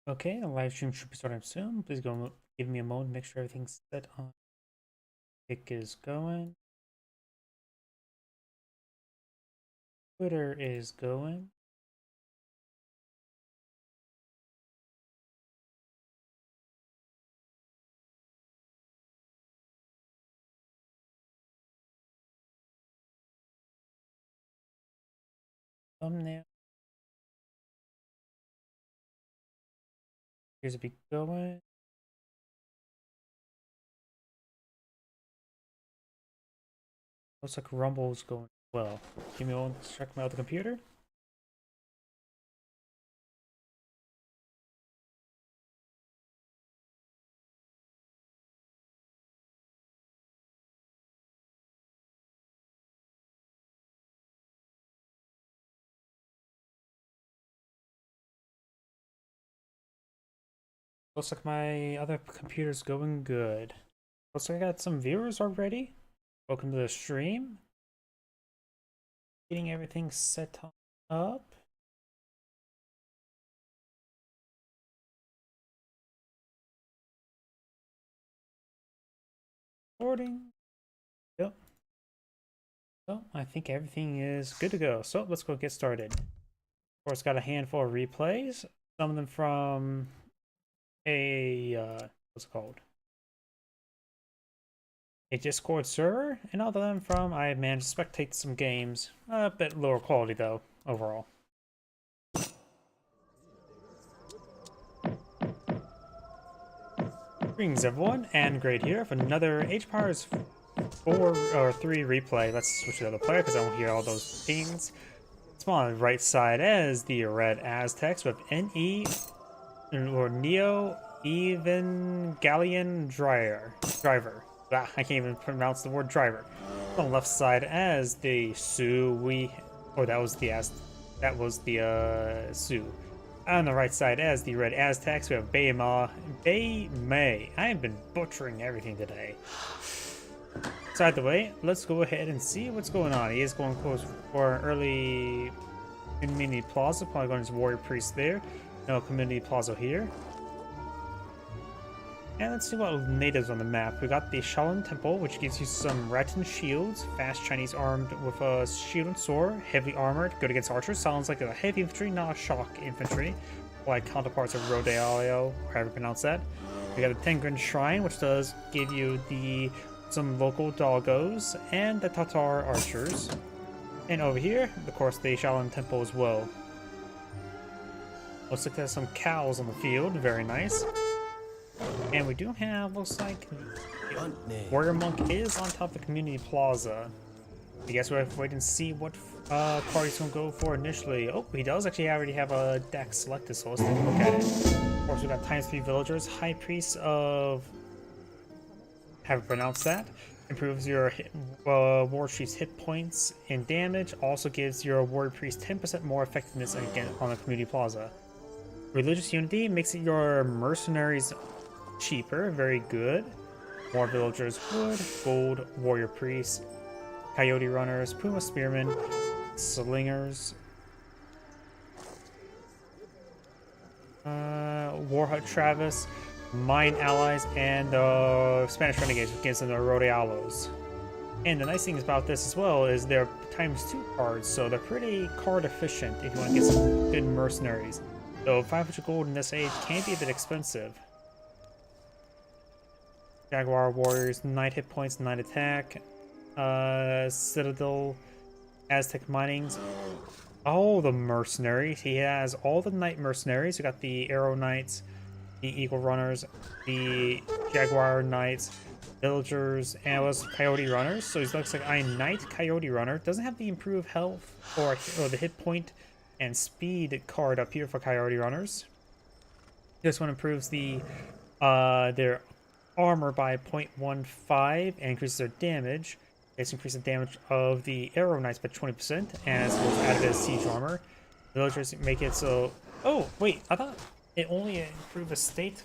Okay, the live stream should be starting soon. Please go give me a moment, make sure everything's set on. Pick is going. Twitter is going. Thumbnail appears to be going. Looks like Rumble's going well. Give me a moment to check my other computer. Looks like my other computer's going good. Looks like I got some viewers already. Welcome to the stream. Getting everything set up. Recording. Yep. So I think everything is good to go. So let's go get started. Of course, got a handful of replays. Some of them from what's it called? A Discord server, and all of them from I managed to spectate some games. A bit lower quality though, overall. Greetings everyone, and Great here for another Age of Empires 4 or 3 replay. Let's switch to the other player because I don't hear all those pings. It's on the right side as the Red Aztecs with NE or Neo Evangelion Driver. Ah, I can't even pronounce the word driver. On the left side as the Sioux, that was the Sioux. On the right side as the Red Aztecs, we have Bei Mei. I have been butchering everything today. Side the way, let's go ahead and see what's going on. He is going close for early Community Plaza, probably going to Warrior Priest there. No Community Plaza here. And let's see what natives on the map. We got the Shaolin Temple, which gives you some Rattan shields, fast Chinese armed with a shield and sword, heavy armored, good against archers. Sounds like a heavy infantry, not a shock infantry, like counterparts of Rodalio, or however you pronounce that. We got the Tengrin Shrine, which does give you some local doggos and the Tatar archers. And over here, of course, the Shaolin Temple as well. Looks like there's some cows on the field, very nice. And we do have, looks like, Warrior Monk is on top of the Community Plaza. I guess we'll have to wait and see what card he's going to go for initially. Oh, he does actually already have a deck selected, so let's take a look at it. Of course, we got ×3 villagers, High Priest of... How to pronounce that. Improves your War Chief's hit points and damage. Also gives your Warrior Priest 10% more effectiveness again on the Community Plaza. Religious Unity makes it your mercenaries cheaper, very good. More villagers wood, gold, warrior priests, coyote runners, puma spearmen, slingers, Warhut Travis, mine allies, and Spanish renegades, which gives them the Rodealos. And the nice thing about this as well is they're ×2 cards, so they're pretty card efficient if you want to get some good mercenaries. So 500 gold in this age can be a bit expensive. Jaguar Warriors, 9 hit points, 9 attack. Citadel, Aztec Minings. Oh, the mercenaries. He has all the Knight mercenaries. We got the Arrow Knights, the Eagle Runners, the Jaguar Knights, Villagers, and it was Coyote Runners. So he looks like a Knight Coyote Runner. Doesn't have the improved health or the hit point and speed card up here for Coyote Runners. This one improves their armor by 0.15 and increases their damage. It's increased the damage of the Arrow Knights by 20%, and it's added as siege armor. Villagers make it so... Oh, wait, I thought it only improved estate.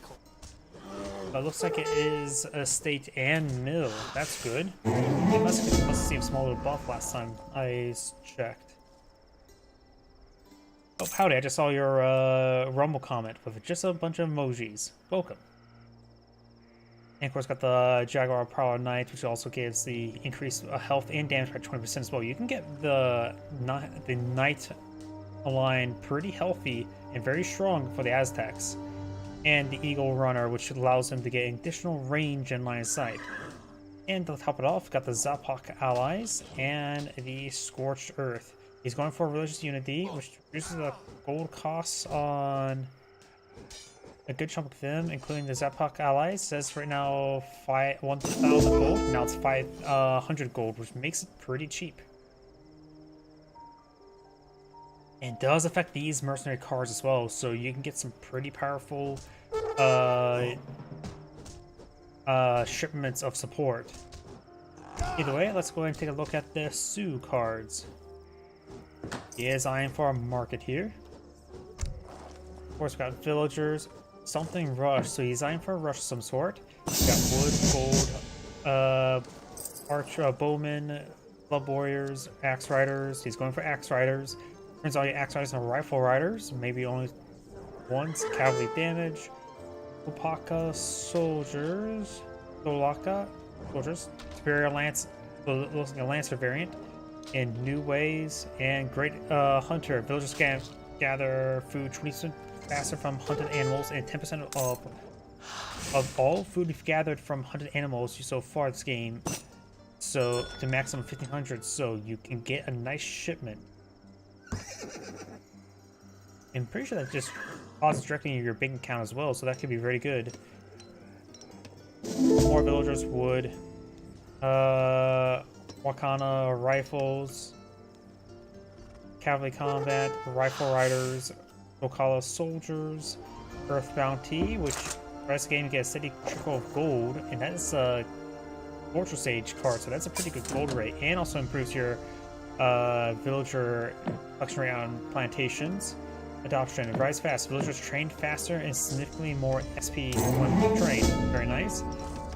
But it looks like it is estate and mill. That's good. It must have seen a small little buff last time I checked. Oh, howdy, I just saw your Rumble comment with just a bunch of emojis. Welcome. And of course, got the Jaguar Power Knight, which also gives the increased health and damage by 20% as well. You can get the Knight line pretty healthy and very strong for the Aztecs. And the Eagle Runner, which allows him to get additional range and line of sight. And to top it off, got the Zapok Allies and the Scorched Earth. He's going for Religious Unity, which reduces the gold costs on a good chunk of them, including the Zapok Allies. It says right now 1,000 gold. Now it's 500 gold, which makes it pretty cheap. And does affect these mercenary cards as well, so you can get some pretty powerful shipments of support. Either way, let's go ahead and take a look at the Sioux cards. He is eyeing for a market here. Of course, we got villagers, something rush, so he's eyeing for a rush of some sort. We got wood, gold, archer, bowmen, club warriors, axe riders. He's going for axe riders. Turns out axe riders and rifle riders, maybe only once. Cavalry damage. Opaka soldiers. Solaka soldiers. Superior lance. Looks like a lancer variant. In new ways. And great hunter. Villagers can gather food 20% faster from hunted animals and 10% of all food you've gathered from hunted animals so far this game. So to maximum 1500. So you can get a nice shipment. I'm pretty sure that just deposits directly in your bank account as well, so that could be very good. More villagers would. Wakana rifles. Cavalry combat. Rifle riders. Okala soldiers. Earth bounty, which rest of the game you get a steady trickle of gold, and that is a Fortress Age card, so that's a pretty good gold rate, and also improves your villager collection rate on plantations. Adoption. Rise fast. Villagers trained faster and significantly more SP when trained. Very nice.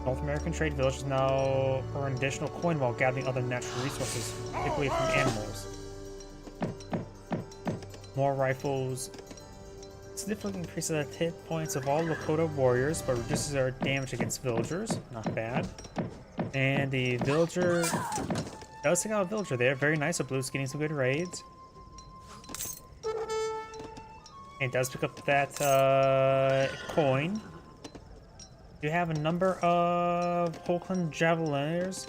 North American trade villagers now earn additional coin while gathering other natural resources, particularly from animals. More rifles. Significantly increases the hit points of all Lakota warriors, but reduces their damage against villagers. Not bad. And the villager does take out a villager there. Very nice. A blue's getting some good raids. And does pick up that coin. You have a number of Holclan Javeliers.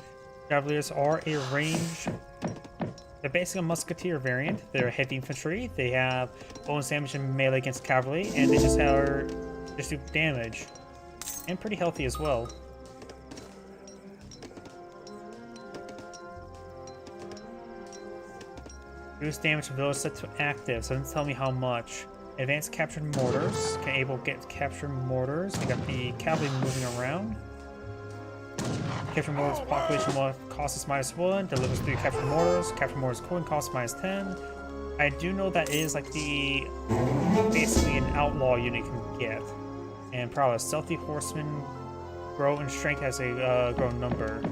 Javeliers are a range. They're basically a musketeer variant. They're heavy infantry. They have bonus damage and melee against cavalry, and they just do damage. And pretty healthy as well. Reduce damage to village set to active, so it doesn't tell me how much. Advanced captured mortars. Can able get captured mortars. We got the cavalry moving around. Captured mortars population will cost us -1. Delivers 3 captured mortars. Captured mortars coin cost -10. I do know that is like the basically an outlaw unit you can get. And probably a stealthy horseman grow in strength as a grown number.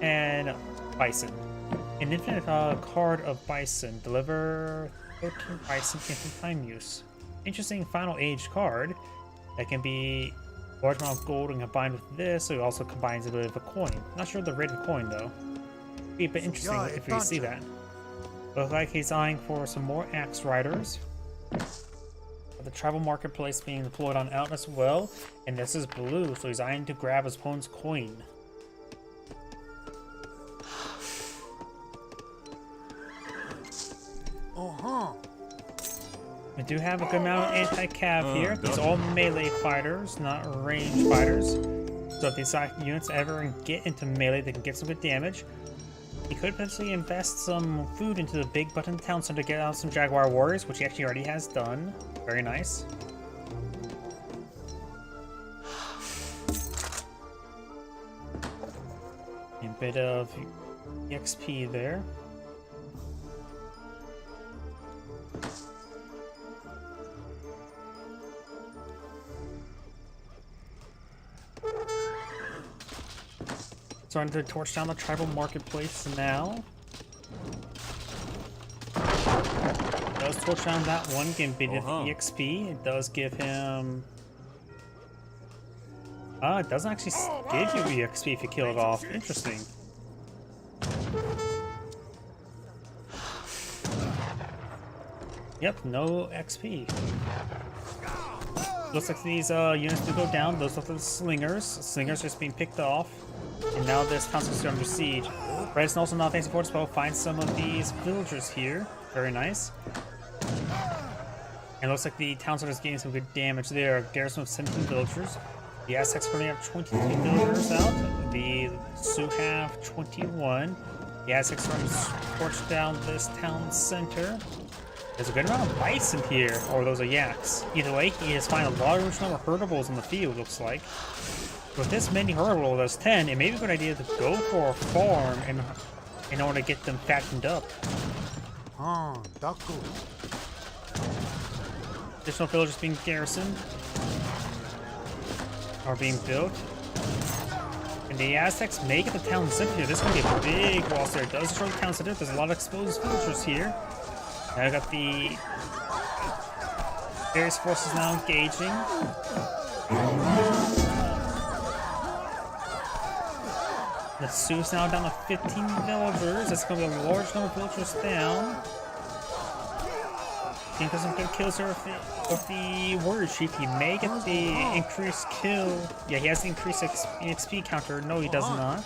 And bison. An infinite card of bison. Deliver 13 bison infinite time use. Interesting final age card that can be a large amount of gold and combined with this, so it also combines a bit of a coin. Not sure the rate of coin though. Be a bit interesting if we see that. Looks like he's eyeing for some more axe riders. The tribal marketplace being deployed on out as well, and this is blue, so he's eyeing to grab his opponent's coin. We do have a good amount of anti-cav here. These are all melee fighters, not ranged fighters. So if these units ever get into melee, they can get some good damage. He could potentially invest some food into the big button town center to get out some Jaguar warriors, which he actually already has done. Very nice. A bit of XP there. Starting to torch down the tribal marketplace now. does torch down that one, getting bit of EXP. It does give him... it doesn't actually give you EXP if you kill it off. Interesting. Yep, no XP. Looks like these units do go down. Those are the slingers. Slingers just being picked off. And now this town is under siege. Red's also now facing fortress, but find some of these villagers here. Very nice. And it looks like the town center is getting some good damage there. Garrison of 17 villagers. The Aztecs currently have 23 villagers out. The Sioux have 21. The Aztecs are going to torch down this town center. There's a good amount of bison here, or those are yaks. Either way, he has found a large number of herdables in the field, looks like. With this many herdables, there's 10, it may be a good idea to go for a farm in order to get them fattened up. Additional villages being garrisoned, are being built. And the Aztecs may get the town center here. This is going to be a big loss there. It does destroy the town center. There's a lot of exposed villagers here. Now I got the various forces now engaging. The Sioux is now down to 15 villagers. That's going to be a large number of villagers down. I think there's some good kills there with the warrior chief. He may get the increased kill. Yeah, he has the increased XP counter. No, he does not.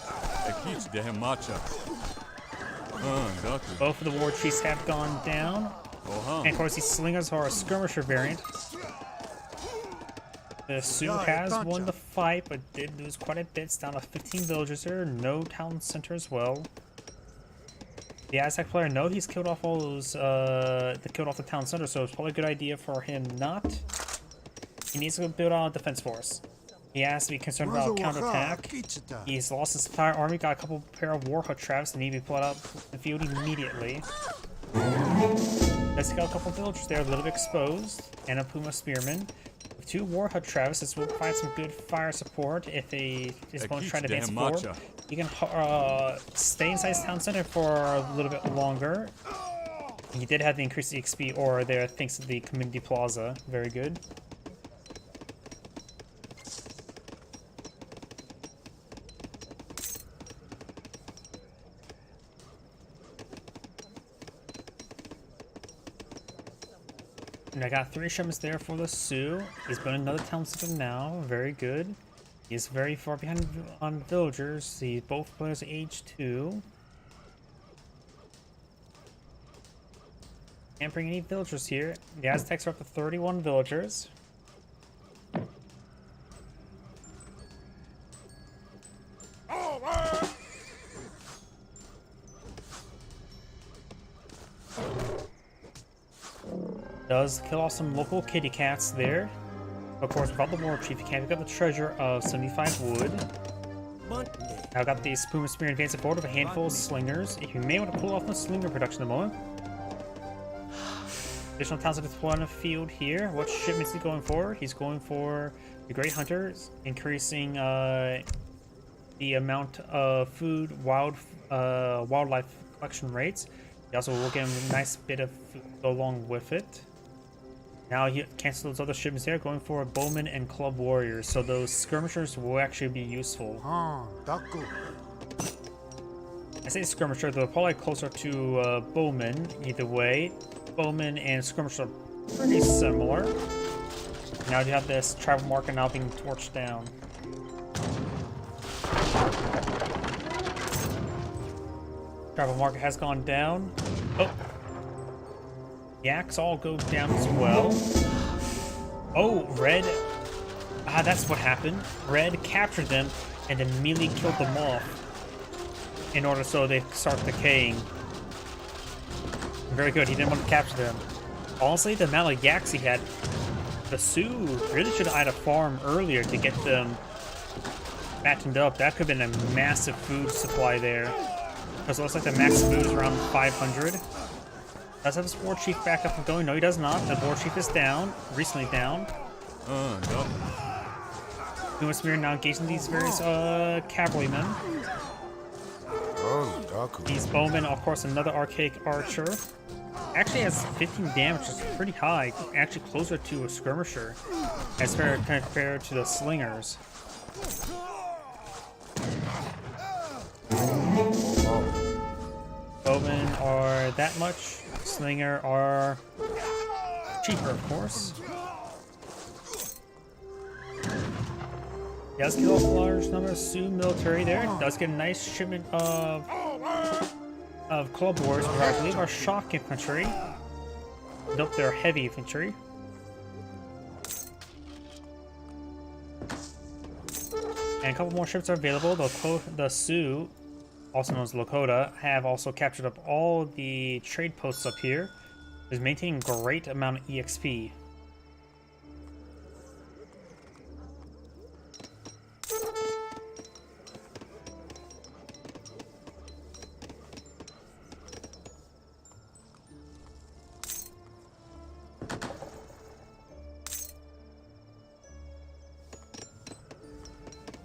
Both of the war chiefs have gone down. And of course, these slingers are a skirmisher variant. The Sioux has won the fight, but did lose quite a bit. It's down to 15 villagers there. No town center as well. The Aztec player, no, he's killed off all those, killed off the town center, so it's probably a good idea for him not. He needs to build out a defense force. He has to be concerned about counterattack. He's lost his entire army, got a couple pair of war hut traps, and need to be pulled out the field immediately. Let's take out a couple villagers there, a little bit exposed, and a Puma spearman. With 2 war hut traps, this will provide some good fire support if they just want to try to advance forward. You can stay inside his town center for a little bit longer. He did have the increased XP aura there thanks to the community plaza. Very good. And I got 3 shipments there for the Sioux. He's building another town center now. Very good. He's very far behind on villagers. Both players age 2. Can't bring any villagers here. The Aztecs are up to 31 villagers. Does kill off some local kitty cats there. Of course, without the war chief, you can't pick up the treasure of 75 wood. Now I got the Puma Spear advancing forward with a handful of slingers. You may want to pull off the slinger production at the moment. Additional towns are deployed on the field here. What shipments is he going for? He's going for the Great Hunters, increasing the amount of food, wildlife collection rates. He also will get a nice bit of food along with it. Now he cancel those other shipments there, going for bowmen and club warriors. So those skirmishers will actually be useful. I say skirmisher, they're probably closer to bowmen. Either way, bowmen and skirmisher are pretty similar. Now you have this travel marker now being torched down. Travel market has gone down. Oh. Yaks all go down as well. Oh, Red. That's what happened. Red captured them and immediately killed them off in order so they start decaying. Very good. He didn't want to capture them. Honestly, the amount of yaks he had, the Sioux really should have had a farm earlier to get them fattened up. That could have been a massive food supply there. Because it looks like the max food is around 500. Does have his war chief back up and going? No, he does not. The war chief is down. Recently down. No. Puma Spear now engaging these various cavalrymen. These bowmen, of course, another archaic archer. Actually has 15 damage, which is pretty high. Actually closer to a skirmisher as compared to the slingers. Bowmen are that much. Slinger are cheaper, of course. Does get off a large number of Sioux military there. Does get a nice shipment of club wars, where I believe are shock infantry. Nope, they're heavy infantry. And a couple more ships are available. The Sioux, also known as Lakota, have also captured up all the trade posts up here. Is maintaining a great amount of EXP.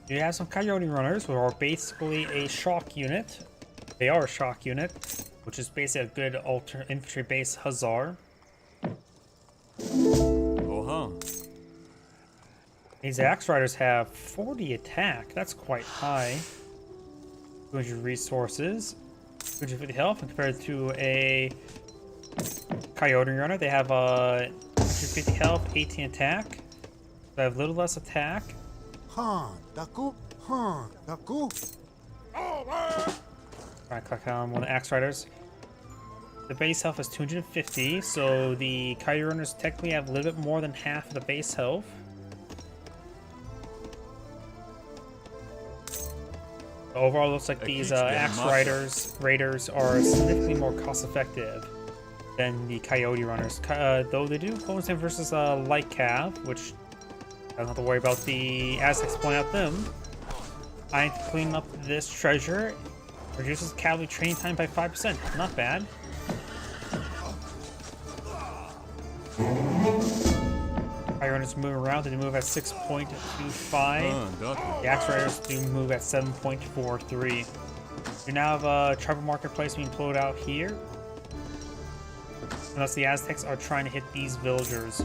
You have some Coyote Runners, who are basically a shock unit. They are a shock unit, which is basically a good infantry base Hussar. These Axe Riders have 40 attack. That's quite high. 200 resources, 250 health, and compared to a Coyote Runner, they have 250 health, 18 attack. They have a little less attack. Right, click on one of the Axe Riders. The base health is 250, so the Coyote Runners technically have a little bit more than half of the base health. Overall, it looks like these Axe Raiders are significantly more cost-effective than the Coyote Runners. Though they do bonus them versus Light Cav, which doesn't have to worry about the Aztecs pulling out them. I need to clean up this treasure. Reduces cavalry training time by 5%. Not bad. Coyote Runners move around. They move at 6.25. The Axe Riders do move at 7.43. You now have a tribal marketplace being pulled out here. Unless the Aztecs are trying to hit these villagers.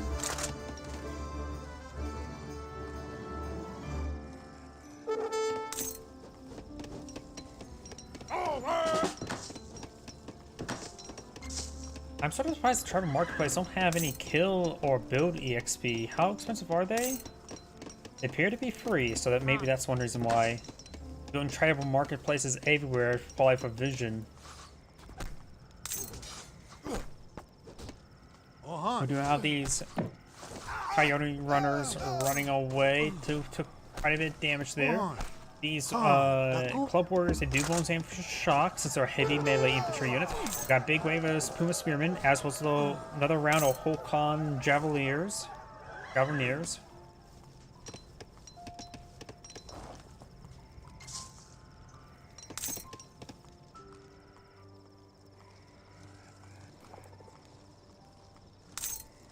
I'm sort of surprised the tribal marketplace don't have any kill or build EXP. How expensive are they? They appear to be free, so that maybe that's one reason why. Doing tribal marketplaces everywhere, probably for vision. We do have these Coyote Runners running away. Took quite a bit of damage there. These Club Warriors, they do bonus aim for shock since they're a heavy melee infantry unit. Got a big wave of Puma Spearmen, as well as another round of Holcon Javeliers.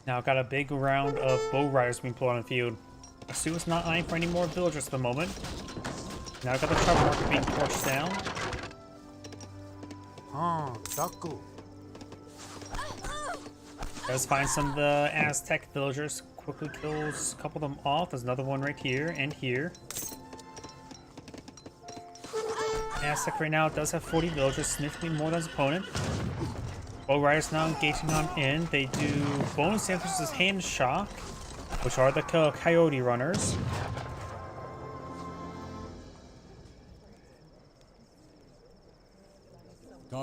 Now I've got a big round of Bow Riders being pulled on the field. Sioux is not eyeing for any more villagers at the moment. Now I've got the tribal market being torched down. Does find some of the Aztec villagers. Quickly kills a couple of them off. There's another one right here and here. Aztec right now does have 40 villagers, significantly more than his opponent. Bow Riders now engaging on in. They do bonus damage versus hand shock, which are the Coyote Runners.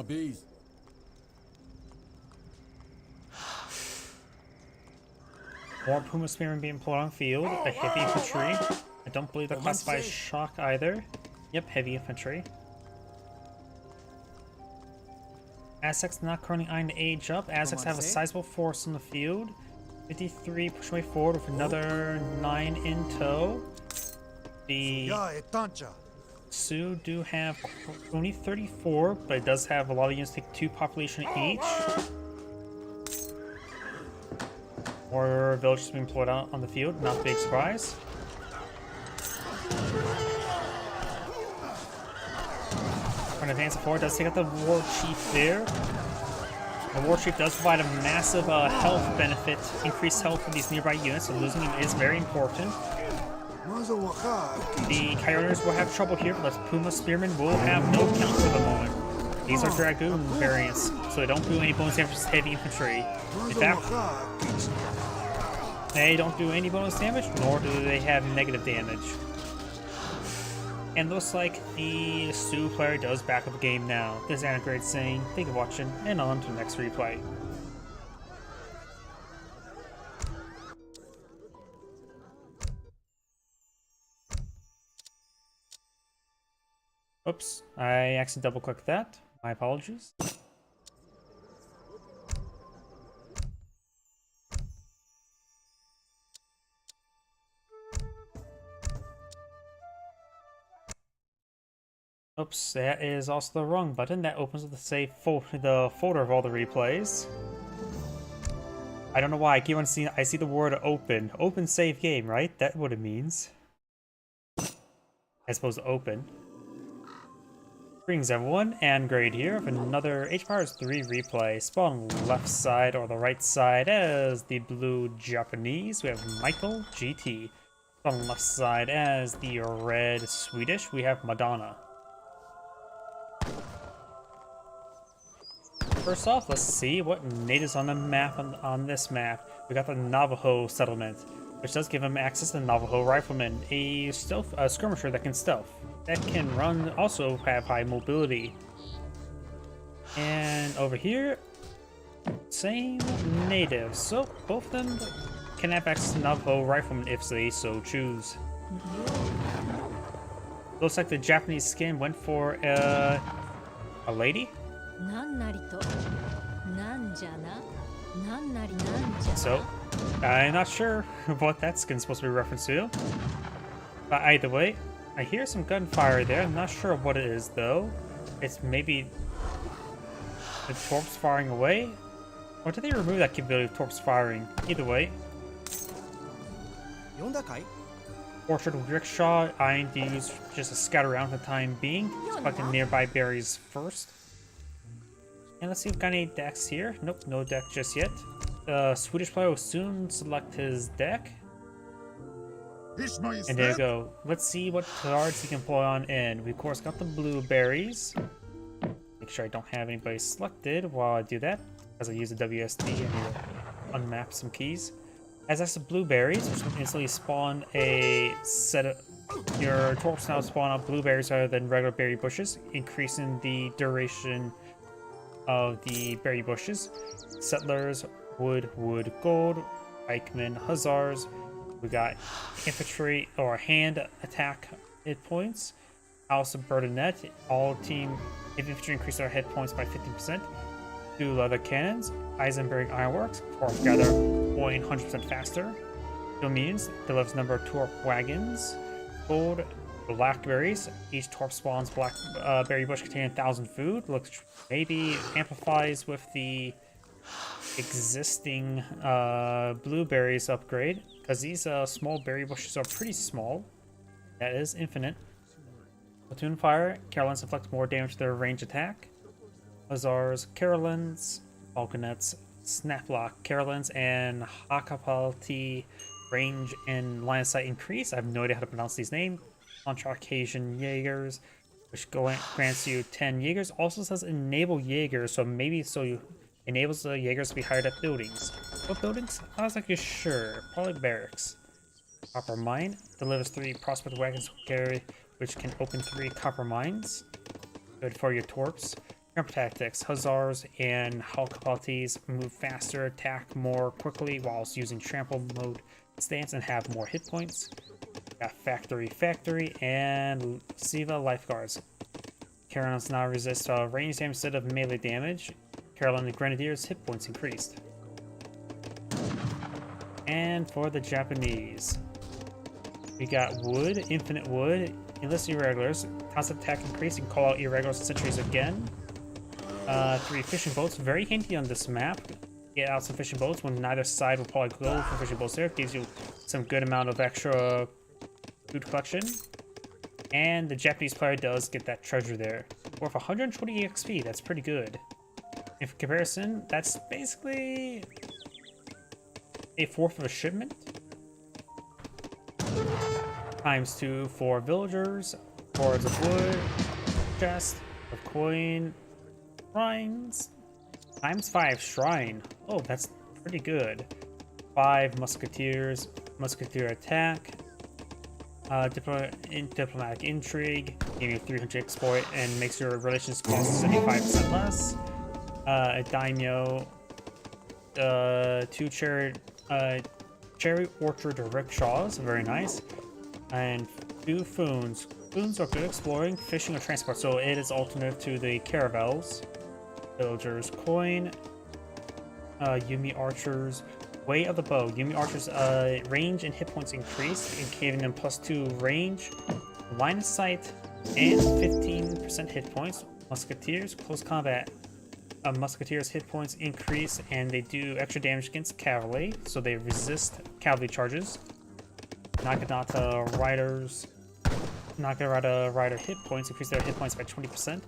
Bees. More Puma Spearmen being pulled on field. A heavy infantry. I don't believe they're classified as shock either. Yep, heavy infantry. Aztecs not currently eyeing to age up. Aztecs have a sizable force in the field. 53 push way forward with another 9 in tow. The Sioux do have only 34, but it does have a lot of units take 2 population each. More villages being employed out on the field, not a big surprise. Trying to advance forward, does take out the war chief there. The War Chief does provide a massive health benefit, increased health for these nearby units, so losing him is very important. The Coyotes will have trouble here, but the Puma Spearmen will have no count for the moment. These are Dragoon variants, so they don't do any bonus damage to heavy infantry. In fact, they don't do any bonus damage, nor do they have negative damage. And looks like the Sioux player does back up the game now. This is Anagrade saying, thank you for watching, and on to the next replay. Oops, I accidentally double-clicked that. My apologies. Oops, that is also the wrong button. That opens the save the folder of all the replays. I don't know why I keep on seeing. I see the word open. Open save game, right? That's what it means. As opposed to open. Greetings everyone, Anagrade here for another H-Powers 3 replay. Spawn on the left side or the right side as the blue Japanese. We have Michael GT. Spawn on the left side as the red Swedish. We have Madonna. First off, let's see what natives on the map on this map. We got the Navajo settlement, which does give them access to the Navajo rifleman, a skirmisher that can stealth, that can run, also have high mobility. And over here, same natives. So both of them can have access to Navajo rifleman if they so choose. Looks like the Japanese skin went for a lady. So, I'm not sure what that skin's supposed to be referenced to. But either way, I hear some gunfire there. I'm not sure what it is though. It's maybe the torps firing away? Or did they remove that capability of torps firing? Either way. Orchard Rickshaw eyeing to use just a scout around for the time being. Collecting nearby berries first. And let's see if we've got any decks here. Nope, no deck just yet. The Swedish player will soon select his deck. And there you go. Let's see what cards he can pull on in. We of course got the blueberries. Make sure I don't have anybody selected while I do that. As I use the WSD, I need to unmap some keys. As that's the blueberries, which will instantly spawn a set of... Your torps now spawn out blueberries rather than regular berry bushes, increasing the duration of the berry bushes. Settlers, wood, gold, pikemen, hussars. We got infantry or hand attack hit points. House of Burdenet. All team infantry increase their hit points by 15%. 2 leather cannons. Eisenberg Ironworks. Torp gather going 100% faster. Dominions delivers number of torp wagons. Gold. Blackberries. Each torp spawns black berry bush containing 1,000 food. Looks maybe amplifies with the existing blueberries upgrade, because these small berry bushes are pretty small. That is infinite. Platoon fire. Carolines inflict more damage to their range attack. Hussars, Carolines, Falconets, Snaplock, Carolines, and Hakapalti range and line of sight increase. I have no idea how to pronounce these names. Contracasian Jaegers, which grants you 10 Jaegers. Also says enable Jaegers, so maybe you enables the Jaegers to be hired at buildings. What buildings? I was like, sure, probably barracks. Copper mine delivers 3 prospect wagons which can open 3 copper mines. Good for your torps. Jump tactics. Hussars and Halkapaltis move faster, attack more quickly whilst using trample mode stance and have more hit points. Got factory, and Siva lifeguards. Carolines now resist range damage instead of melee damage. Carolina Grenadiers hit points increased. And for the Japanese, we got wood, infinite wood, enlist irregulars, constant attack increase, you can call out irregulars and sentries again. 3 fishing boats, very handy on this map. Get out some fishing boats when neither side will probably go for fishing boats there. It gives you some good amount of extra food collection. And the Japanese player does get that treasure there. Worth 120 XP, that's pretty good. In comparison, that's basically a fourth of a shipment. Times 2 for villagers, boards of wood, chest of coin, shrines. Times 5 shrine. Oh, that's pretty good. 5 musketeers, musketeer attack, diplomatic intrigue, giving you 300 exploit and makes your relations cost 75% less. A daimyo, 2 cherry orchard rickshaws, very nice, and 2 foons. Foons are good exploring, fishing, or transport, so it is alternative to the caravels. Villagers coin, Yumi archers. Way of the bow. Yumi archers range and hit points increase, and giving them +2 range, line of sight, and 15% hit points. Musketeers, close combat. Musketeers' hit points increase, and they do extra damage against cavalry, so they resist cavalry charges. Naginata riders. Naginata rider hit points increase their hit points by 20%.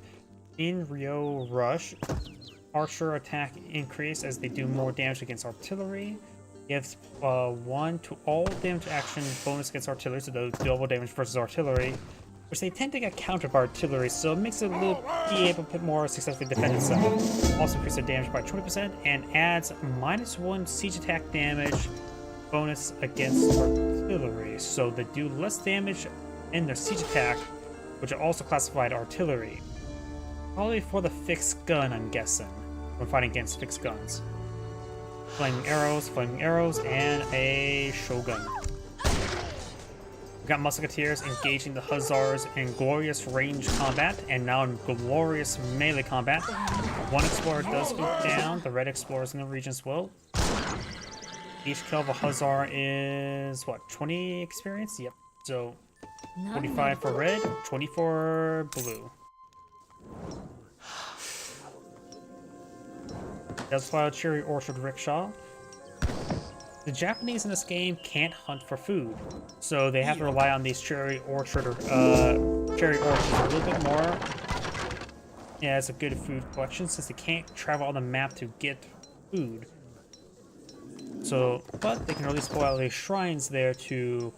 In Ryo Rush, archer attack increase as they do more damage against artillery. Gives 1 to all damage action bonus against artillery, so the double damage versus artillery, which they tend to get countered by artillery, so it makes it a little be able to more successfully defend itself. Also increase their damage by 20% and adds -1 siege attack damage bonus against artillery, so they do less damage in their siege attack, which are also classified artillery. Probably for the fixed gun, I'm guessing, when fighting against fixed guns. Flaming arrows, and a shogun. We got musketeers engaging the hussars in glorious range combat, and now in glorious melee combat. 1 explorer does go down, the red explorers in the region as well. Each kill of a hussar is, what, 20 experience? Yep, so 45 for red, 20 for blue. Does fly a cherry orchard rickshaw. The Japanese in this game can't hunt for food, so they have to rely on these cherry orchards a little bit more. Yeah, it's a good food collection since they can't travel on the map to get food. So, but they can really spoil these shrines there to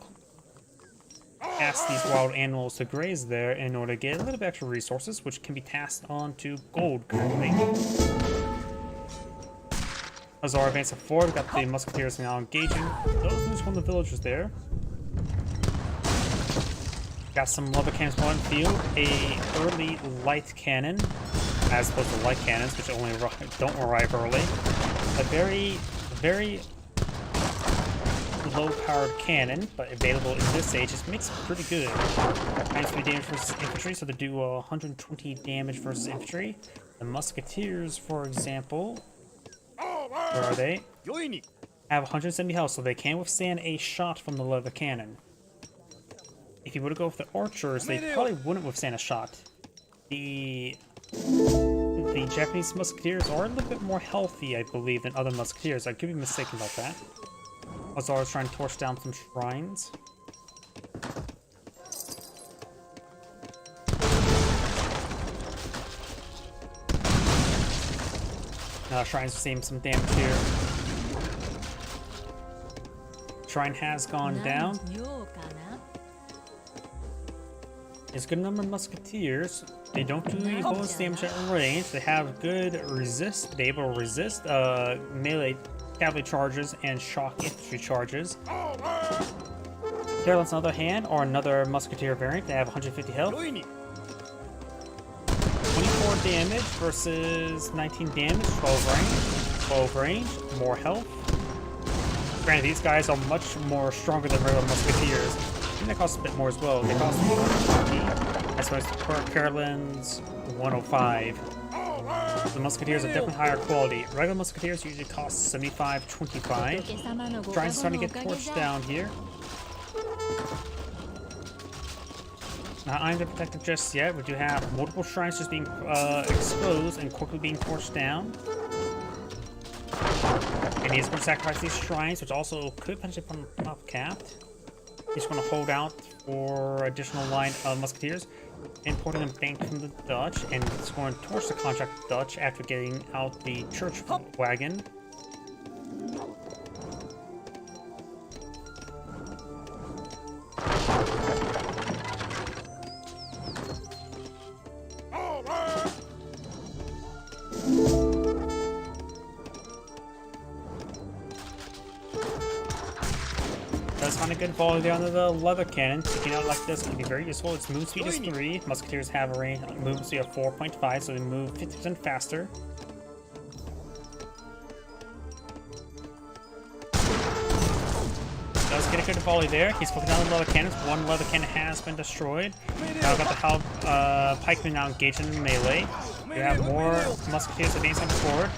ask these wild animals to graze there in order to get a little bit extra resources, which can be tasked on to gold currently. Hussar advancing forward, we got the musketeers now engaging. Those lose one of the villagers there. Got some lava cannons on the field, a early light cannon, as opposed to light cannons, which only don't arrive early. A very low-powered cannon, but available in this age, just makes it pretty good. -3 damage versus infantry, so they do 120 damage versus infantry. The musketeers, for example, where are they? Have 170 health, so they can withstand a shot from the leather cannon. If you were to go with the archers, they probably wouldn't withstand a shot. The Japanese musketeers are a little bit more healthy, I believe, than other musketeers. I could be mistaken about that. Hussar is trying to torch down some shrines. Shrines receiving some damage here. Shrine has gone down. There's a good number of musketeers. They don't do any bonus damage at range. They have good resist. They're able to resist melee cavalry charges and shock infantry charges. Carolines, on the other hand, are another musketeer variant. They have 150 health. 24 damage versus 19 damage, 12 range, more health. Granted, these guys are much more stronger than regular musketeers. And they cost a bit more as well. They cost 120, as opposed to Carolines 105. The musketeers are definitely higher quality. Regular musketeers usually cost 75, 25. Shrines starting to get torched down here. Not under protected just yet. We do have multiple shrines just being exposed and quickly being torched down. And he's going to sacrifice these shrines, which also could potentially become top capped. He's going to hold out for additional line of musketeers. importing a bank from the Dutch, and it's going towards the contract with the Dutch after getting out the church wagon. Does find a good volley there under the leather cannon. Taking out like this can be very useful. Its move speed is 3. Musketeers have a range move speed of 4.5, so they move 50% faster. Does get a good volley there. He's focusing on the leather cannons. One leather cannon has been destroyed. Now got the pikemen now engaged in melee. We have more musketeers advancing forward.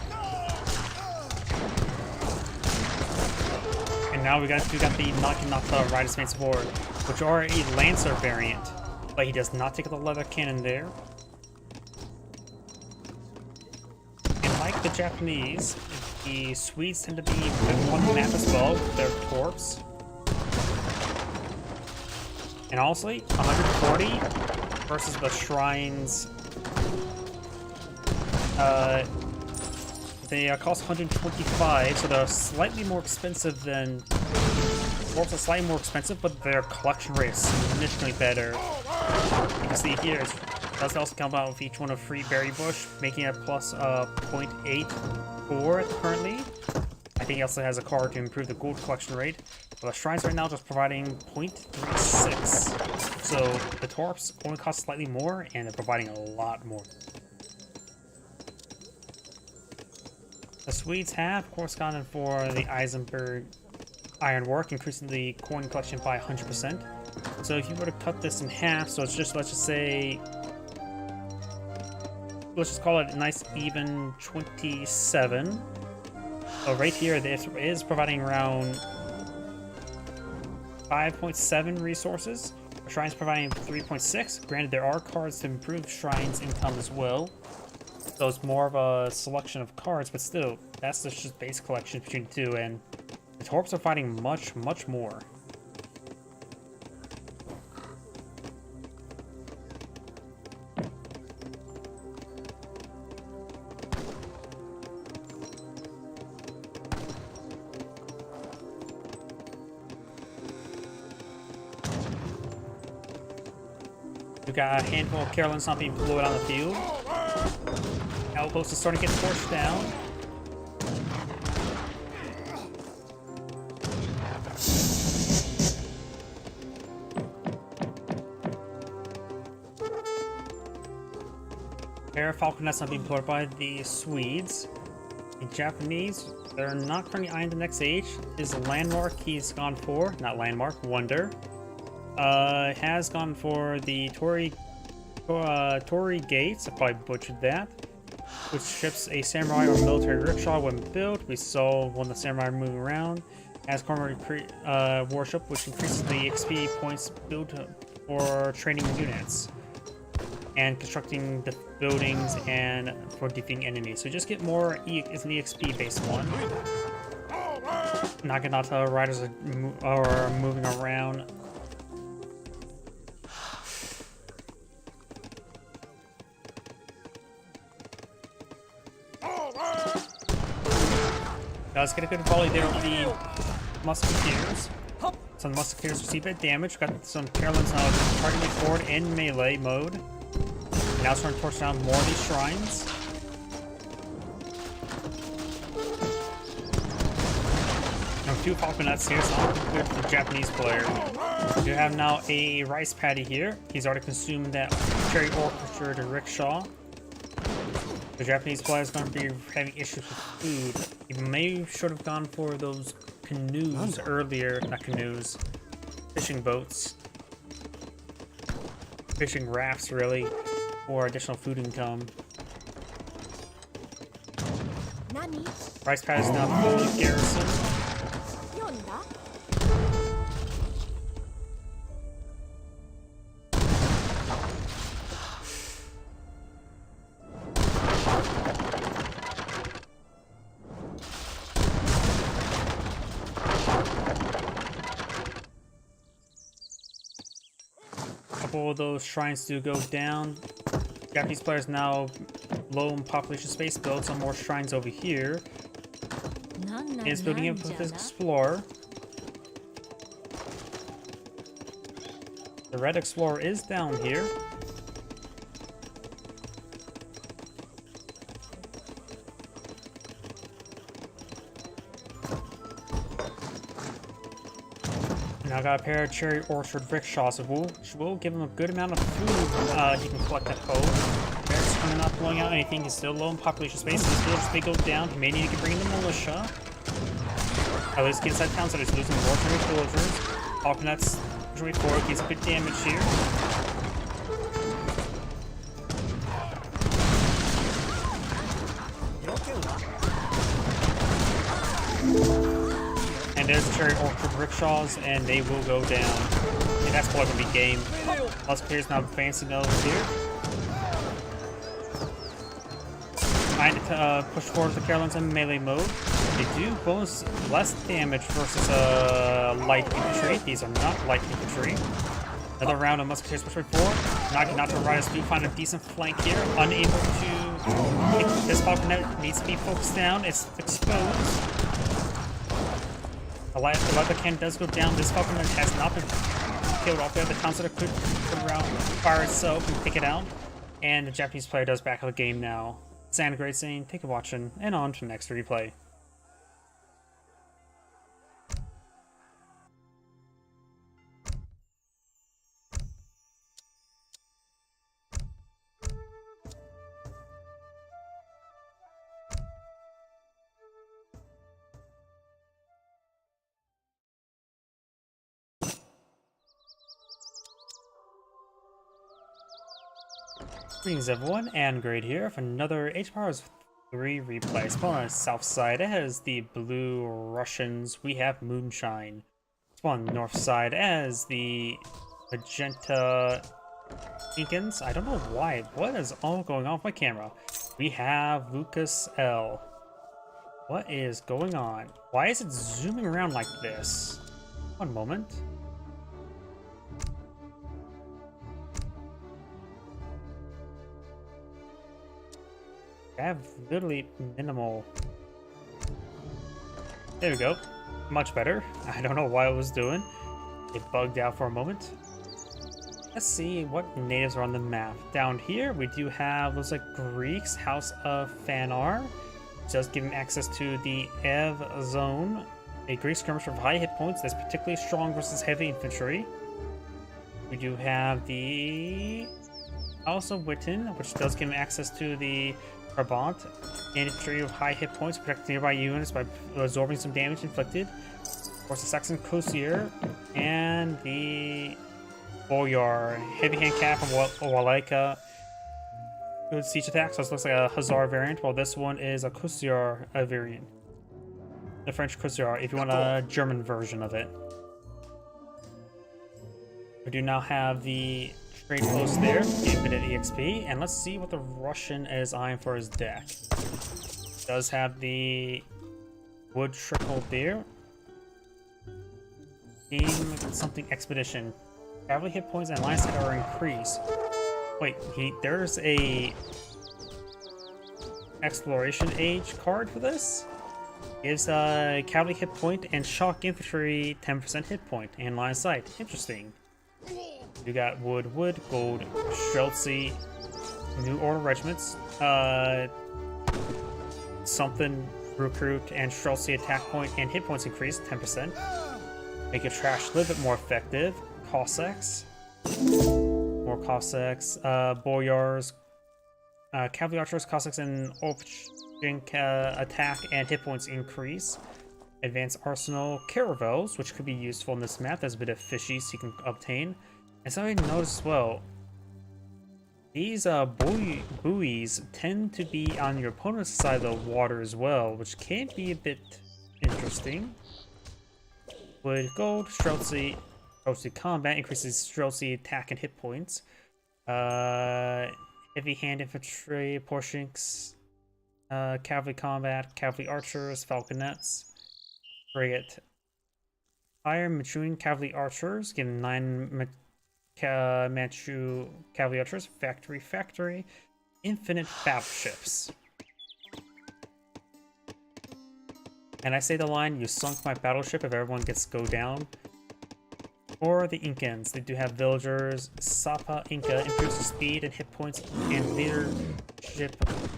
Now we got the knocking off the Riders Advance forward, which are a Lancer variant, but he does not take the leather cannon there. And like the Japanese, the Swedes tend to be on the map as well with their torps. And honestly, 140 versus the shrines. They cost 125, so they're slightly more expensive than... Torps are slightly more expensive, but their collection rate is significantly better. You can see here, it does also come out with each one a free berry bush, making it plus 0.84 currently. I think he also has a card to improve the gold collection rate. But the shrines right now just providing 0.36. So the torps only cost slightly more, and they're providing a lot more. The Swedes have, of course, gone in for the Eisenberg ironwork, increasing the coin collection by 100%. So if you were to cut this in half, so it's just, let's just call it a nice even 27. So right here, this is providing around 5.7 resources. The Shrine's providing 3.6. Granted, there are cards to improve Shrine's income as well. So it's more of a selection of cards, but still, that's just base collection between the two, and the Torps are fighting much, much more. We've got a handful of Carolines not being deployed on the field. Outpost is starting to get torched down. Air Falconets not being deployed by the Swedes. The Japanese, they're not currently eyeing the next age. His landmark he's gone for, not landmark, wonder. Has gone for the Torii Gates, I probably butchered that, which ships a samurai or military rickshaw when built. We saw one of the samurai moving around. Has Cormorant Worship, which increases the XP points built for training units and constructing the buildings and for defeating enemies. So just get more, it's an EXP based one. Naginata riders are moving around. Let's get a good volley there with the Musketeers. Some Musketeers receive a bit of damage. Got some Carolines targeting forward in melee mode. Now starting to torch down more of these shrines. Now 2 Falconets here, so not good for the Japanese player. We have now a rice paddy here. He's already consumed that cherry orchard rickshaw. The Japanese player is going to be having issues with food. He may should have gone for those canoes earlier, not canoes, fishing boats, fishing rafts really, for additional food income. Rice pad is now fully garrisoned. couple of those shrines do go down. Japanese players now low in population space, build some more shrines over here. Is building it with his Explorer. The Red Explorer is down here. Now got a pair of Cherry Orchard rickshaws, which will give him a good amount of food he can collect at home. Barracks coming up, blowing out anything. He's still low in population space. His village may go down. He may need to bring in the militia. At least get inside town, so he's losing more from his villagers. Falconet's pushing forward, gets a bit damage here. And there's the Cherry Orchard rickshaws, and they will go down. And that's probably gonna be game. Plus players now advancing over here. Trying to push forward the Carolines in melee mode. They do bonus less damage versus light infantry. These are not light infantry. Another round of musketeers pushing forward. Naginata Riders do find a decent flank here. Unable to. This falconet needs to be focused down. It's exposed. The leather cannon does go down. This falconet has not been killed off there. The town center could come around, fire itself, and pick it out. And the Japanese player does back out of the game now. Santa Great saying, take a watching, and on to the next replay. Greetings everyone, and Great here for another Age Powers 3 replay. Spawn on the south side, it has the Blue Russians, we have Moonshine. Spawn on the north side as the Magenta Incans. I don't know why, what is all going on with my camera? We have Lucas L. What is going on? Why is it zooming around like this? One moment. I have literally minimal. There we go. Much better. I don't know what I was doing. It bugged out for a moment. Let's see what natives are on the map. Down here, we do have, looks like Greeks, House of Fanar. Just giving access to the Ev Zone. A Greek skirmisher with high hit points that's particularly strong versus heavy infantry. We do have the House of Witten, which does give him access to the Brabant, infantry with high hit points, protect nearby units by absorbing some damage inflicted. Of course, the Saxon Kosier and the Boyar, heavy hand cap from Walaika. Good siege attack, so this looks like a Hussar variant, while this one is a Kosiar variant. The French Kosiar, if you want a German version of it. We do now have the trade post there, get a bit of EXP, and let's see what the Russian is eyeing for his deck. Does have the wood trickle there. Game something expedition. Cavalry hit points and line sight are increased. Wait, there's a exploration age card for this? Gives cavalry hit point and shock infantry 10% hit point and line sight. Interesting. You got wood, gold, Streltsy, new order regiments, something recruit and Streltsy attack point and hit points increased 10%. Make your trash a little bit more effective. Cossacks, more Cossacks, Boyars, cavalry archers, Cossacks, and Opchink attack and hit points increase. Advanced arsenal caravels, which could be useful in this map. There's a bit of fishies you can obtain. And something I noticed as well, these buoys tend to be on your opponent's side of the water as well, which can be a bit interesting. With gold, Streltsy combat increases Streltsy attack and hit points. Heavy hand infantry, Porshinks, cavalry combat, cavalry archers, falconets, frigate. Iron maturing cavalry archers, give 9 Manchu Cavalieros, factory, infinite battleships. And I say the line, "You sunk my battleship," if everyone gets go down. For the Incans, they do have villagers. Sapa Inca improves the speed and hit points and leadership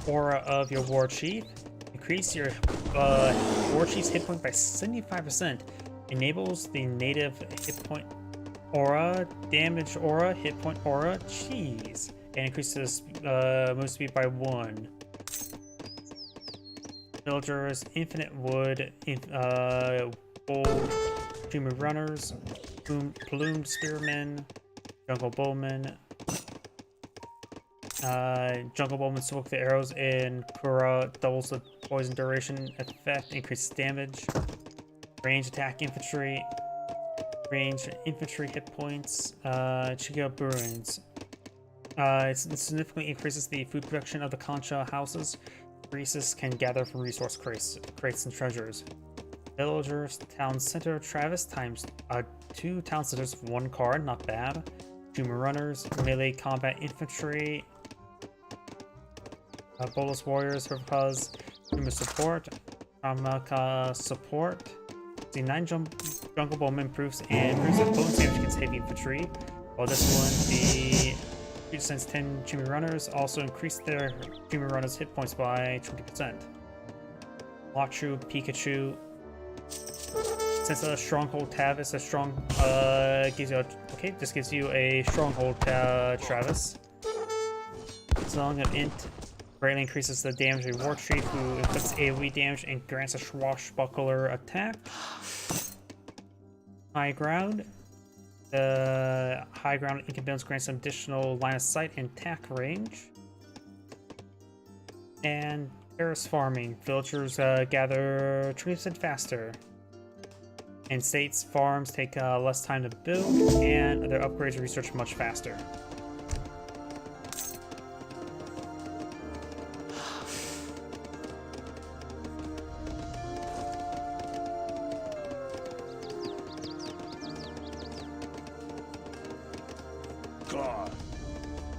aura of your war chief. Increase your war chief's hit point by 75%. Enables the native hit point aura, damage aura, hit point aura, cheese. And increases move speed by 1. Villagers, infinite wood, bold, Jimmy runners, plumed spearmen, jungle bowmen. Jungle bowmen smoke the arrows in Kura, doubles the poison duration effect, increases damage. Range attack infantry, range infantry hit points. Chico Bruins. It significantly increases the food production of the Concha houses. Rhesus can gather from resource crates and treasures. Villagers, town center, Travis times 2 town centers, 1 card, not bad. Juma runners, melee combat infantry, Bolus warriors, Herpaz, Juma support, Amaka support. The 9 jungle bowman improves and improves the bonus damage against heavy infantry. While this one, the sends 10 Jimmy runners, also increase their Jimmy runners hit points by 20%. Lachu, Pikachu. Since a stronghold tab is a strong, gives you a, okay, this gives you a stronghold Travis. Song of Int greatly increases the damage of War Chief, who inflicts AoE damage and grants a swashbuckler attack. High ground. The high ground incumbents grants some additional line of sight and attack range. And terrace farming. Villagers gather 20% faster. And states farms take less time to build, and their upgrades and research much faster.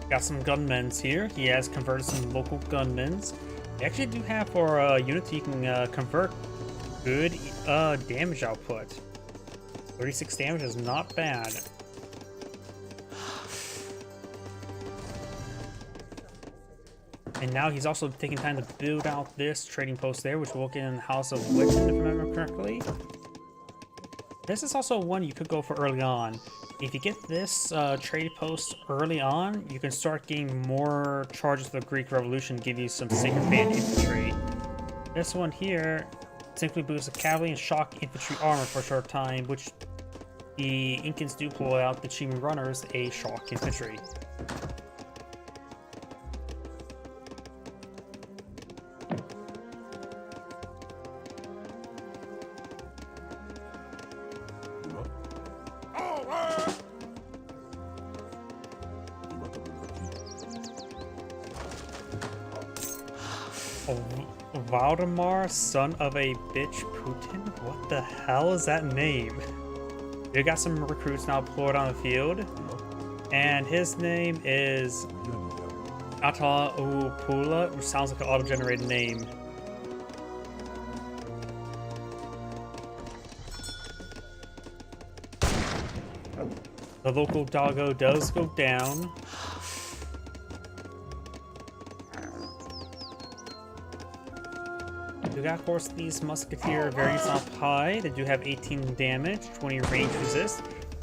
Got some gunmen's here. He has converted some local gunmen's. They actually do have for Unity, you can convert good damage output. 36 damage is not bad. And now he's also taking time to build out this trading post there, which will get in the House of Witten, if I remember correctly. This is also one you could go for early on. If you get this trade post early on, you can start getting more charges of the Greek Revolution, give you some Sacred Band infantry. This one here simply boosts the cavalry and shock infantry armor for a short time, which the Incans do pull out the Chimi runners, a shock infantry. Valdemar, son of a bitch Putin? What the hell is that name? We got some recruits now deployed on the field, and his name is Ataupula, which sounds like an auto-generated name. The local doggo does go down. We got, of course, these musketeer variants up high. They do have 18 damage, 20 range resist.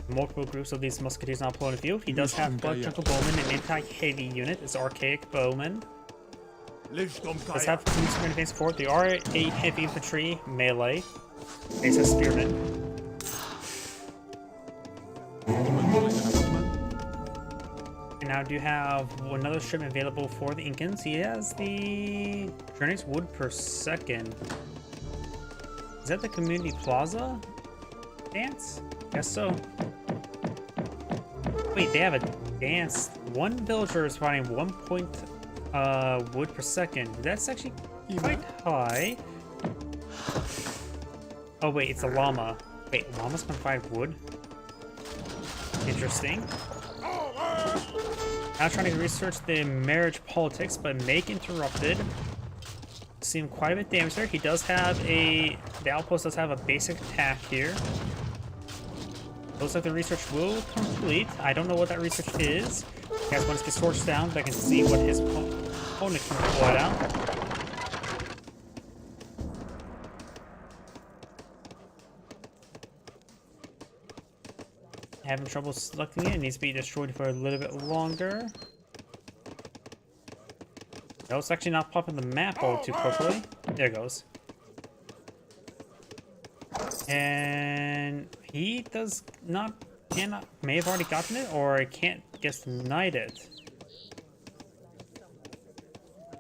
Multiple groups of these musketeers now deployed in the field. He does have Blood Jungle Bowman, an anti-heavy unit. It's Archaic Bowman. Does have two sprint advanced support. They are a heavy infantry melee. They have spearmen. And now do you have another shipment available for the Incans. He has the Journey's Wood per second. Is that the Community Plaza dance? Guess so. Wait, they have a dance. One villager is finding 1 point wood per second. That's actually quite high. Oh wait, it's a llama. Wait, llamas can find wood? Interesting. Now trying to research the marriage politics, but Make interrupted. Seeing quite a bit of damage there. He does have the outpost does have a basic attack here. Looks like the research will complete. I don't know what that research is. You guys want to get torched down, but I can see what his opponent can pull it out. Having trouble selecting it. It needs to be destroyed for a little bit longer. No, it's actually not popping the map all too quickly. There it goes. And he does not, may have already gotten it, or it can't get denied it.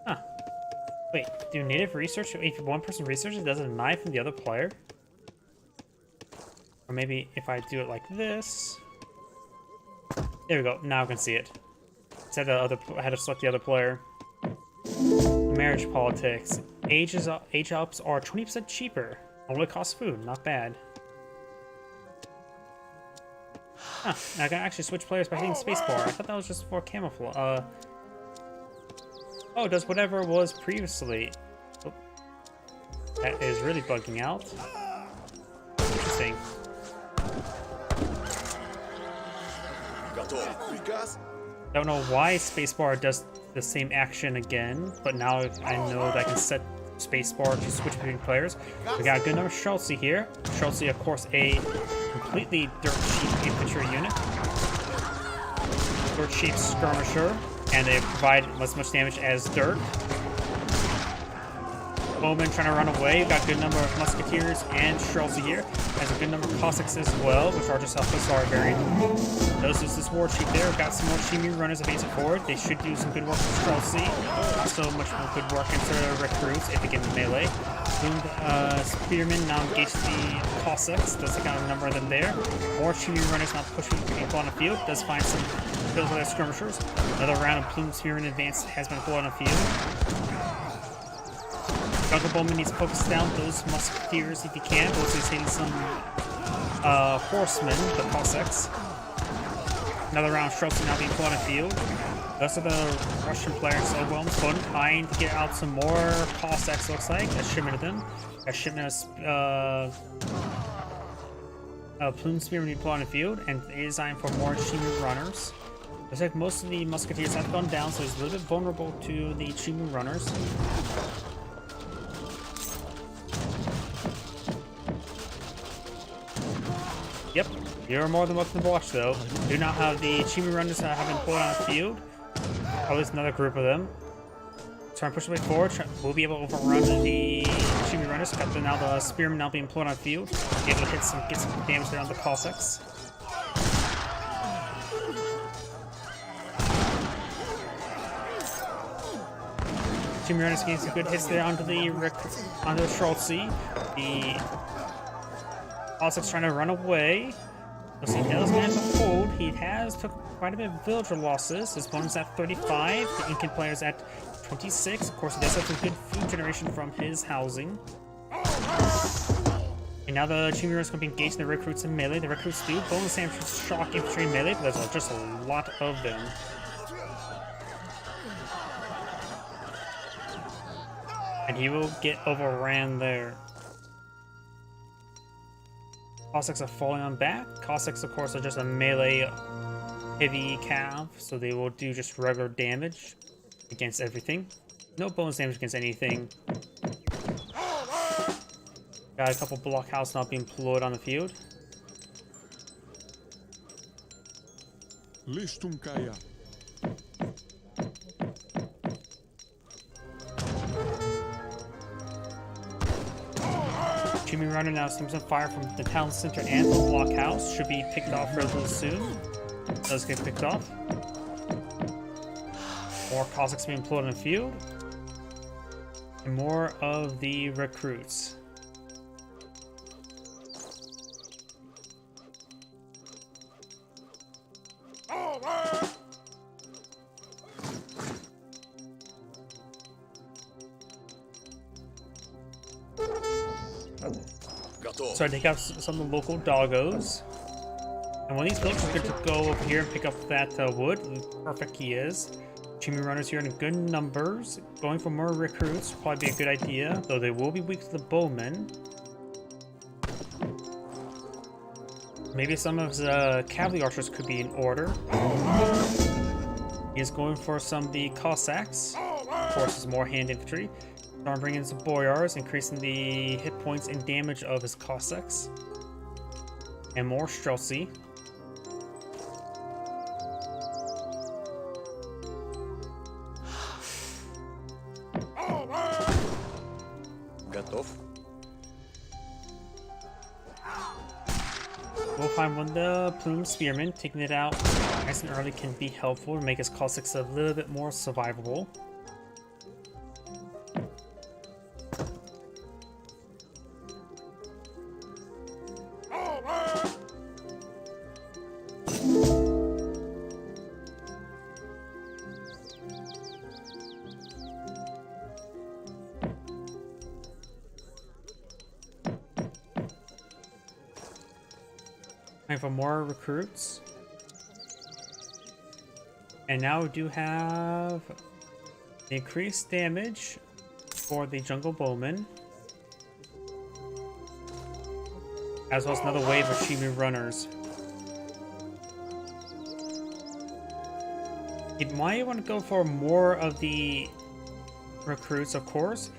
Huh. Wait, do native research, if one person researches, does it deny from the other player? Or maybe if I do it like this. There we go, now I can see it. It said I had to select the other player. Marriage politics. Age ups are 20% cheaper. Only costs food, not bad. Huh, I can actually switch players by hitting spacebar. I thought that was just for camouflage. Oh, it does whatever it was previously. Oh, that is really bugging out. Interesting. Don't know why spacebar does the same action again, but now I know that I can set spacebar to switch between players. We got a good number of Schultze here. Schultze, of course, a completely dirt cheap infantry unit. Dirt cheap skirmisher, and they provide as much damage as dirt. Bowman trying to run away. We've got a good number of musketeers and Schultze here. Has a good number of Cossacks as well, which are just a Hussar variant. Notice this war chief there. We've got some more Chimera runners advancing forward. They should do some good work with Schultze. Not so much good work into recruits if they get in melee. Spearman now engage the Cossacks. Does got a number of them there. More Chimera runners now pushing people on the field. Does find some kills with their skirmishers. Another round of Plume Spearman advance has been pulled on the field. Jungle Bowman needs to focus down those musketeers if he can. Also, he's hitting some horsemen, the Cossacks. Another round of Schultze now being put on the field. The rest of the Russian players so well fun, trying to get out some more Cossacks, looks like. A shipment of them. A shipment of Plume Spearmen being put on the field, and it is designed for more Chimera runners. Looks like most of the musketeers have gone down, so he's a little bit vulnerable to the Chimera runners. Yep, you're more than welcome to watch though. Do not have the Chimera runners that have been pulled on the field. At least another group of them. Try and push their way forward. We'll be able to overrun the Chimera runners. Got now the Spearmen now being pulled on the field. Be able to get some damage there on the Cossacks. Chimera runners getting some good hits there onto the Schultze. The Cossacks trying to run away. So he does manage to hold. He has took quite a bit of villager losses. His opponent's at 35. The Incan player's at 26. Of course, he does have some good food generation from his housing. And now the Chimera is going to be engaged in the recruits in melee. The recruits do bonus damage from shock infantry in melee, but there's just a lot of them. And he will get overran there. Cossacks are falling on back. Cossacks, of course, are just a melee heavy cav, so they will do just regular damage against everything. No bonus damage against anything. Got a couple blockhouse not being deployed on the field. Listum Kaya. Chimera runner now seems to fire from the town center and the blockhouse. Should be picked off relatively soon. Does get picked off. More Cossacks being deployed on the field. And more of the recruits. So I take out some of the local doggos. And when these villagers are good to go over here and pick up that wood, perfect he is. Chimney runners here in good numbers. Going for more recruits will probably be a good idea, though they will be weak to the bowmen. Maybe some of his cavalry archers could be in order. He is going for some of the Cossacks. Of course, it's more hand infantry. Start bringing in some boyars, increasing the hit points and damage of his Cossacks. And more Streltsy. Готов. We'll find one of the Plume Spearmen. Taking it out nice and early can be helpful to make his Cossacks a little bit more survivable. Time for more recruits. And now we do have increased damage for the jungle bowmen, as well as another wave of Shimu runners. You might want to go for more of the recruits, of course.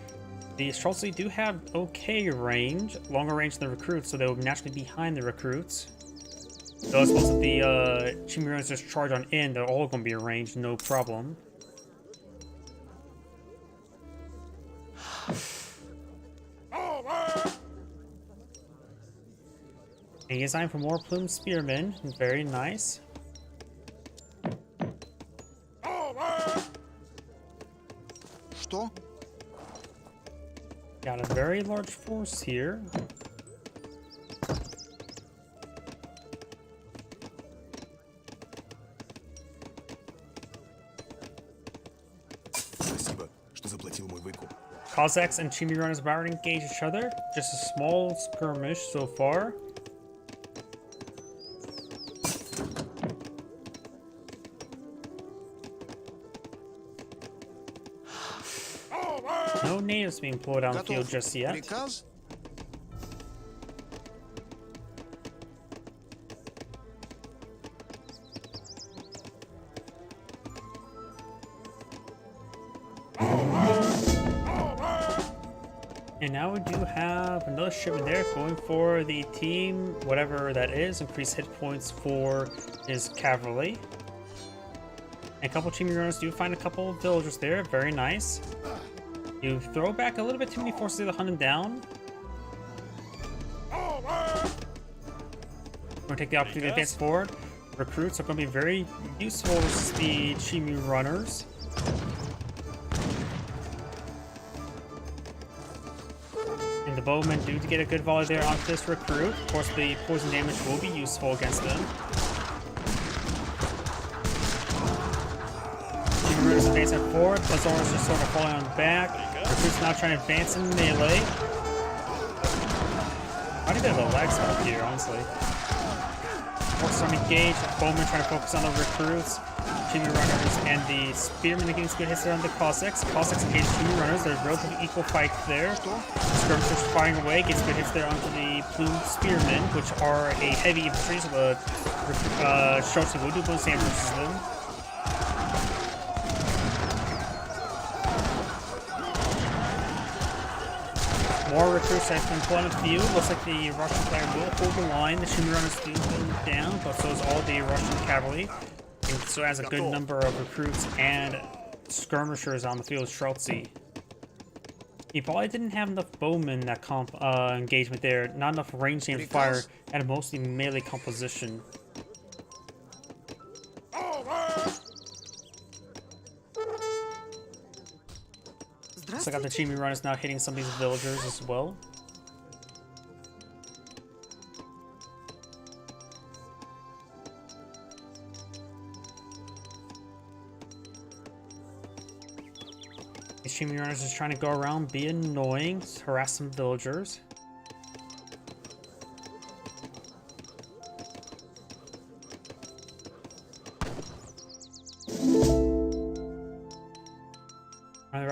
The Streltsy do have okay range, longer range than the recruits, so they will naturally be behind the recruits. So as opposed to the Chimney runners just charge on in, they're all going to be arranged, no problem. And he's time for more Plume Spearmen. Very nice. Что? Got a very large force here. Спасибо, что заплатил мой выкуп. Cossacks and Chimney runners about to engage each other. Just a small skirmish so far. No natives being pulled out of the field just yet. Приказ? And now we do have another shipment there going for the team, whatever that is, increase hit points for his cavalry. And a couple Chimney runners do find a couple of villagers there, very nice. You throw back a little bit too many forces to hunt him down. We're going to take the opportunity to advance forward. Recruits are going to be very useful with the Chimney runners. And the bowmen do get a good volley there onto this recruit. Of course, the poison damage will be useful against them. Chimney runners advancing forward. Plazor's just sort of falling on the back. Recruits now trying to advance in melee. I think there's a lag spot here, honestly. Forces are engaged. Bowmen trying to focus on the recruits. Chimney runners and the spearmen getting some good hits there on the Cossacks. Cossacks engage Chimney runners. There's a relatively equal fight there. Skirmishers firing away, gets good hits there onto the Plume Spearmen, which are a heavy infantry, so the Streltsy will do bonus damage versus them. More recruits have been put on the field. Looks like the Russian player will hold the line. The Chimney runners do go down, but so is all the Russian cavalry. And so has a good number of recruits and skirmishers on the field. Streltsy. He probably didn't have enough bowmen in that engagement there. Not enough range aim fire, and a mostly melee composition. So I got the Chimney runners now hitting some of these villagers as well. These Chimney runners just trying to go around, be annoying, harass some villagers.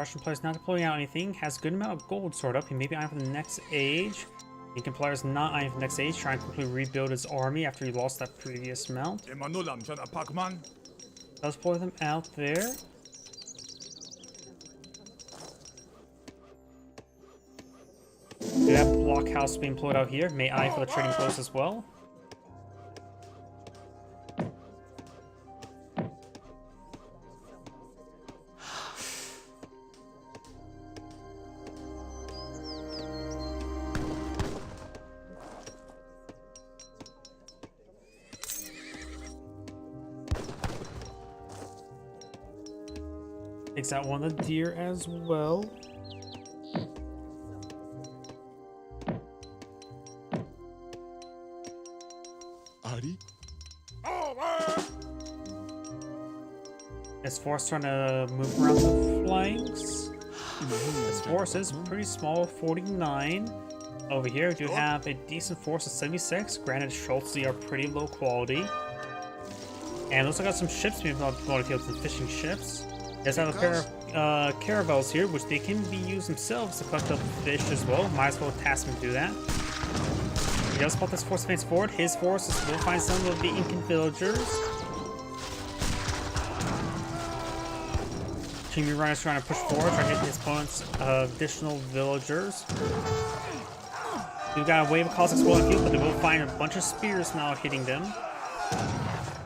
Russian player's not deploying out anything. Has a good amount of gold stored up. He may be eyeing for the next age. Incan player is not eyeing for the next age, trying to quickly rebuild his army after he lost that previous mount. Does deploy them out there. We have blockhouse being deployed out here. May eye for the trading post as well. Takes out one of the deer as well. Ari? His force trying to move around the flanks. His force is pretty small, 49. Over here, we do have a decent force of 76. Granted, Schultz are pretty low quality. And looks like I got some ships being promoted fields and fishing ships. There's have a pair of caravels here, which they can be used themselves to collect up fish as well. Might as well task him to do that. He does spot this force advance forward. His forces will find some of the Incan villagers. Chimi Runners trying to push forward, trying to hit his opponent's additional villagers. We've got a wave of Cossacks rolling field, but they will find a bunch of spears now hitting them.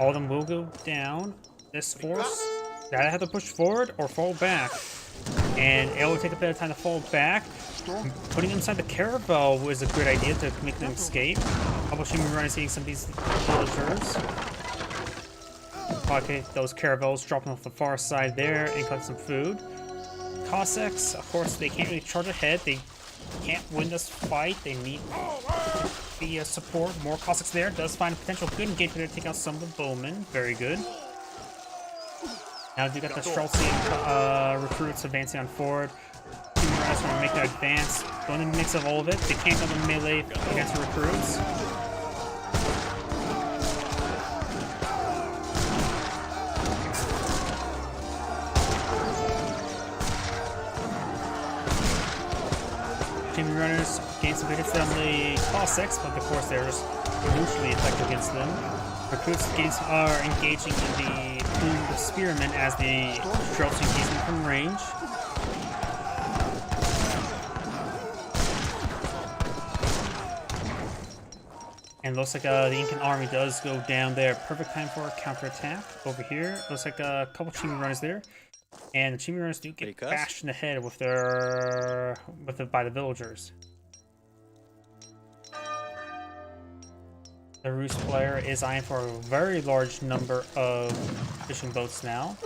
All of them will go down. This force gotta have to push forward or fall back. And it will take a bit of time to fall back. Putting them inside the caravel was a good idea to make them escape. How about Shimi Run seeing some of these villagers? Okay, those caravels dropping off the far side there and collect some food. Cossacks, of course, they can't really charge ahead. They can't win this fight. They need the support. More Cossacks there. Does find a potential good engagement there to take out some of the bowmen. Very good. Now you got the Streltsian recruits advancing on forward. Two Runners want to make that advance. Going in the mix of all of it. They can't go to melee against the recruits. Team Runners gain some good hits on the Cossacks, but of course they're just usually effective against them. Recruits are engaging in the plume of spearmen as the Strelts engage them from range. And looks like the Incan army does go down there. Perfect time for a counterattack. Over here, looks like a couple Chimi Runners there. And the Chimi Runners do get bashed in the head with by the villagers. The Rus player is eyeing for a very large number of fishing boats now.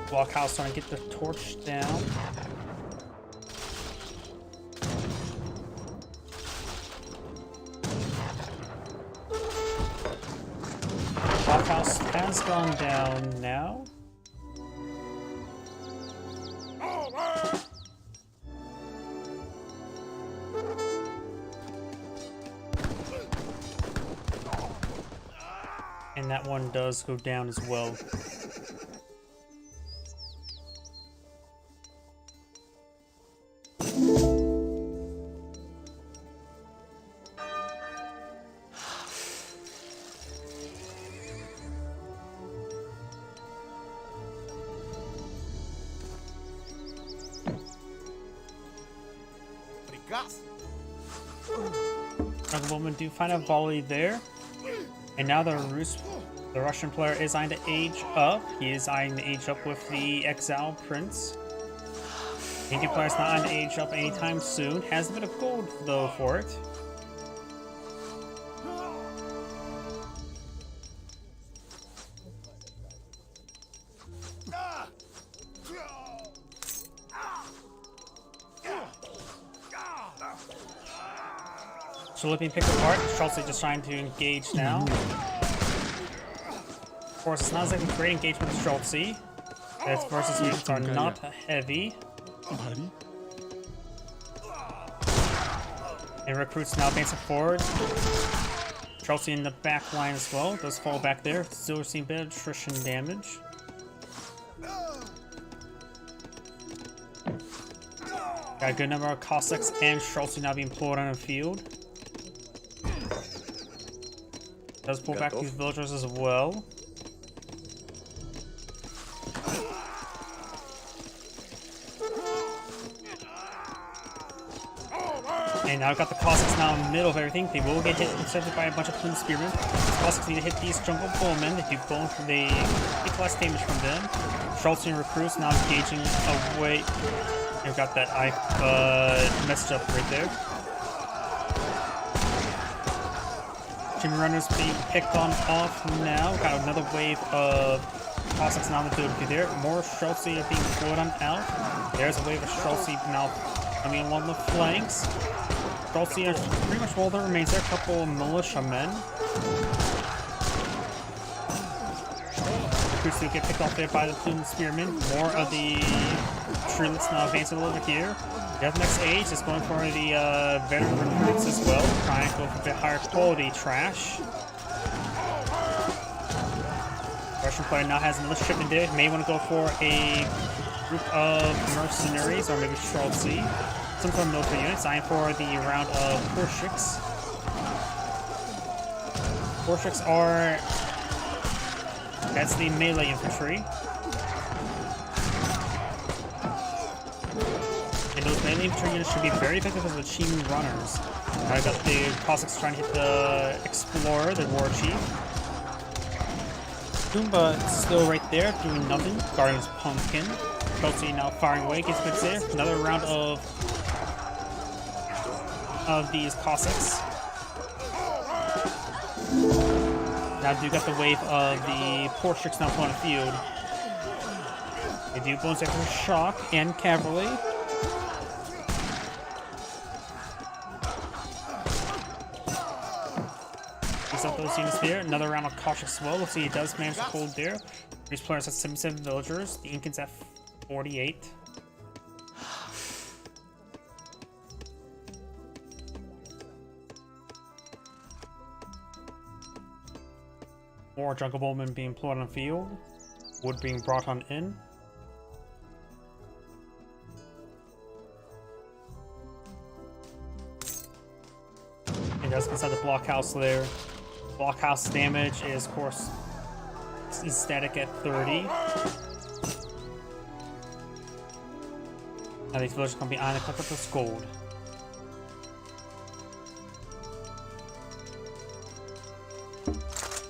Blockhouse trying to get the torch down. Blockhouse has gone down now. And that one does go down as well. Another woman do find a volley there. And now the Russian player is eyeing to age up. He is eyeing to age up with the Exile Prince. The Indian player is not eyeing to age up anytime soon. Has a bit of gold though for it. Philippine pick apart. Streltsy just trying to engage now. Of course, it's not exactly great engagement with Streltsy. Its versus units are not heavy. And recruits now advancing forward. Chelsea in the back line as well. Does fall back there. Still seeing a bit of attrition damage. Got a good number of Cossacks and Chelsea now being pulled on the field. Does pull back these villagers as well. And now I've got the Cossacks now in the middle of everything. They will get hit intercepted by a bunch of Plume Spearmen. The Cossacks need to hit these Jungle Bowmen. They do bone, they take less damage from them. Schultz and recruits now engaging away. We've got that message up right there. Jimmy Runners being picked on off now. Got another wave of Cossacks now in the field there. More Schultz are being pulled on out. There's a wave of Schultz now coming along the flanks. Schultz are pretty much all that remains there. A couple of militiamen. Recruits do get picked off there by the Plume Spearmen. More of the Treelets now advancing over here. The next age is going for the veteran recruits as well, trying to go for a bit higher quality trash. Russian player now has another shipment there. May want to go for a group of mercenaries or maybe Streltsy. Some sort of military units, eyeing for the round of Porschiks. Porschiks are... that's the melee infantry. And those melee infantry units should be very effective as the Chimu runners. I got the Cossacks trying to hit the Explorer, the War Chief. Goomba still right there, doing nothing. Guardian's Pumpkin. Chelsea now firing away, gets good there. Another round of these Cossacks. Now do got the wave of the Porschiks now on the field. They do bonus after shock and cavalry. He's up those units there. Another round of Cossacks as well. Let's see, he does manage to hold there. These players have 77 villagers. The Incans have 48. More Jungle Bowmen being employed on the field. Wood being brought on in. And just inside the blockhouse there. Blockhouse damage is, of course, is static at 30. Now these villagers can be on and collect up this gold.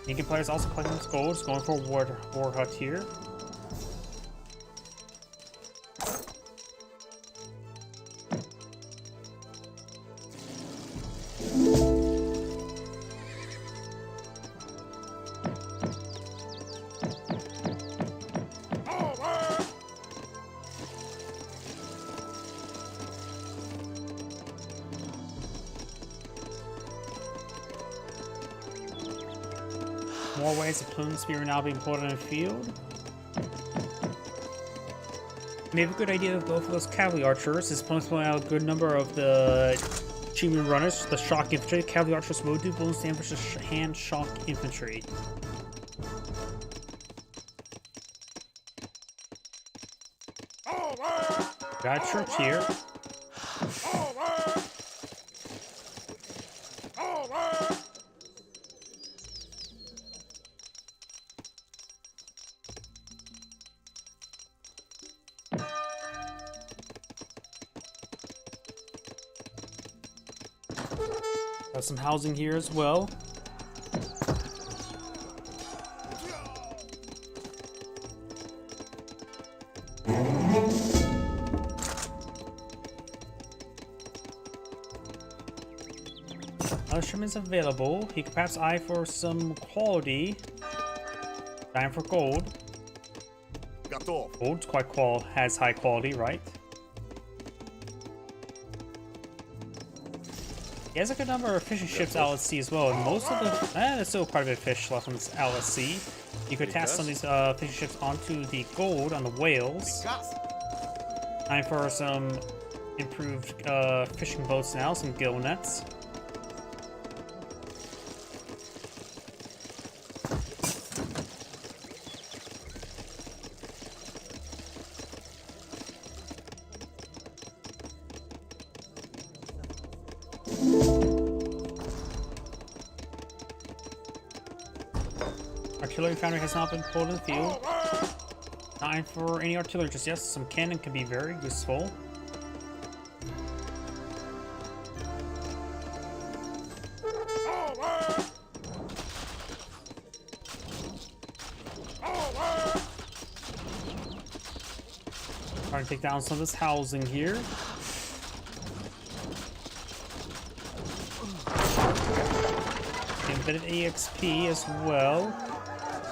Incan players also collecting this gold, just going for a war hut here. More ways of Plume Spear now being pulled on the field. Maybe a good idea to go for those cavalry archers. Is pulling out a good number of the Chimu runners, the shock infantry. Cavalry archers will do bonus damage to hand shock infantry. Got a church here. Got some housing here as well. Shipment is available. He could perhaps eye for some quality. Time for gold. Gold's quite has high quality, right? He has a good number of fishing ships out at sea as well, and most of the there's still quite a bit of fish left on this out at sea. You could attach some of these fishing ships onto the gold on the whales. Time for some improved fishing boats now, some gill nets. artillery foundry has not been pulled in the field. Time for any artillery just yet. Some cannon can be very useful. Trying to take down some of this housing here. Embedded EXP as well.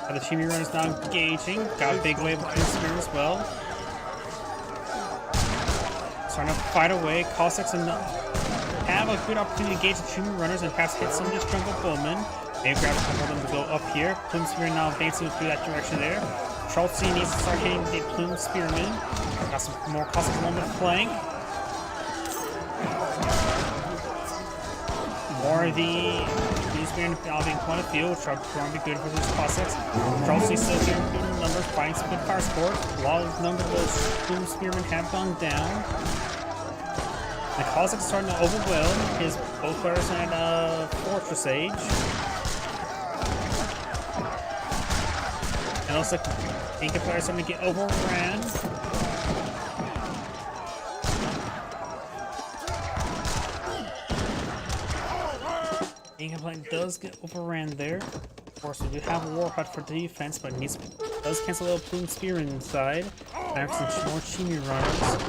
The Chimera Run is now engaging. Got a big wave of Spear as well. Starting to fight away. Cossacks have a good opportunity to engage the Chimera Runners and perhaps hit some of these jungle bowmen. Maybe grab a couple of them to go up here. Plume Spear now advancing through that direction there. Charles C needs to start hitting the Plume Spearmen. Got some more Cossacks along the flank. More of the Spearmen being point of view, which are going to be good for those Cossacks. Charles C still getting good numbers, fighting some good fire support. A lot of numbers of those Plume Spearmen have gone down. The Cossacks are starting to overwhelm his both players and Fortress Age. And also, Inca players starting to get overran. Inca player does get overran there. Of course, we do have a War Hut for defense, but does cancel a little Plume Spear inside. Now some more Chimera Runners.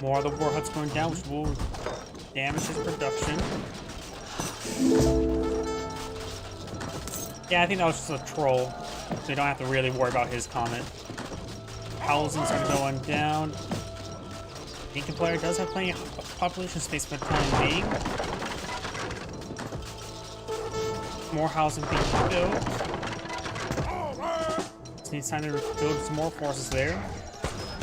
More of the War Huts going down, which will damage his production. Yeah, I think that was just a troll, so you don't have to really worry about his comment. Housings are going down. Inca player does have plenty of population space for the time being. More housing being built. Just needs time to build some more forces there.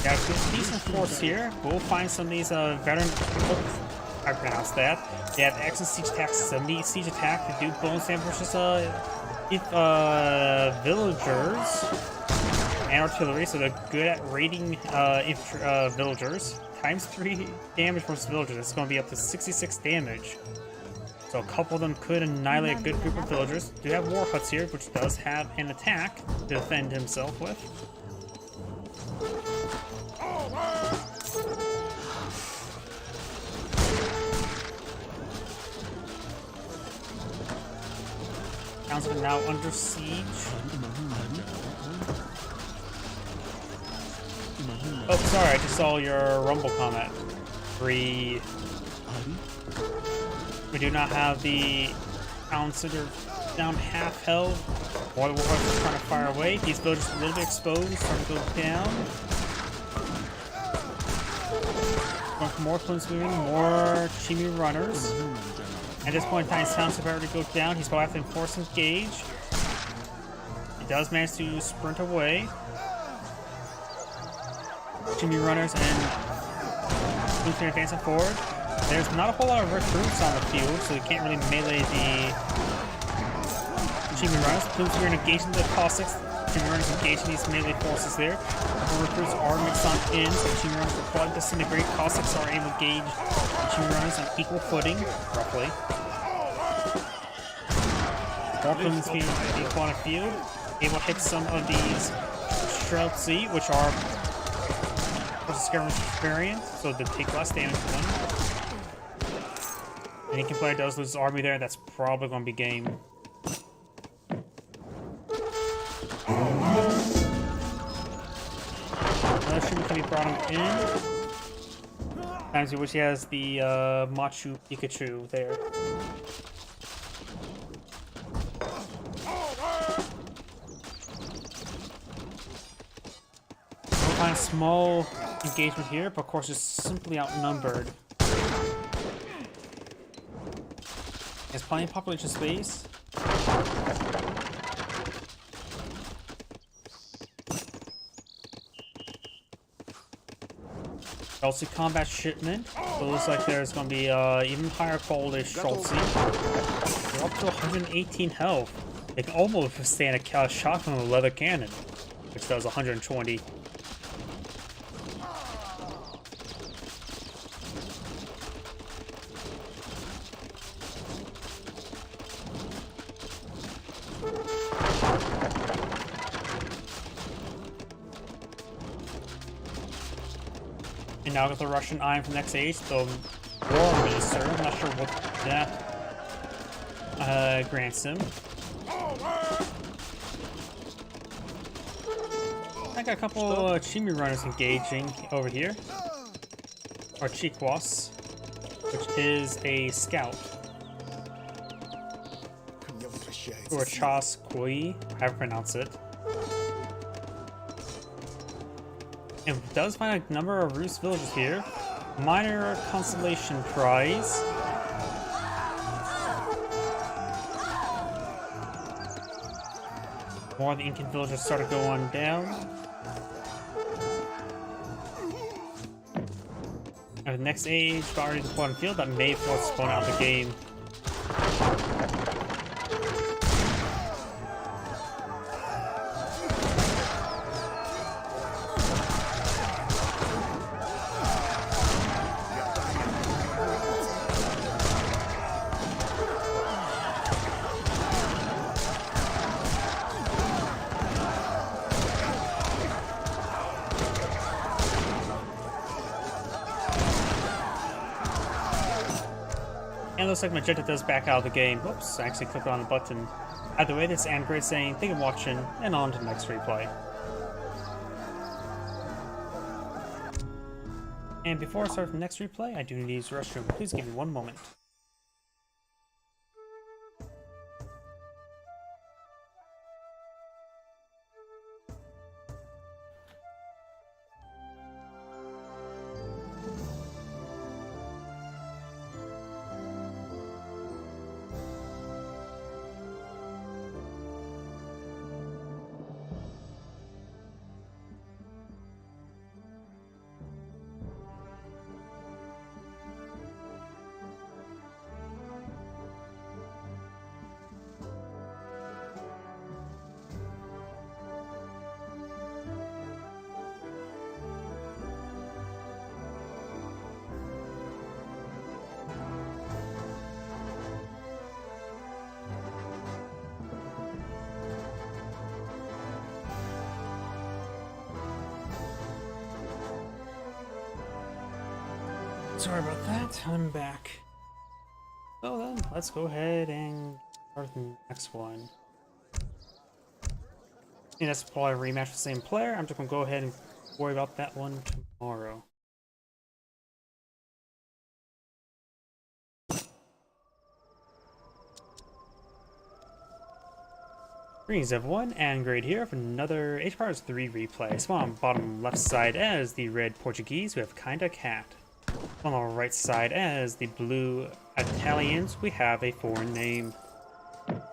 Got a decent force here. We'll find some of these veteran. I pronounced that. They have excellent siege attack, 70 siege attack. They do bonus damage versus villagers and artillery, so they're good at raiding villagers. Times 3 damage versus villagers. It's going to be up to 66 damage. So a couple of them could annihilate a good group of villagers. Do have War Huts here, which does have an attack to defend himself with. Towns are now under siege. Oh, sorry, I just saw your Rumble comment. We do not have the towns that are down half health. More the Warhawks are trying to fire away. These villagers are a little bit exposed, starting to go down. Going for more Plume Spearmen, more Chimera Runners. At this point in time, his towns have already go down. He's going to have to enforce engage. He does manage to sprint away. Chimera Runners and Plume Spearmen advancing forward. There's not a whole lot of recruits on the field, so you can't really melee the Chimera Runners. Plume Spearmen engaging the Cossacks. Chimera Runners engaging these melee forces there. The recruits are mixed on in, so Chimera Runners will probably disintegrate. Cossacks are able to gauge the Chimera Runners on equal footing, roughly. More Plume Spearmen equal on the field. Able to hit some of these Streltsy, which are skirmish variant, so they take less damage from them. And Inca player does lose his army there, that's probably going to be game. Another shipment can be brought him in. Times in which he has the Machu Picchu there. We'll find a small engagement here, but of course it's simply outnumbered. There's plenty of population space. Schultz combat shipment. So it looks like there's going to be even higher quality Schultz. They're up to 118 health. They can almost withstand a shot from a leather cannon, which does 120. And now with the Russian Iron from next age, the War Minister. I'm not sure what that grants him. I got a couple Chimi runners engaging over here. Or Chikwas, which is a scout. Or Chas Kui, however you pronounce it. And it does find a number of Rus villages here. Minor consolation prize. More of the Incan villagers started going down. And the next age, already deployed on field that may force spawn out of the game. And it looks like Magenta does back out of the game. Whoops, I actually clicked on the button. Either way, this is Android saying, thank you for watching, and on to the next replay. And before I start the next replay, I do need to use the restroom. Please give me one moment. Sorry about that, I'm back. So then, let's go ahead and start the next one. And that's probably a rematch with the same player. I'm just gonna go ahead and worry about that one tomorrow. Greetings everyone, and Grade here for another Age of Empires 3 replay. So on the bottom left side as the red Portuguese, we have Kinda Cat. On the right side as the blue Italians, we have a foreign name.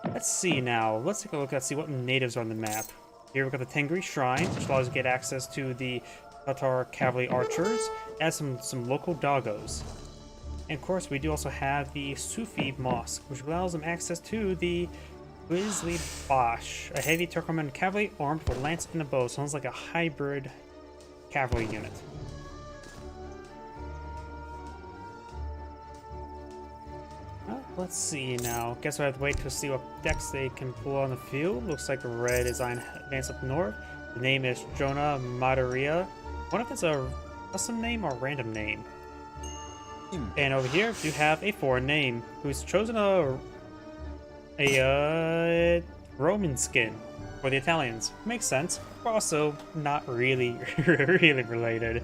Let's see now, let's take a look, let's see what natives are on the map. Here we've got the Tengri Shrine, which allows you to get access to the Tatar Cavalry Archers, and some local doggos. And of course we do also have the Sufi Mosque, which allows them access to the Grizzly Bosch, a heavy Turkoman cavalry armed with lance and a bow. Sounds like a hybrid cavalry unit. Well, let's see now. Guess we have to wait to see what decks they can pull on the field. Looks like red is on advance up north. The name is Jonah Madaria. I wonder if it's a custom name or random name. And over here, you have a foreign name who's chosen a Roman skin for the Italians. Makes sense, but also not really, really related.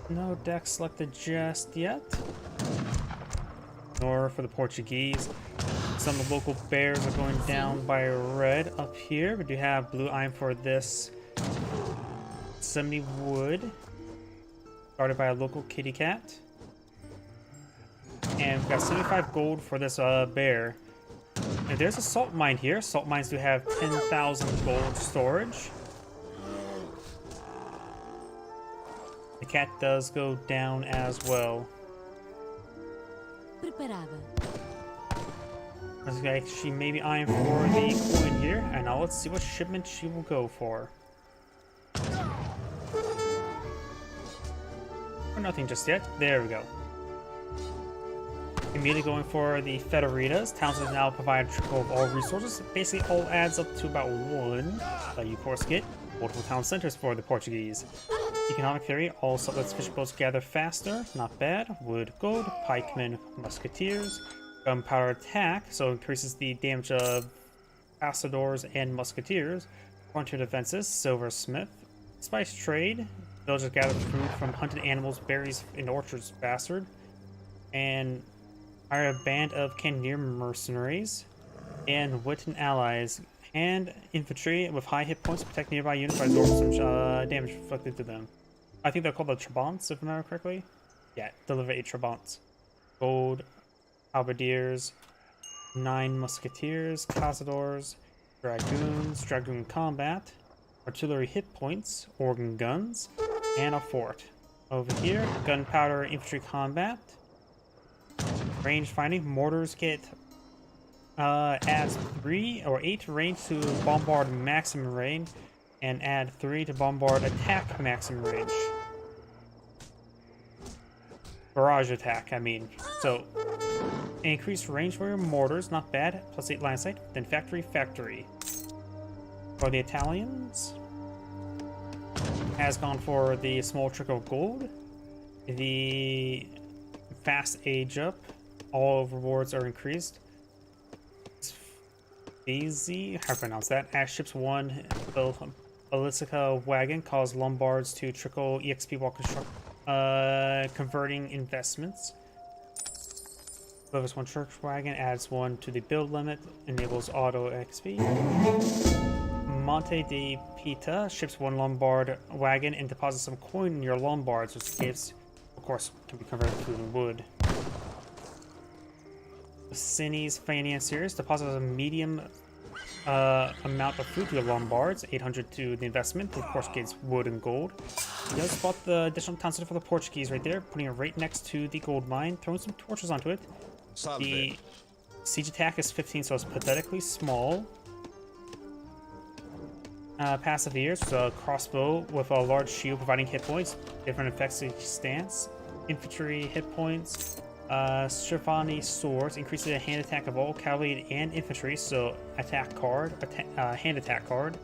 No deck selected just yet. Nor for the Portuguese. Some of the local bears are going down by red up here. We do have blue iron for this 70 wood. Guarded by a local kitty cat. And we've got 75 gold for this bear. Now, there's a salt mine here. Salt mines do have 10,000 gold storage. The cat does go down as well. Preparada. Okay, she may be eyeing for the coin here, and now let's see what shipment she will go for. Or nothing just yet. There we go. Immediately going for the Federitas. Towns that now provide a trickle of all resources. Basically, all adds up to about one that you, of course, get. Multiple town centers for the Portuguese. Economic theory, all sublet fish boats gather faster. Not bad. Wood, gold, pikemen, musketeers. Gunpowder attack, so increases the damage of ambassadors and musketeers. Frontier defenses, silversmith. Spice trade, villagers gather food from hunted animals, berries, and orchards, bastard. And hire a band of cannoneer mercenaries. And wit and allies. And infantry with high hit points protect nearby units by absorbing some damage inflicted to them. I think they're called the Trabants, if I remember correctly. Yeah, deliver 8 Trabants. Gold. Halberdiers, 9 musketeers, cazadors, dragoons, dragoon combat, artillery hit points, organ guns, and a fort. Over here, gunpowder infantry combat, range fighting, mortars get adds 3 or 8 range to bombard maximum range, and add 3 to bombard attack maximum range. Barrage attack, I mean. So, increased range for your mortars, not bad. Plus 8 line sight. Then factory. For the Italians, has gone for the small trickle of gold. The fast age up. All rewards are increased. Easy, how to pronounce that? As ships 1, Ballistica wagon cause Lombards to trickle EXP while converting investments. Levels 1 church wagon adds 1 to the build limit, enables auto XP. Monte de Pita ships 1 Lombard wagon and deposits some coin in your Lombards, which gives, of course, can be converted to wood. Cine's financiers deposits a medium amount of food to your Lombards, 800 to the investment, of course gets wood and gold. He does spot the additional town center for the Portuguese right there, putting it right next to the gold mine, throwing some torches onto it. Salve. The siege attack is 15, so it's pathetically small. Passive ears, so a crossbow with a large shield providing hit points, different effects to each stance. Infantry hit points. Stefani swords increases the hand attack of all cavalry and infantry, so attack card, hand attack card.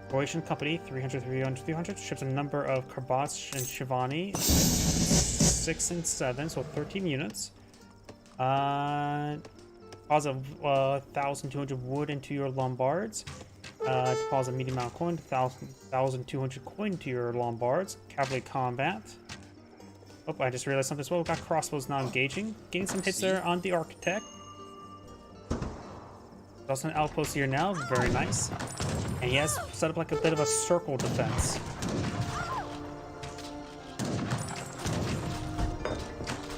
Croatian company 300 ships a number of Karbats and Shivani 6 and 7, so 13 units. Deposit 1,200 wood into your Lombards. Deposit medium amount of coin, 1,200 coin into your Lombards. Cavalry combat. Oh, I just realized something as well. We've got crossbows now engaging. Getting some hits there on the architect. There's also an outpost here now. Very nice. And he has set up like a bit of a circle defense.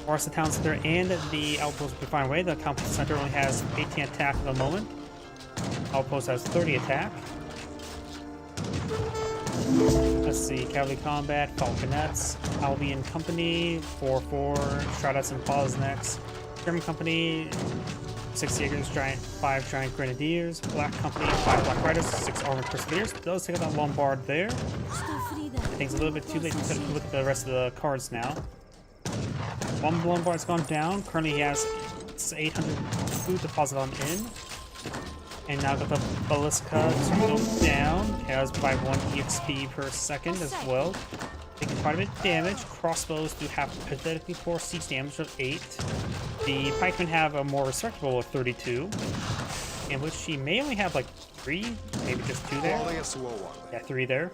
Of course, the town center and the outpost will be fine away. The town center only has 18 attack at the moment. Outpost has 30 attack. Let's see, cavalry combat, falconets, Albion company, 4-4, Stradats and Bosniaks, German company, 6 Jaegers, 5 giant grenadiers, Black company, 5 Black Riders, 6 armored Perseveres. Those take out that Lombard there. I think it's a little bit too late to look at the rest of the cards now. One Lombard's gone down. Currently he has 800 food deposit on in. And now got the Ballistica to go down. It has by 1 EXP per second as well. Taking quite a bit of damage. Crossbows do have pathetically poor siege damage of 8. The pikemen have a more respectable of 32. In which she may only have like 3, maybe just 2 there. Yeah, 3 there.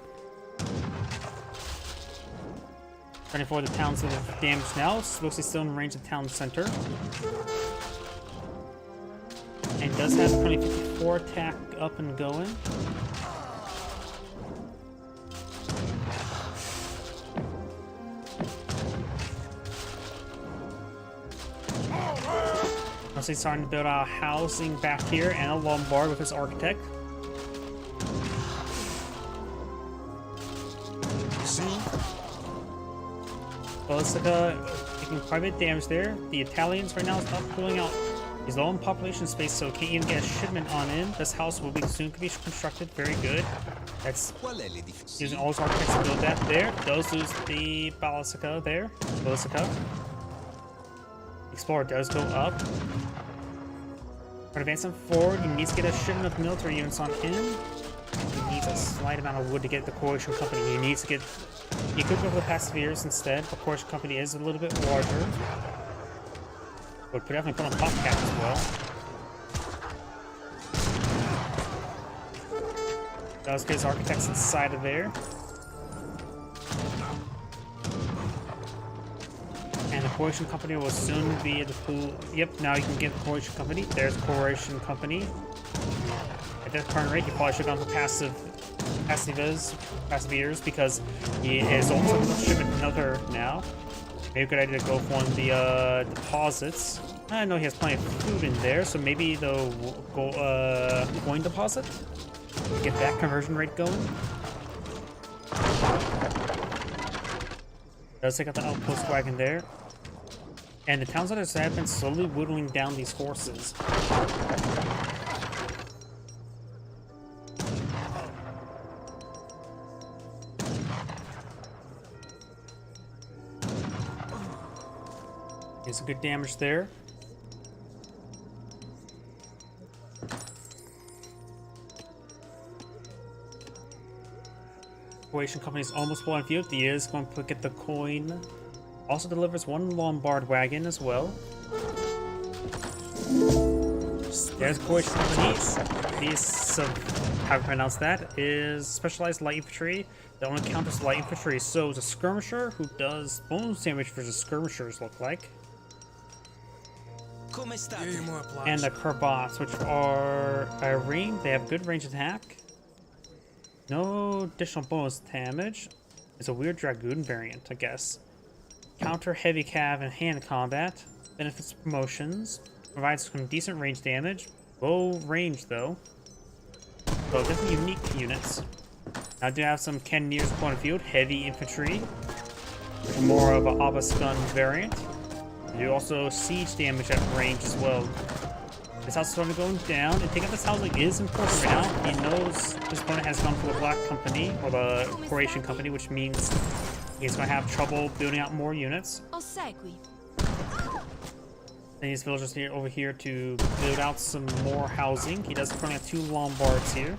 Turning for the town center damage now. Mostly still in range of town center. And does have 2054 attack up and going. Also, he's starting to build out housing back here and a Lombard with his architect. See? Balistica taking quite a bit of damage there. The Italians right now is not pulling out. He's low in population space, so can't even get a shipment on in. This house will be soon to be constructed. Very good. That's using all his architects to build that there. Does lose the Balistica there. Balistica. Explorer does go up. For advancing forward, he needs to get a shipment of military units on in. He needs a slight amount of wood to get the Coalition Company. He needs to get. He could go for the Pacifiers instead, but Coalition Company is a little bit larger. Would definitely put on Pop Cap as well. Does get his architects inside of there. And the Coalition Company will soon be at the pool. Yep, now you can get the Coalition Company. There's Coalition Company. At this current rate, he probably should have gone for Pacifiers because he is also shipping another now. Maybe a good idea to go for one of the deposits. I know he has plenty of food in there, so maybe the coin deposit. Get that conversion rate going. Does take out the outpost wagon there. And the townsenders have been slowly whittling down these forces. There's some good damage there. Coalition Company is almost full on field. He is going to get the coin. Also delivers one Lombard wagon as well. There's Coalition Company. These, how to pronounce that, is specialized light infantry that only counters light infantry. So it's a skirmisher who does bonus damage versus skirmishers look like. And the Kerbos, which are Irene. They have good range attack. No additional bonus damage. It's a weird Dragoon variant, I guess. Counter heavy cav and hand combat. Benefits promotions. Provides some decent range damage. Low range though. So definitely unique units. Now I do have some Cannoneers point of field. Heavy infantry. More of an Obuscun variant. They do also siege damage at range as well. This house is starting to go down, and taking out this house is important right now. He knows his opponent has gone for the Black Company, or the Croatian Company, which means he's going to have trouble building out more units. And these villagers here over here to build out some more housing. He does currently have 2 Lombards here.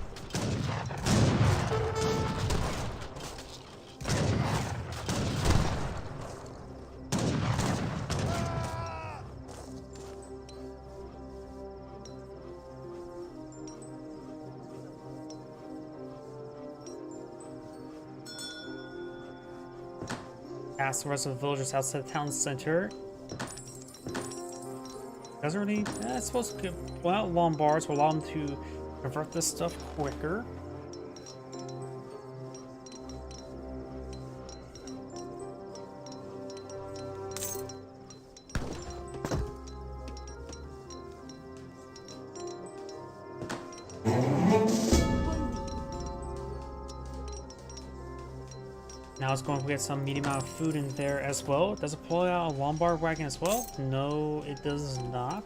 Ask the rest of the villagers outside the town center. Doesn't really. It's supposed to. Well, Lombards will allow them to convert this stuff quicker. Now it's going to get some medium amount of food in there as well. Does it pull out a Lombard wagon as well? No, it does not.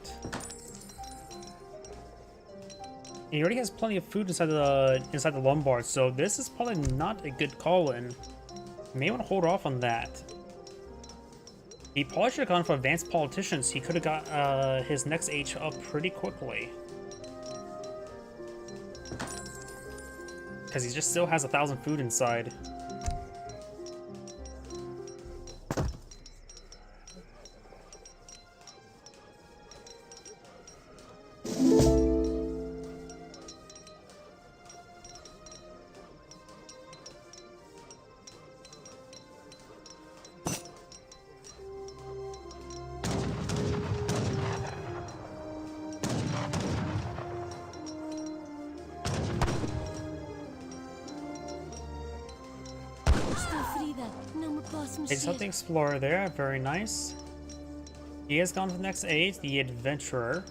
And he already has plenty of food inside the Lombard, so this is probably not a good call-in. You may want to hold off on that. He probably should have gone for advanced politicians. He could have got his next H up pretty quickly. Because he just still has 1,000 food inside. Takes out the Explorer there, very nice. He has gone to the next age, the Adventurer.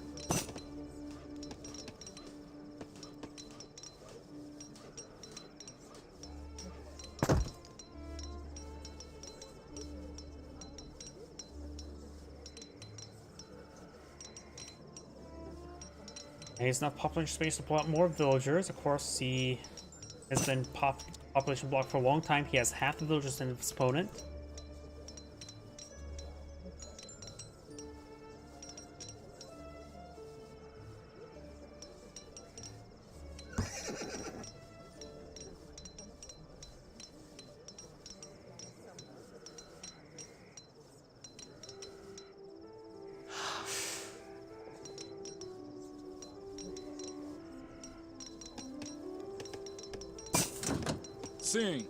And he's enough population space to pull out more villagers. Of course, he has been population blocked for a long time. He has half the villagers in his opponent. Sim.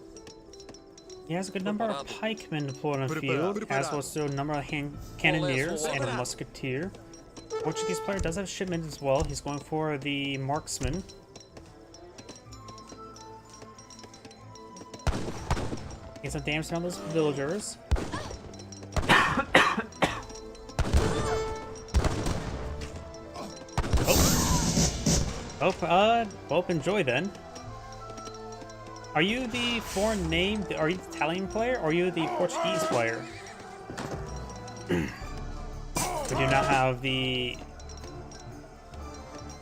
He has a good number of pikemen deployed on the field, as well as a number of cannoneers and a musketeer. Portuguese player does have shipment as well. He's going for the marksman. Get some damage on those villagers. Well, enjoy then. Are you the foreign name? Are you the Italian player or are you the Portuguese player? We do not have the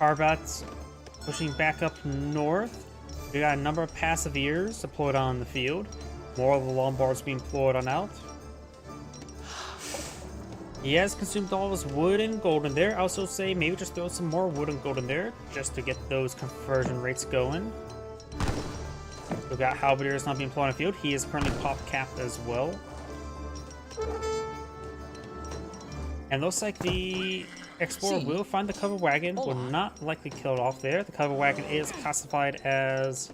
Arbats pushing back up north. We got a number of Passiveers deployed on the field. More of the Lombards being deployed on out. He has consumed all his wood and gold in there. I also say maybe just throw some more wood and gold in there just to get those conversion rates going. We've got Halberdiers not being deployed on the field. He is currently pop capped as well. And looks like the Explorer will find the covered wagon. Will not likely kill it off there. The covered wagon is classified as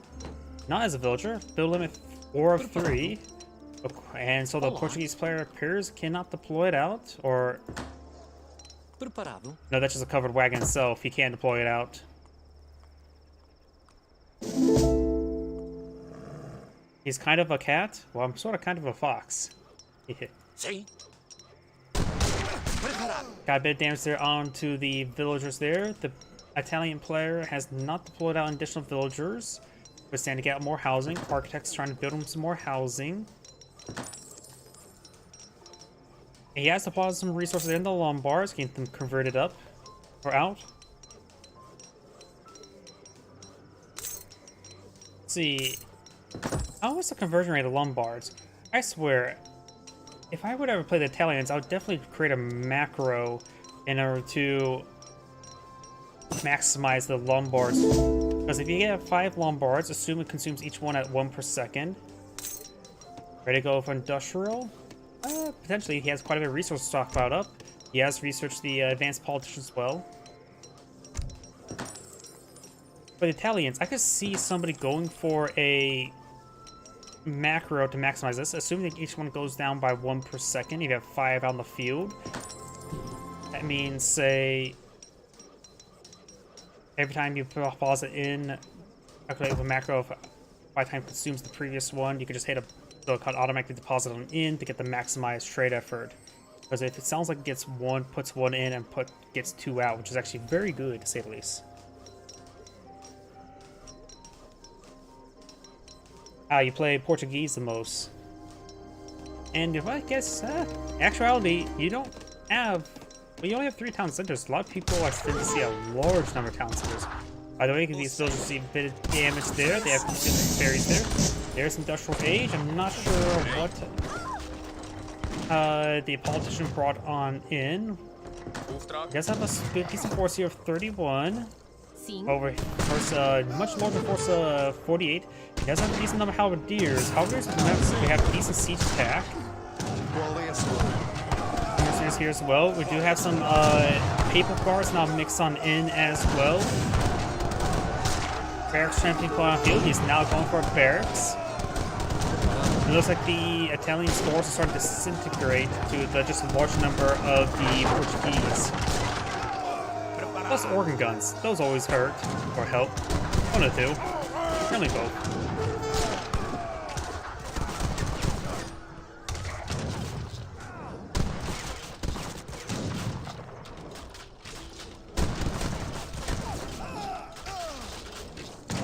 not as a villager. Build limit 4 of 3. And so the Portuguese player appears cannot deploy it out, or Preparado. no, that's just a covered wagon itself. He can't deploy it out. He's kind of a cat. Well, I'm sort of kind of a fox. Sim. Got a bit of damage there onto the villagers there. The Italian player has not deployed out additional villagers. We're standing to get more housing. Architects trying to build him some more housing. He has deployed some resources in the Lombards, getting them converted up or out. Let's see. How was the conversion rate of Lombards? I swear, if I would ever play the Italians, I would definitely create a macro in order to maximize the Lombards. Because if you get 5 Lombards, assume it consumes each one at 1 per second. Ready to go for industrial? Potentially, he has quite a bit of resource stockpiled up. He has researched the advanced politicians as well. For the Italians, I could see somebody going for a macro to maximize this, assuming that each one goes down by 1 per second. You have 5 on the field. That means, say, every time you pause it in, calculate with a macro of by time consumes the previous one, you can just hit a automatically deposit on in to get the maximized trade effort. Because if it sounds like it gets 1, puts 1 in, and gets 2 out, which is actually very good to say the least. You play Portuguese the most. And if I guess, actuality, you don't have, well, you only have 3 town centers. A lot of people I tend to see a large number of town centers. By the way, these villagers receive a bit of damage there. They have consumed berries there. There's Industrial Age. I'm not sure what the politician brought on in. He does have a good decent force here of 31. Over versus much larger force of 48. He does have a decent number of halberdiers. Halberdiers, we have decent siege attack. Mercenaries here as well. We do have some papal guards now mixed on in as well. Barracks champion on field. He's now going for a barracks. It looks like the Italian stores are starting to disintegrate to just a large number of the Portuguese. Plus organ guns. Those always hurt. Or help. One of the two. Really both.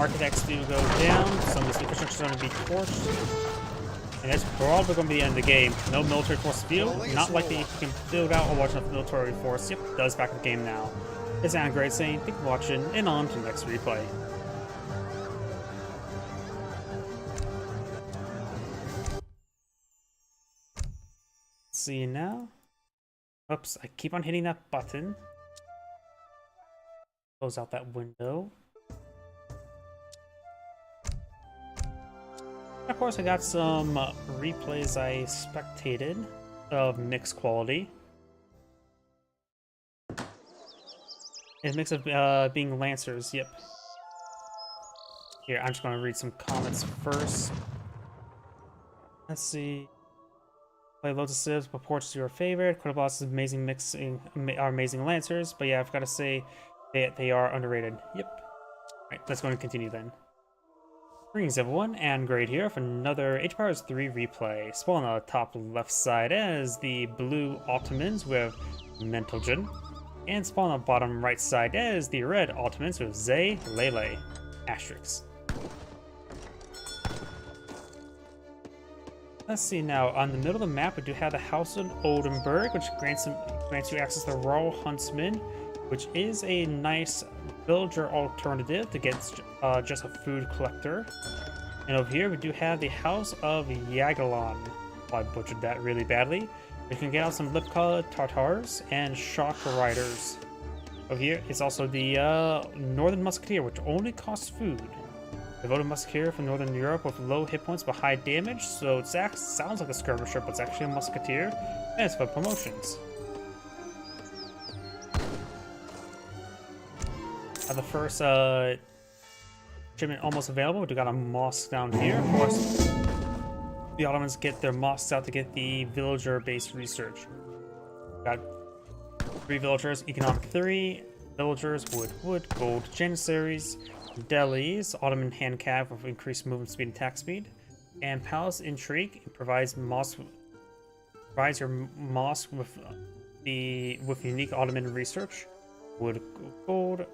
architects do go down, some of this infrastructure is going to be torched. And that's probably going to be the end of the game. No military force field. Not likely you can build out a large enough military force. Yep, does back the game now. It's Anna Great saying, thank you for watching, and on to the next replay. See you now. Oops, I keep on hitting that button. Close out that window. Of course, I got some replays I spectated of mixed quality. It's a mix of being Lancers, yep. Here, I'm just going to read some comments first. Let's see. Play loads of civs, purports to your favorite. Quinoboss is amazing mixing, are amazing Lancers, but yeah, I've got to say they are underrated. Yep. Alright, let's go and continue then. Greetings everyone, and Great here for another Age of Empires 3 replay. Spawn on the top left side as the blue Ottomans with Mentogen, and spawn on the bottom right side as the red Ottomans with Zay, Lele, Asterix. Let's see now, on the middle of the map we do have the House of Oldenburg, which grants you access to the Royal Huntsman, which is a nice villager alternative to get just a food collector. And over here we do have the House of Yagalon. I butchered that really badly. We can get out some Lipka Tartars and Shock Riders. Over here is also the Northern Musketeer, which only costs food. Devoted Musketeer from Northern Europe with low hit points but high damage, so it sounds like a skirmisher, but it's actually a Musketeer, and it's for promotions. The first shipment almost available. We got a mosque down here. Of course, the Ottomans get their mosques out to get the villager-based research. Got 3 villagers, economic 3, villagers, wood, gold, janissaries, delis, Ottoman hand cav with increased movement speed and attack speed, and palace intrigue. It provides your mosque with unique Ottoman research. Wood, gold.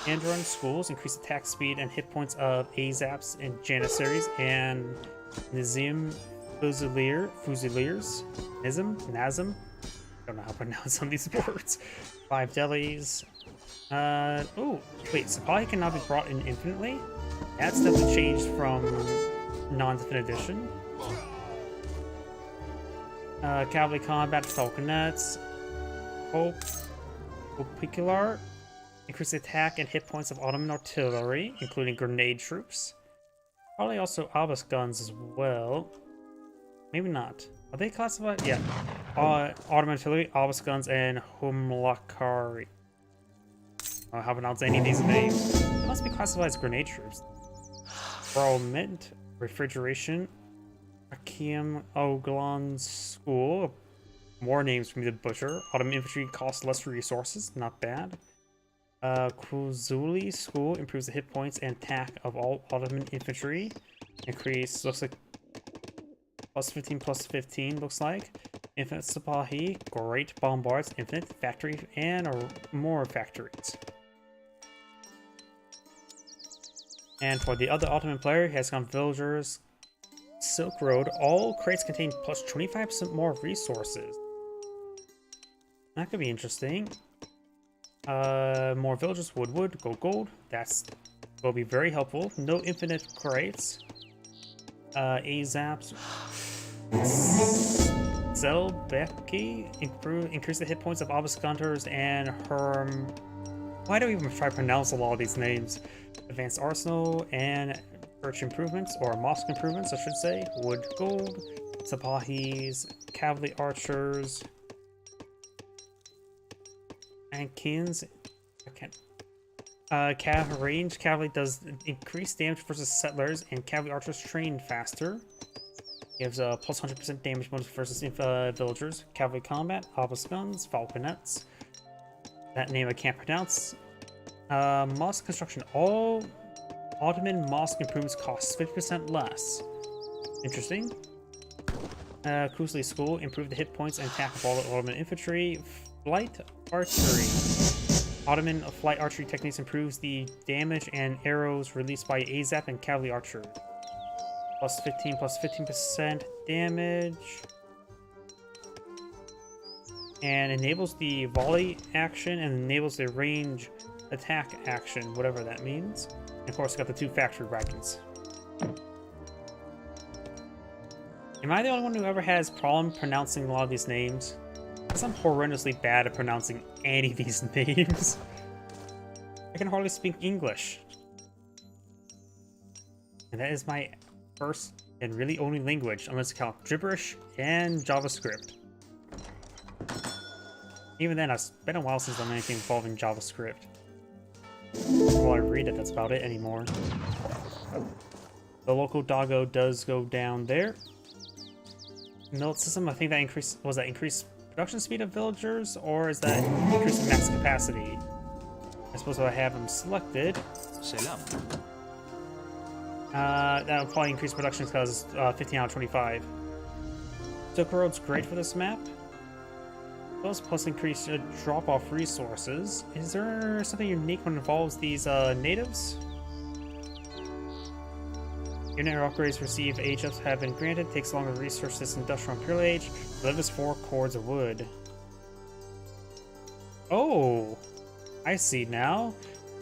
Andron schools increase attack speed and hit points of Azaps and Janissaries and Nizim Fusiliers. Nazim? I don't know how to pronounce some of these words. 5 delis. Oh, wait, Sipahi can now be brought in infinitely? That's definitely changed from non-definitive edition. Cavalry combat, falconets. Opicular. Increase attack and hit points of Ottoman artillery, including grenade troops. Probably also Albus guns as well. Maybe not. Are they classified? Yeah. Ottoman artillery, Albus guns, and Humlakari. I don't know how to pronounce any of these names. They must be classified as grenade troops. Royal Mint, refrigeration, Akim Oglan School. More names from the Butcher. Ottoman infantry costs less resources. Not bad. Kuzuli School improves the hit points and attack of all Ottoman infantry. Increase, looks like +15/+15, looks like. Infinite Sipahi, great bombards, infinite factory, and more factories. And for the other Ottoman player, he has gone villagers, Silk Road. All crates contain +25% more resources. That could be interesting. More villagers, wood, gold. That's will be very helpful. No infinite crates. Azaps. Zelbeki increase the hit points of Obelisk Hunters and Herm. Why do we even try to pronounce a lot of these names? Advanced Arsenal and Church improvements, or mosque improvements, I should say. Wood, gold. Sipahis, Cavalry Archers. And Kins, range cavalry does increased damage versus settlers, and cavalry archers train faster. Gives a +100% damage bonus versus villagers. Cavalry combat, obelisk guns, falconets. That name I can't pronounce. Mosque construction. All Ottoman mosque improvements cost 50% less. Interesting. Kuzli School, improve the hit points and attack of all the Ottoman infantry. Flight archery. Ottoman flight archery techniques improves the damage and arrows released by AZAP and cavalry archer. Plus 15, plus 15% damage. And enables the volley action and enables the range attack action, whatever that means. And of course, got the 2 factory wagons. Am I the only one who ever has problem pronouncing a lot of these names? Because I'm horrendously bad at pronouncing any of these names. I can hardly speak English. And that is my first and really only language, unless you count gibberish and JavaScript. Even then, it's been a while since I've done anything involving JavaScript. While I read it, that's about it anymore. The local doggo does go down there. Millet system, I think that increased production speed of villagers, or is that increasing max capacity? I suppose if I have them selected. Selam. That'll probably increase production because it's 15 out of 25. Silk Road's great for this map. Those plus increase drop-off resources. Is there something unique when it involves these natives? Unit upgrades receive age ups have been granted. Takes longer to research this industrial imperial age. Delivers 4 cords of wood. Oh, I see now.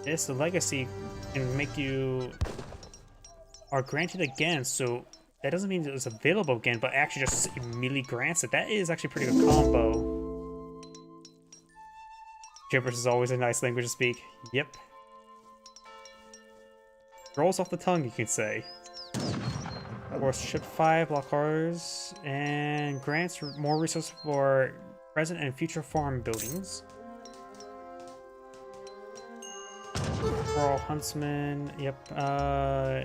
This legacy can make you are granted again. So that doesn't mean it's available again, but actually just immediately grants it. That is actually a pretty good combo. Gibberish is always a nice language to speak. Yep. Rolls off the tongue, you could say. Of course, ship 5 block cars and grants more resources for present and future farm buildings. For all huntsmen, yep. Now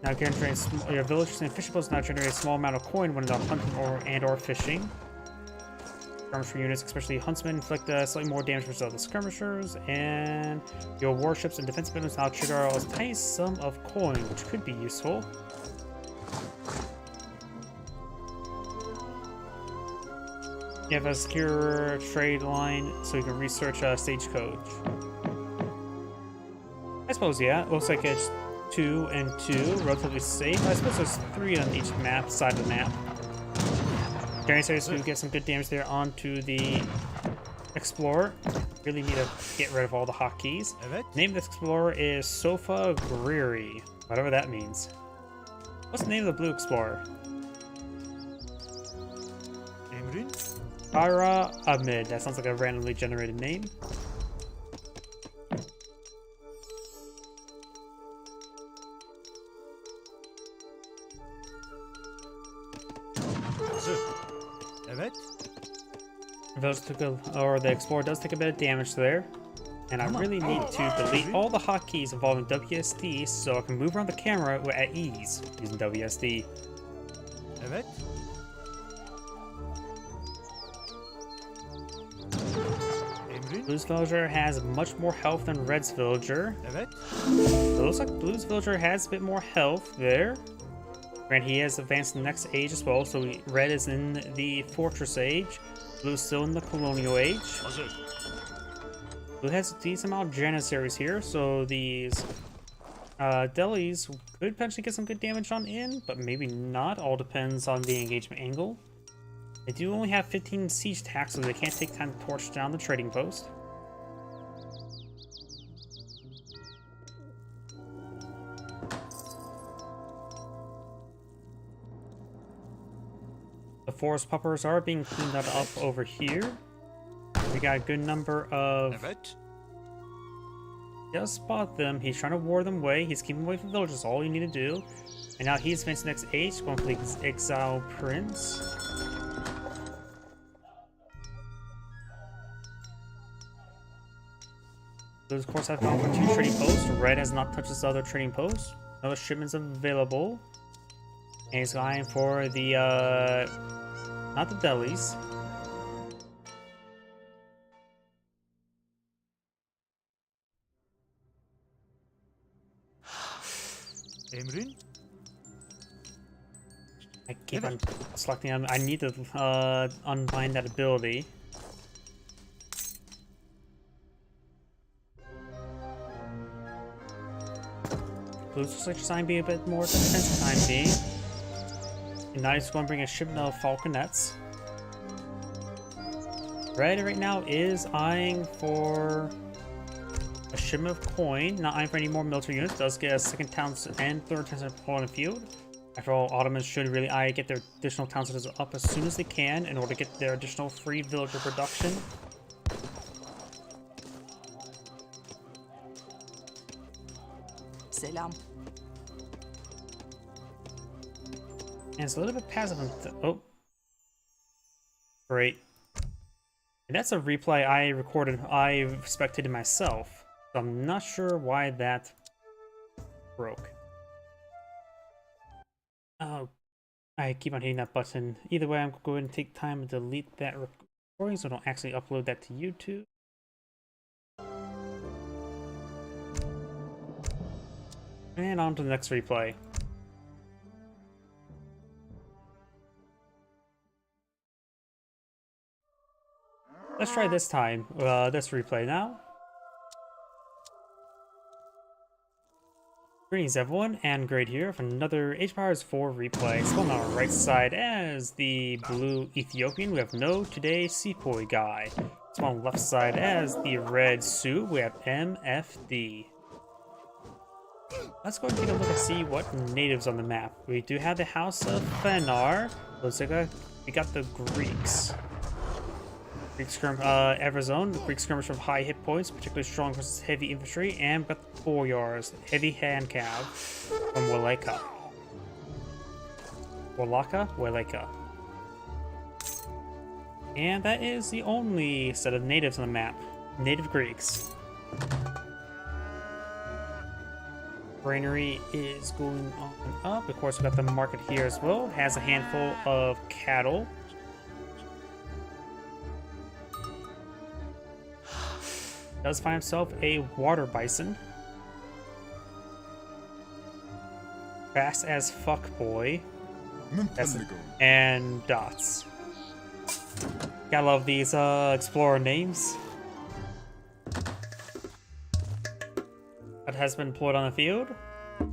guaranteeing your villagers and fishing boats now generate a small amount of coin when they're hunting or fishing. Skirmisher units, especially huntsmen, inflict slightly more damage versus other skirmishers, and your warships and defense buildings now trigger a tiny sum of coin, which could be useful. You have a secure trade line, so you can research Stagecoach. I suppose, yeah. It looks like it's 2 and 2, relatively safe. I suppose there's 3 on each side of the map. Janissaries do get some good damage there onto the Explorer. Really need to get rid of all the hotkeys. Name of this Explorer is Sofa Greery, whatever that means. What's the name of the Blue Explorer? Ira Ahmed. That sounds like a randomly generated name. The Explorer does take a bit of damage there. And I really need to delete all the hotkeys involving WSD so I can move around the camera at ease using WSD. Blues Villager has much more health than Red's Villager. It looks like Blues Villager has a bit more health there. And he has advanced to the next age as well, so Red is in the Fortress Age. Blue's still in the Colonial Age. Blue has a decent amount of Janissaries here, so these delis could potentially get some good damage on in, but maybe not. All depends on the engagement angle. They do only have 15 siege attacks, so they can't take time to torch down the trading post. The forest puppers are being cleaned up over here. We got a good number of... Just spot them. He's trying to ward them away. He's keeping away from villages. All you need to do. And now he's advanced next age. Going for the Exile Prince. Those, of course, have gone for 2 trading posts. Red has not touched this other trading post. No shipments available. And he's going for the, not the delis. Emrin? I keep on selecting them. I need to unbind that ability. Blues looks like trying to be a bit more defensive time being. And now he's going to bring a shipment of falconets. Red right now is eyeing for a shipment of coin, not eyeing for any more military units. Does get a second town and third town center on the field. After all, Ottomans should really get their additional town centers up as soon as they can in order to get their additional free villager production. Selam. And it's a little bit passive. Oh. Great. And that's a replay I recorded, I spectated myself. So I'm not sure why that broke. Oh, I keep on hitting that button. Either way, I'm going to take time to delete that recording so I don't actually upload that to YouTube. And on to the next replay. Let's try this time. This replay now. Greetings everyone, and Great here for another Age of Empires 4 replay. So on our right side as the blue Ethiopian, we have No Today Sepoy guy. So on the left side as the red Sioux, we have MFD. Let's go and take a look and see what natives on the map. We do have the House of Fenar. Looks like we got the Greeks. Greek Everzone, the Greek skirmish with high hit points, particularly strong versus heavy infantry, and we've got the Boyars, heavy hand cav from Waleka. Waleka. And that is the only set of natives on the map. Native Greeks. Granary is going on and up. Of course, we've got the market here as well. It has a handful of cattle. Does find himself a water bison. Fast as fuck boy. And dots. Gotta love these explorer names. That has been deployed on the field,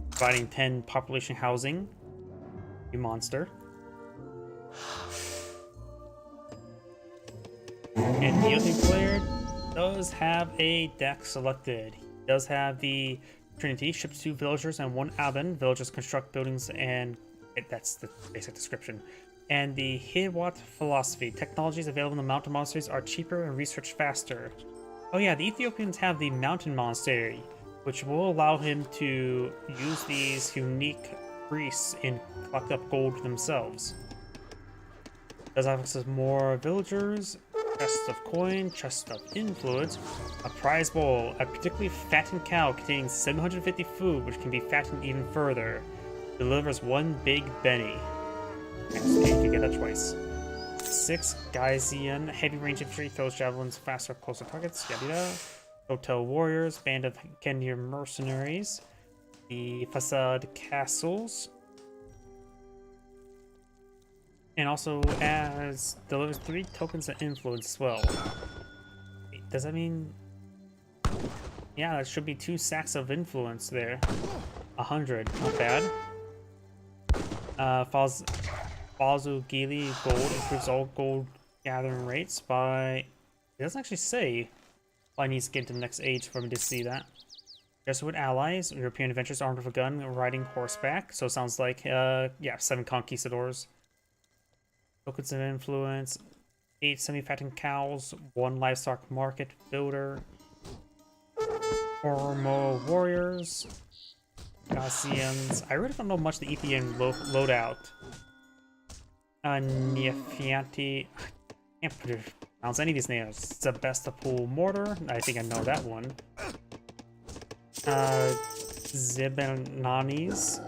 providing 10 population housing. You monster. And the other player does have a deck selected. He does have the Trinity, ships 2 villagers and 1 Aben. Villagers construct buildings and that's the basic description. And the Hiwat philosophy. Technologies available in the mountain monasteries are cheaper and research faster. Oh yeah, the Ethiopians have the mountain monastery, which will allow him to use these unique priests and collect up gold themselves. Does have access to more villagers, chests of coin, chests of influence, a prize bowl, a particularly fattened cow containing 750 food, which can be fattened even further. Delivers 1 big Benny. And you get that twice. 6 Gaizian, heavy range infantry, throws javelins faster, closer targets, yada yada. Hotel warriors, band of Kendir mercenaries, the facade castles, and also as delivers 3 tokens of influence as well. Wait, does that mean? Yeah, that should be 2 sacks of influence there. 100, not bad. Fazu Gili gold improves all gold gathering rates by. It doesn't actually say. I need to get to the next age for me to see that. Jesuit allies, European adventurers armed with a gun, riding horseback. So it sounds like, yeah, 7 conquistadors. Tokens of influence, 8 semi-fattened cows, 1 livestock market builder, Oromo warriors, Gaussians. I really don't know much of the Ethiopian loadout. Nefianti. I can't pronounce any of these names. Sebastopol mortar. I think I know that one. Zibenanis.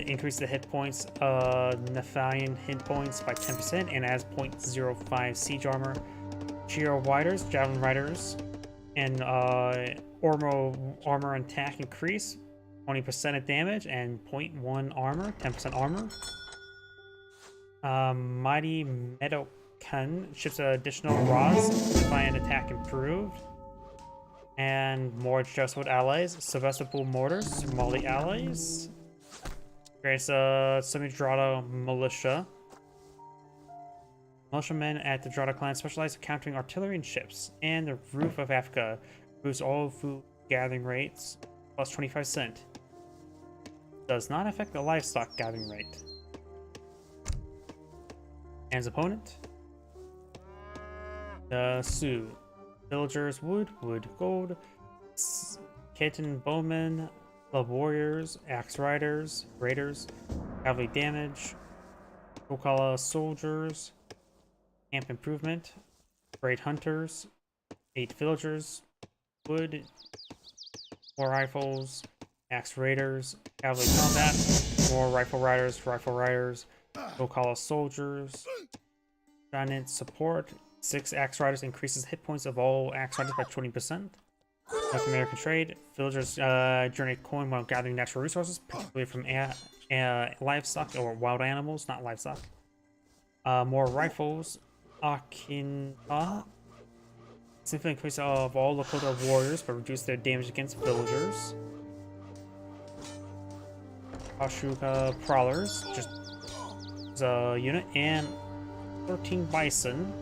Increase the hit points of Nephian hit points by 10% and adds 0.05 siege armor. Chiro Riders, Javelin Riders, and Ormo armor and attack increase 20% of damage and 0.1 armor, 10% armor. Mighty Meadowcan ships additional rods, defiant attack improved. And more Jesuit allies. Sevastopol mortars, Somali allies. Creates a semi-Drada militia. Militiamen at the Drada clan specialize in countering artillery and ships. And the Roof of Africa boosts all food gathering rates plus 25%. Does not affect the livestock gathering rate. And his opponent, the Sioux. Villagers, wood, gold, Kitten bowmen, club warriors, axe riders, raiders, cavalry damage, Kokala soldiers, camp improvement, great hunters, 8 villagers, wood, more rifles, axe raiders, cavalry combat, more rifle riders, Kokala soldiers, giant support. 6 axe riders increases hit points of all axe riders by 20%. North American trade. Villagers generate coin while gathering natural resources, particularly from livestock or wild animals, not livestock. More rifles. Akinta. Significant increase of all Lakota warriors, but reduce their damage against villagers. Ashuka prowlers, just as a unit, and 13 bison.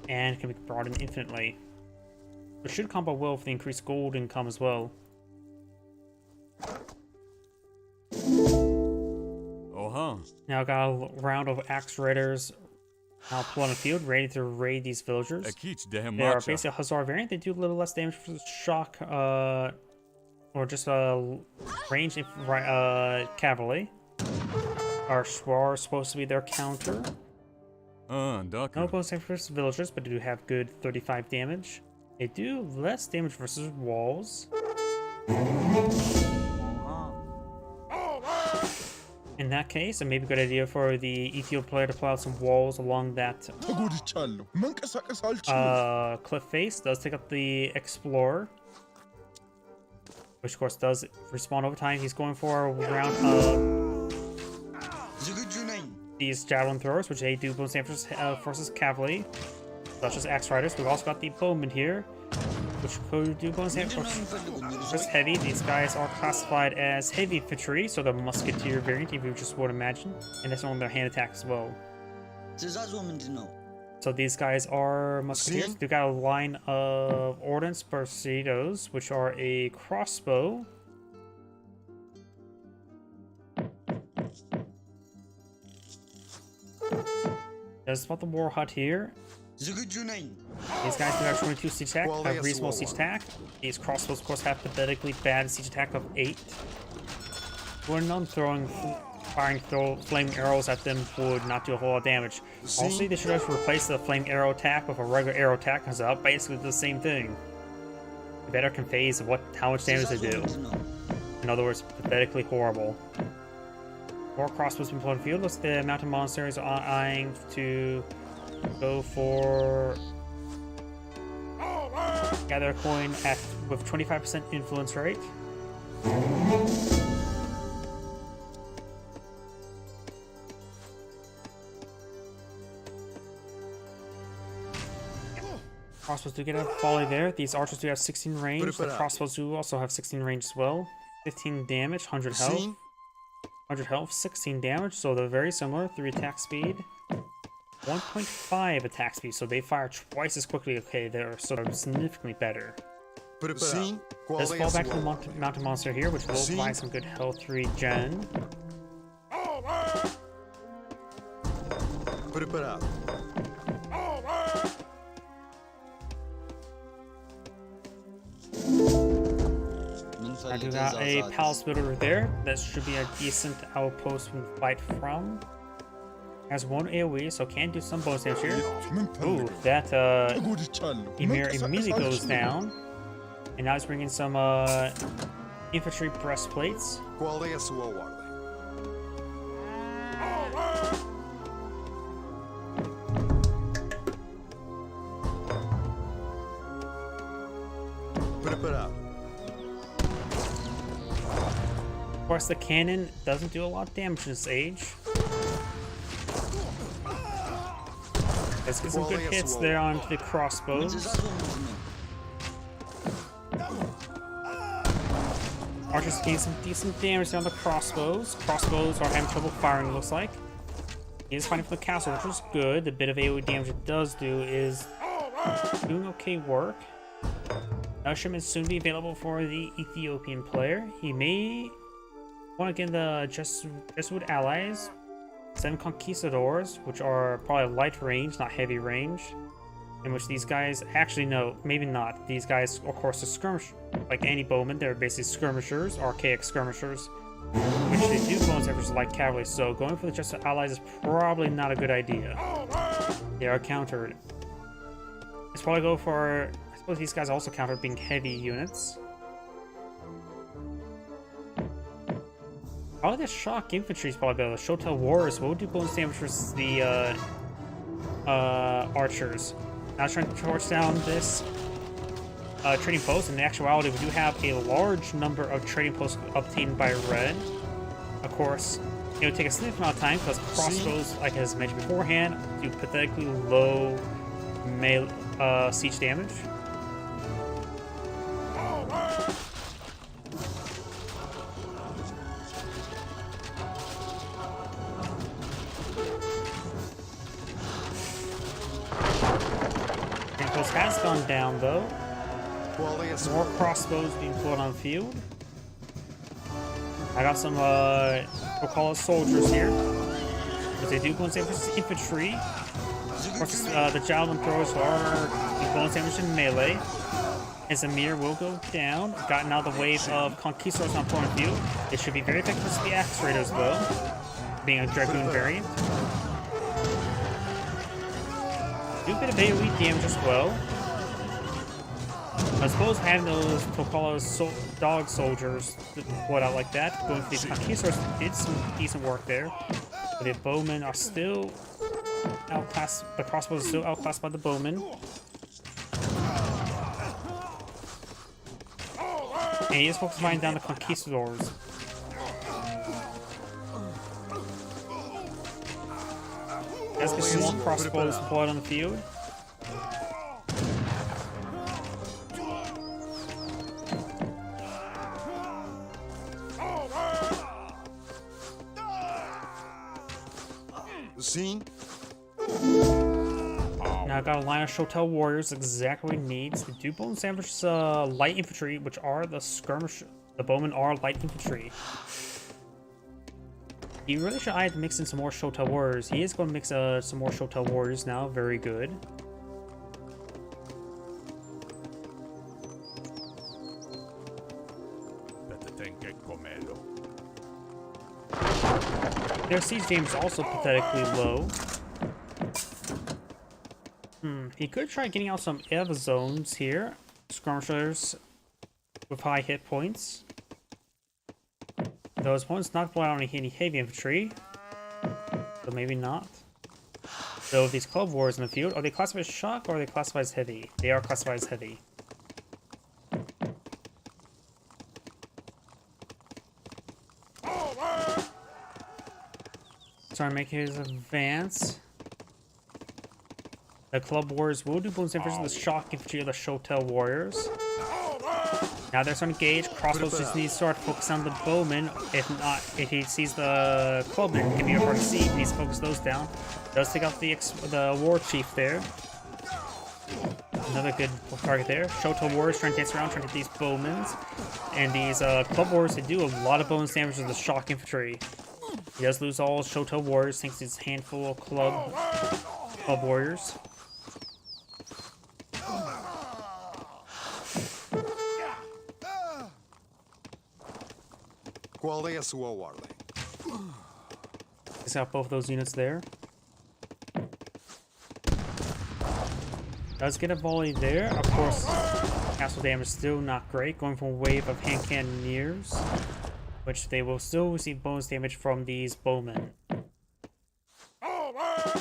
And can be brought in infinitely. It should combo well with the increased gold income as well. Oh, Now got a round of axe raiders now on the field, ready to raid these villagers. They are basically a Hussar variant. They do a little less damage for the shock, or just range cavalry. Our Schwar is supposed to be their counter. No bonus damage versus villagers, but they do have good 35 damage. They do less damage versus walls. In that case, it may be a good idea for the Ethiopia player to pull out some walls along that cliff face. Does take up the Explorer, which of course does respawn over time. He's going for a round of these javelin throwers, which they do bonus damage versus cavalry, such as axe riders. We've also got the bowmen here, which could do bonus damage versus heavy. These guys are classified as heavy infantry, so the musketeer variant, if you just would imagine, and that's on their hand attack as well. So these guys are musketeers. They've got a line of ordnance Bercedos, which are a crossbow. There's about the war hut here. These guys do have 22 siege attack, have reasonable siege attack. These crossbows, of course, have pathetically bad siege attack of 8. We're not firing flame arrows at them would not do a whole lot of damage. Also, they should have replaced the flame arrow attack with a regular arrow attack, because it's basically the same thing. The better conveys how much damage they do. In other words, pathetically horrible. More crossbows being put on the field. Looks the mountain monasteries are eyeing to go for gather a coin with 25% influence rate. Crossbows do get a volley there. These archers do have 16 range. The crossbows do also have 16 range as well. 15 damage, 100 health. 100 health, 16 damage, so they're very similar. 3 attack speed, 1.5 attack speed, so they fire twice as quickly. Okay, they're sort of significantly better. Let's fall back to the mountain monster here, which will provide some good health regen. I do got a palace builder there. That should be a decent outpost to fight from. Has 1 AoE, so can do some bonus damage here. Ooh, that Emir immediately goes down. And now he's bringing some infantry breastplates. Of course, the cannon doesn't do a lot of damage in this age. Let's get some good hits there onto the crossbows. Archers gain some decent damage on the crossbows. Crossbows are having trouble firing, it looks like. He is fighting for the castle, which is good. The bit of AoE damage it does do is doing okay work. Shipment soon be available for the Ethiopian player. He may want to get the Jesuit allies. 7 conquistadors, which are probably light range, not heavy range. In which these guys, actually no, maybe not. These guys, of course, are skirmish. Like any bowman, they're basically skirmishers, archaic skirmishers. Which they do bone savers like cavalry, so going for the Jesuit allies is probably not a good idea. They are countered. Let's probably go for, I suppose these guys also countered being heavy units. Probably the shock infantry is probably better. The Shotel Warriors will do bonus damage versus the archers. Now trying to torch down this trading post. In actuality, we do have a large number of trading posts obtained by red. Of course, it would take a significant amount of time because crossbows, like as mentioned beforehand, do pathetically low siege damage. Post has gone down though. More crossbows being pulled on the field. I got some we'll call it soldiers here. Because they do bonus damage versus infantry. Of course, the javelin throwers are bonus damage in melee. And Zamir will go down. Gotten out of the wave of conquistadors on point of view. It should be very effective versus the axe raiders though. Being a dragoon variant. Do a bit of AoE damage as well. I suppose having those Tokala dog soldiers put out like that, going for these conquistadors did some decent work there. But the bowmen are still outclassed. The crossbows are still outclassed by the bowmen. And he is focused on down the conquistadors. Let's get some more crossbows deployed on the field. Sim. Now I got a line of Shotel warriors, exactly what he needs. The do bonus damage light infantry, which are the skirmish. The bowmen are light infantry. He really should either mix in some more Shotel warriors. He is going to mix some more Shotel warriors now. Very good. Their siege damage is also pathetically low. He could try getting out some Eva zones here. Skirmishers with high hit points. Those opponents not pulling out any heavy infantry. So maybe not. So these club wars in the field, are they classified as shock or are they classified as heavy? They are classified as heavy. Trying to make his advance. The club warriors will do bonus damage versus the shock infantry of the Shotel warriors. Now they're starting to engage. Crossbows just need to start to focus on the bowmen. If not, if he sees the clubmen, it can be hard to see. He needs to focus those down. Does take out the war chief there. Another good target there. Shotel warriors trying to dance around, trying to hit these bowmen. And these club warriors, they do a lot of bonus damage to the shock infantry. He does lose all Shotel warriors, thanks to his handful of club warriors. Qual é a sua ordem? He's got both those units there. Does get a volley there. Of course, castle damage still not great. Going for a wave of hand cannoneers, which they will still receive bonus damage from these bowmen. I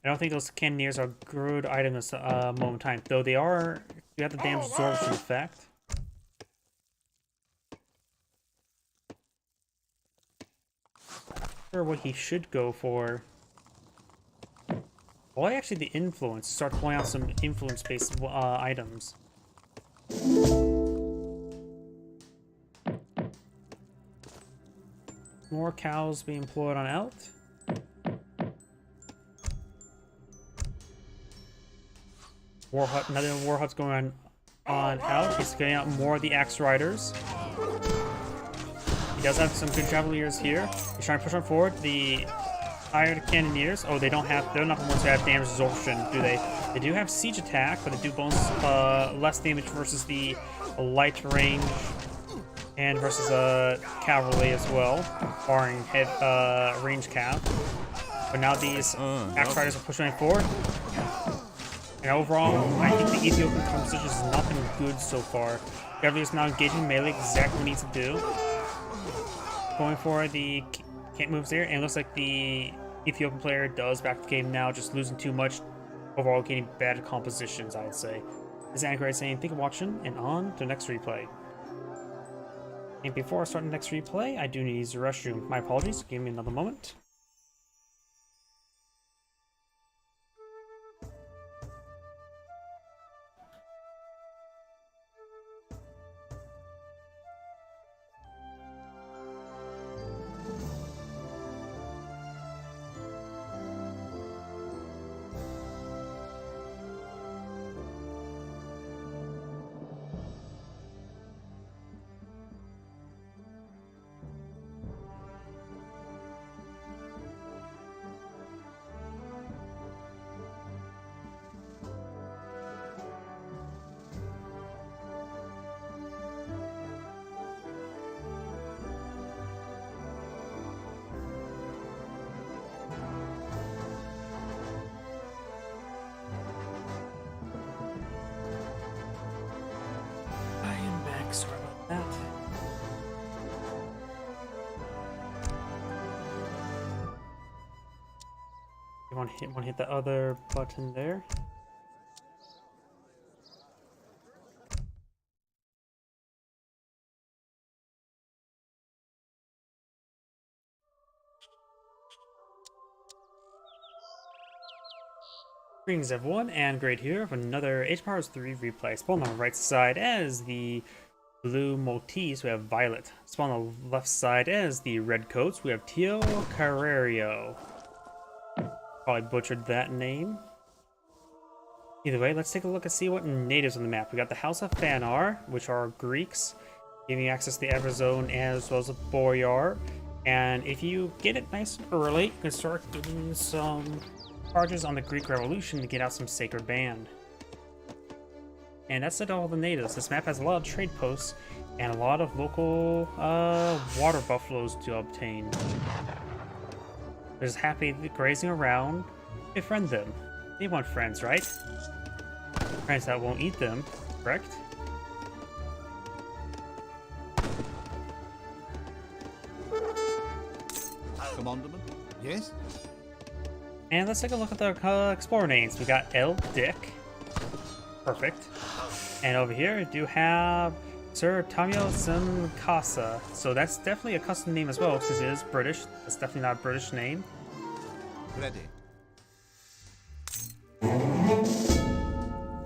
don't think those cannoneers are good items at this moment in time, though they are. You have the damage absorption effect. What he should go for. Well, actually, the influence. Start pulling out some influence-based items. More cows being employed on out. War hut, another war hut's going on out. He's getting out more of the axe riders. He does have some good cavaliers here. He's trying to push on forward. The hired cannoneers. Oh, they're not the ones who have damage absorption, do they? They do have siege attack, but they do bonus less damage versus the light range and versus cavalry as well, barring head range cav. But now these axe riders are pushing forward. And overall, I think the Ethiopian composition has not been good so far. Cavalier is now engaging melee, exactly what he needs to do. Going for the can't moves there, and it looks like the Ethiopian player does back the game now, just losing too much. Overall, getting bad compositions, I'd say. This is Anchor saying, thank you for watching, and on to the next replay. And before I start the next replay, I do need to use the restroom. My apologies, give me another moment. Sorry about that. You want to hit the other button there. Greetings everyone, and Great here with another Age of Empires 3 replay. Spawn on the right side as the blue Maltese, we have Violet. Spawn on the left side as the red coats, we have Tio Carrerio. Probably butchered that name. Either way, let's take a look and see what natives on the map. We got the House of Fanar, which are Greeks, giving you access to the Everzone as well as the Boyar. And if you get it nice and early, you can start getting some charges on the Greek Revolution to get out some Sacred Band. And that's it, all the natives. This map has a lot of trade posts and a lot of local water buffaloes to obtain. They're just happy grazing around. Befriend them. They want friends, right? Friends that won't eat them, correct? Commandment? Yes? And let's take a look at the explorer names. We got El Dick. Perfect. And over here, we do have Sir Tamio Simkasa. So that's definitely a custom name as well, since it is British. That's definitely not a British name. Ready.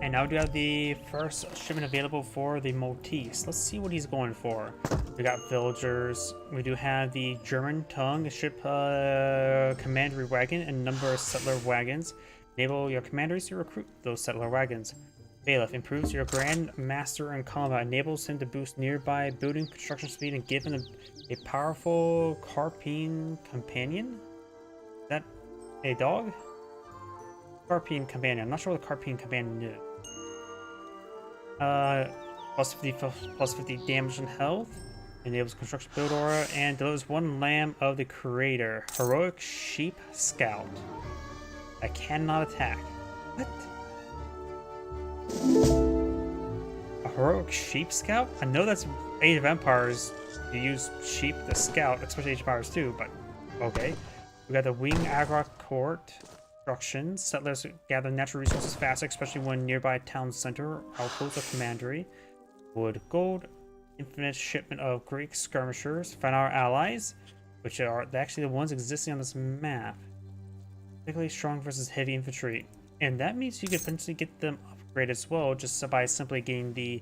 And now we do have the first shipment available for the Maltese. Let's see what he's going for. We got villagers. We do have the German tongue ship commandery wagon and number of settler wagons. Enable your commanders to recruit those settler wagons. Bailiff improves your Grand Master in combat, enables him to boost nearby building construction speed and give him a powerful Carpine companion. Is that a dog? Carpine companion. I'm not sure what the Carpine companion is. Plus 50 damage and health. Enables construction build aura and delivers one lamb of the creator. Heroic sheep scout. I cannot attack. What? A heroic sheep scout? I know that's Age of Empires. You use sheep to scout, especially Age of Empires 2, but okay. We got the Wing Agra Court. Construction. Settlers gather natural resources faster, especially when nearby town center outposts of commandery. Wood, gold, infinite shipment of Greek skirmishers. Find our allies, which are actually the ones existing on this map. Particularly strong versus heavy infantry. And that means you could potentially get them upgraded as well, just by simply getting the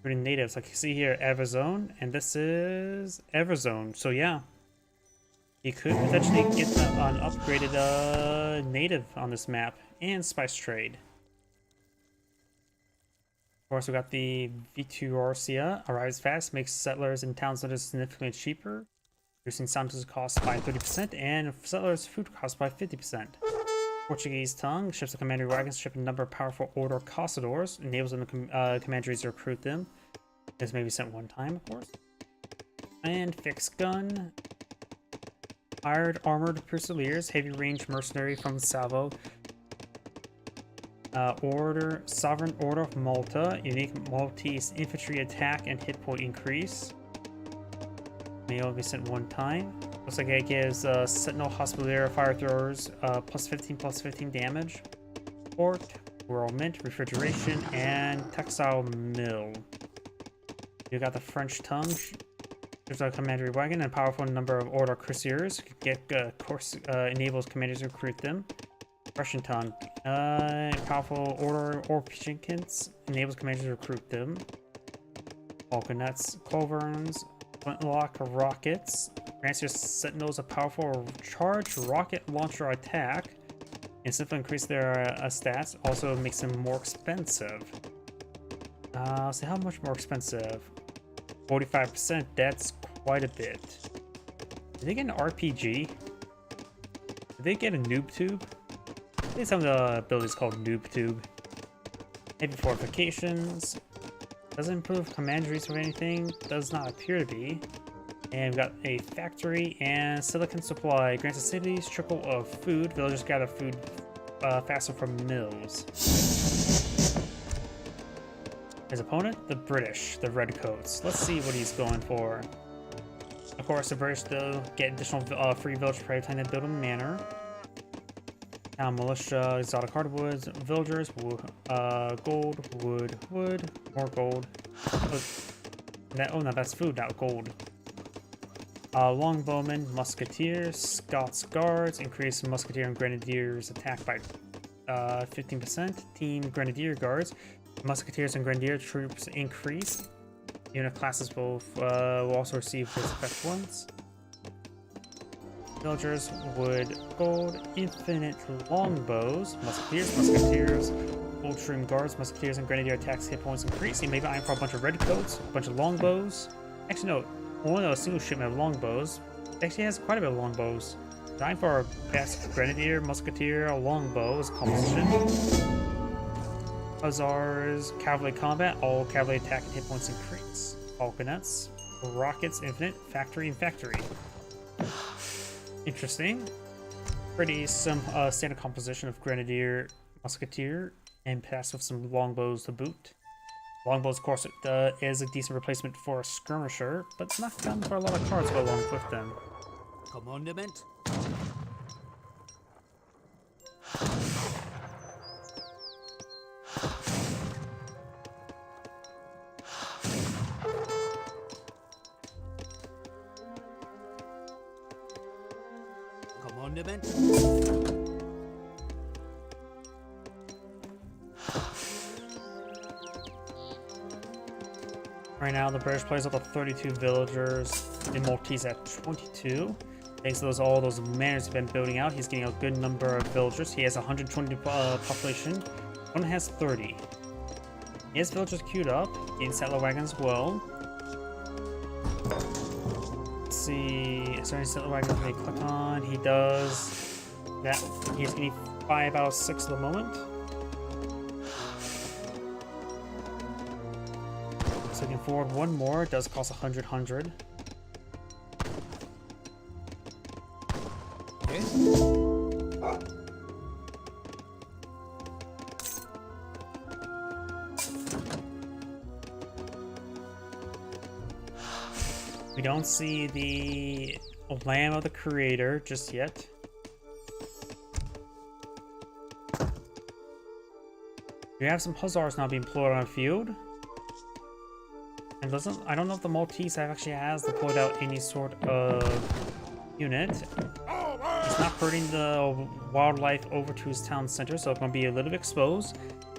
Recruiting natives. Like you see here, Everzone, and this is Everzone. So yeah, you could potentially get an upgraded native on this map and spice trade. Of course, we got the Vitorcia. Arrives fast, makes settlers in town centers significantly cheaper, reducing Santos' cost by 30% and settlers' food cost by 50%. Portuguese tongue ships the commandery wagons, ship a number of powerful order castadors, enables them to commanderies to recruit them. This may be sent one time, of course. And fixed gun. Hired armored Fusiliers, heavy range mercenary from Salvo. Sovereign Order of Malta, unique Maltese infantry attack and hit point increase. May only be sent one time. Looks like it gives Sentinel Hospitalier fire throwers plus 15 damage. Port, Rural Mint, Refrigeration, and Textile Mill. You got the French tongue. There's a commandery wagon and a powerful number of order cuirassiers. Enables commanders to recruit them. Russian tongue. Powerful order Orpichinkins. Enables commanders to recruit them. Falconets, Culverns, Flintlock rockets. Grants your sentinels a powerful charge rocket launcher attack. And simply increase their stats. Also makes them more expensive. Let's see how much more expensive. 45%, that's quite a bit. Did they get an RPG? Did they get a noob tube? I think some of the abilities called noob tube. Heavy fortifications. Doesn't improve commanderies or anything. Does not appear to be. And we've got a factory and silicon supply. Grants the cities trickle of food. Villagers gather food faster from mills. His opponent, the British, the Redcoats. Let's see what he's going for. Of course, the British, though, get additional free village prey time to build a manor. Town militia, exotic hardwoods, villagers, gold, wood, more gold. Oh no, that's food, not gold. Longbowmen, musketeers, Scots guards, increase musketeer and grenadiers attack by 15%. Team grenadier guards. Musketeers and Grenadier troops increase. Unit classes will also receive this effect once. Villagers, wood, gold, infinite longbows, musketeers, full trim guards, musketeers, and Grenadier attacks hit points increase. You may be eyeing for a bunch of redcoats, a bunch of longbows. Actually, no, only a single shipment of longbows. It actually has quite a bit of longbows. Dying for our best Grenadier, Musketeer, longbow is composition. Hussars, cavalry combat, all cavalry attack and hit points increase. Falconets, rockets, infinite, factory, and factory. Interesting. Pretty standard composition of Grenadier, Musketeer, and pass with some longbows to boot. Longbows, of course, is a decent replacement for a skirmisher, but it's not done for a lot of cards go along with them. Commandment. Commandment. Right now, the British players up to 32 villagers, the Maltese at 22. Thanks to all those manors have been building out, he's getting a good number of villagers. He has 120 population. One has 30. He has villagers queued up, getting settler wagons as well. Let's see, is there any settler wagons they click on? He does. That he's getting 5 out of 6 at the moment. So we can forward one more. It does cost 100. Yes. We don't see the Lamb of the Creator just yet. We have some Hussars now being deployed on a field. And I don't know if the Maltese actually has deployed out any sort of unit. It's not hurting the wildlife over to his town center, so it's going to be a little bit exposed.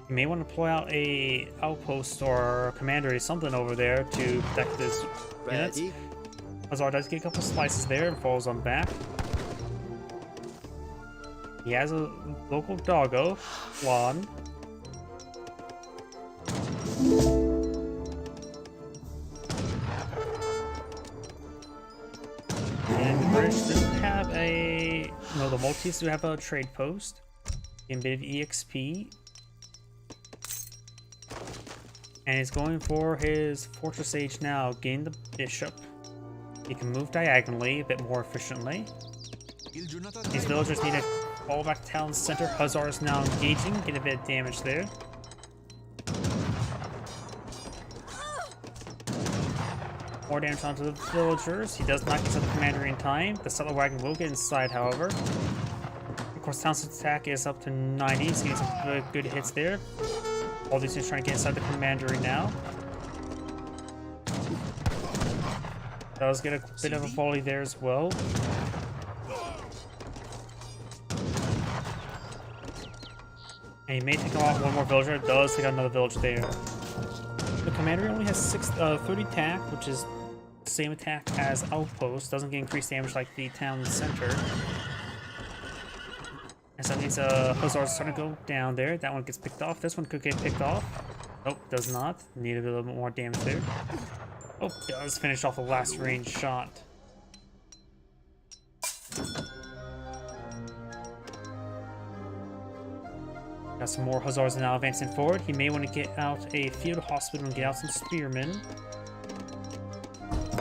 You may want to deploy out a outpost or commander or something over there to protect his units. Ready. Hussar does get a couple slices there and falls on back. He has a local doggo, Flan. And the British do have a... No, the Maltese do have a trade post. Getting a bit of EXP. And he's going for his Fortress Age now. Gain the Bishop. He can move diagonally a bit more efficiently. These villagers need to fall back to town center. Hussars now engaging. Get a bit of damage there. More damage onto the villagers. He does not get to the commander in time. The settler wagon will get inside, however. Of course, town center attack is up to 90, so he gets some good hits there. All these things trying to get inside the commandery now. Does get a bit of a volley there as well. And he may take out one more villager. It does take out another village there. The commander only has 30 attack, which is the same attack as Outpost. Doesn't get increased damage like the town center. And so these Hussars are starting to go down there. That one gets picked off. This one could get picked off. Nope, does not. Need a little bit more damage there. Oh, does finish off the last range shot. Got some more Hussars now advancing forward. He may want to get out a field hospital and get out some spearmen.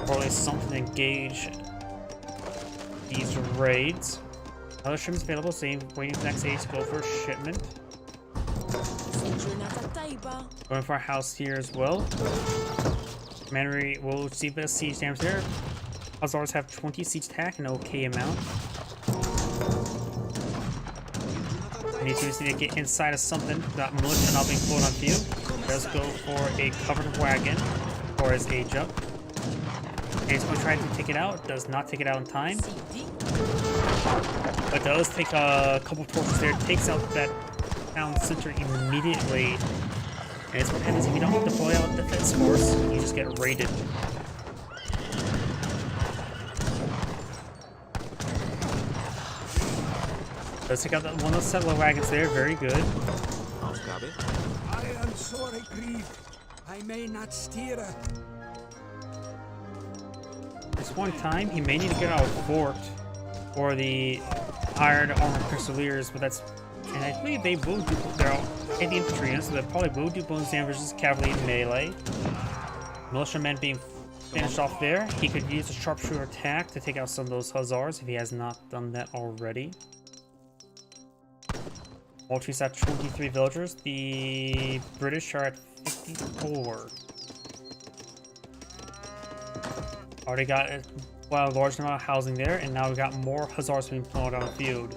Or at least something to engage these raids. Another shipment's available, so he's waiting for the next age to go for a shipment. Going for a house here as well. Commandery will see a bit of siege damage there. Hussars have 20 siege attack, an okay amount. And he seems to get inside of something. Got militia not being pulled on field. Does go for a covered wagon for his age up. And he's going to try to take it out. Does not take it out in time. But does take a couple torches there. Takes out that town center immediately. And it's what happens if you don't deploy out the defense force. You just get raided. Let's take out that one of those settler wagons there. Very good. I am sorry, Grieve. I may not steer. This one time, he may need to get out of fort for the iron armored Crystaliers, but that's... And I believe they will do... They're all anti-infantry, so they probably will do bonus damage versus cavalry and melee. Militiamen being finished off there. He could use a sharpshooter attack to take out some of those Hussars if he has not done that already. Maltese at 23 villagers. The British are at 54. Already got a large amount of housing there, and now we got more Hussars being thrown on the field.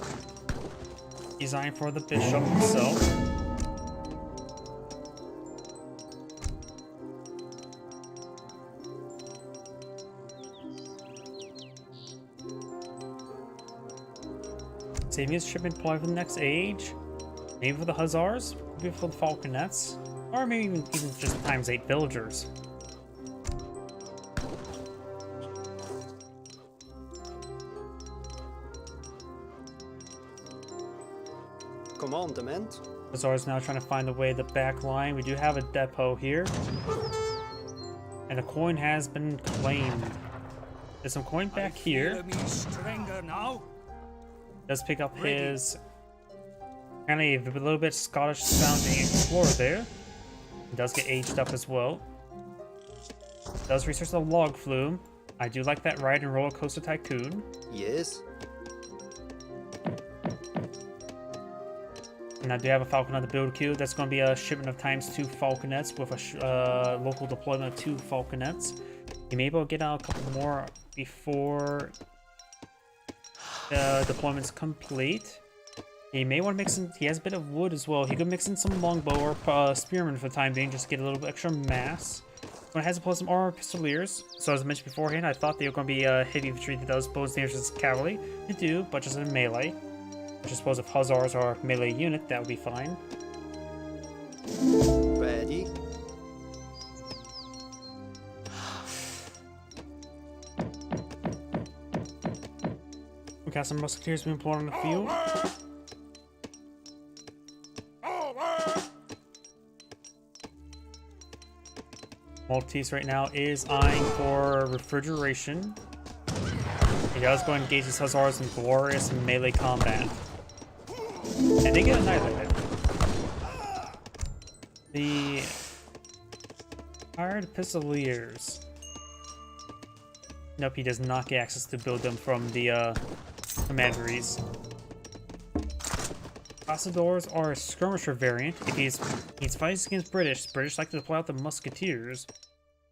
Designed for the Bishop himself. Saving his shipment probably for the next age. Maybe for the Hussars, maybe for the Falconets, or maybe even just times 8 villagers. Commandment. Hussars now trying to find the way the back line. We do have a depot here. And a coin has been claimed. There's some coin back here. Now. Does pick up his... Apparently a little bit Scottish sounding explorer there. He does get aged up as well. Does research the log flume. I do like that ride in Roller Coaster Tycoon. Yes. And I do have a Falcon on the build queue. That's going to be a shipment of ×2 Falconets with a local deployment of 2 Falconets. You may be able to get out a couple more before the deployment's complete. He may want to mix in... He has a bit of wood as well. He could mix in some longbow or spearmen for the time being, just to get a little bit extra mass. When it has to pull some armor pistoliers. So as I mentioned beforehand, I thought they were going to be heavy infantry that does bonus damage as cavalry. They do, but just in melee. Which I suppose if Hussars are a melee unit, that would be fine. Ready. We got some musketeers being employed on the field. Maltese right now is eyeing for refrigeration. He does go engage his Hussars in glorious melee combat. And they get annihilated. The hired pistoliers. Nope, he does not get access to build them from the commanderies. Castadors are a skirmisher variant. If he's fighting against British like to deploy out the musketeers.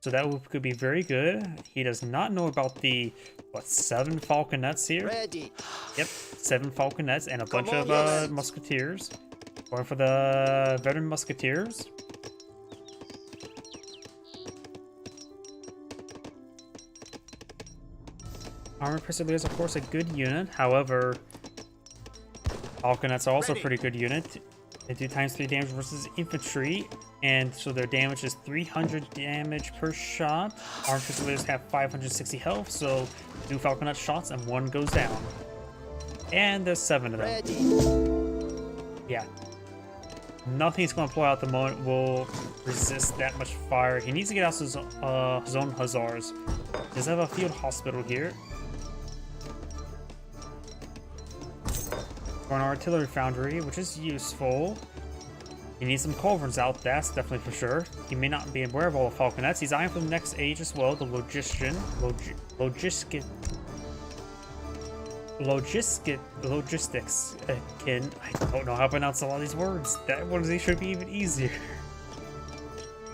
So that could be very good. He does not know about the, what, 7 falconets here? Ready. Yep, 7 falconets and a bunch of musketeers. Going for the veteran musketeers. Armored Pistoliers, of course, a good unit. However, falconets are also a pretty good unit. They do ×3 damage versus infantry, and so their damage is 300 damage per shot. Armored Pistoliers have 560 health, so 2 falconet shots and 1 goes down. And there's 7 of them. Ready. Yeah. Nothing he's going to pull out at the moment will resist that much fire. He needs to get out his own Hussars. He does have a field hospital here. For an artillery foundry, which is useful. He needs some culverins out, that's definitely for sure. He may not be aware of all the falconets. He's eyeing for the next age as well, the logistics kin. I don't know how to pronounce a lot of these words. That one should be even easier.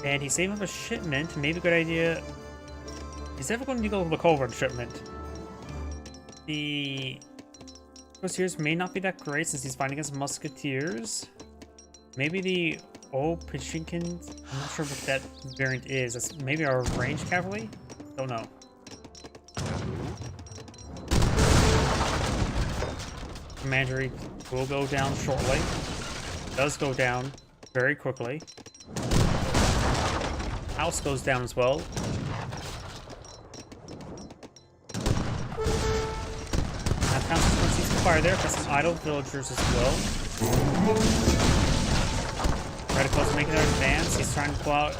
And he's saving up a shipment. Maybe a good idea. He's never going to go with the culverin shipment. The Musketeers may not be that great since he's fighting against musketeers. Maybe the old Pichinkins. I'm not sure what that variant is. That's maybe our ranged cavalry? Don't know. Commandery will go down shortly. Does go down very quickly. House goes down as well. That town's just going to see some fire there. Got some idle villagers as well. Right close to making their advance. He's trying to pull out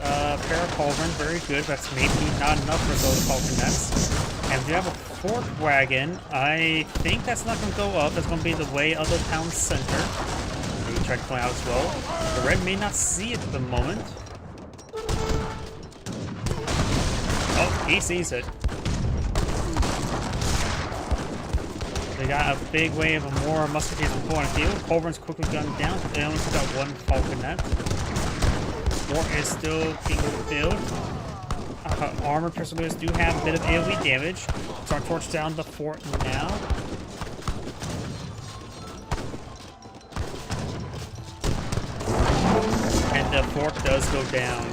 Paraculverin. Very good. That's maybe not enough for those Falconets. And we have a fort wagon. I think that's not going to go up. That's going to be the way of the town center. He tried to point out as well. The red may not see it at the moment. Oh, he sees it. They got a big wave of more musketeers from pulling a field. Culverin's quickly gunned down. They only took out one Falconet. Fort is still being filled. Armored Pistoliers do have a bit of AoE damage. So our torch down the fort now. And the fort does go down.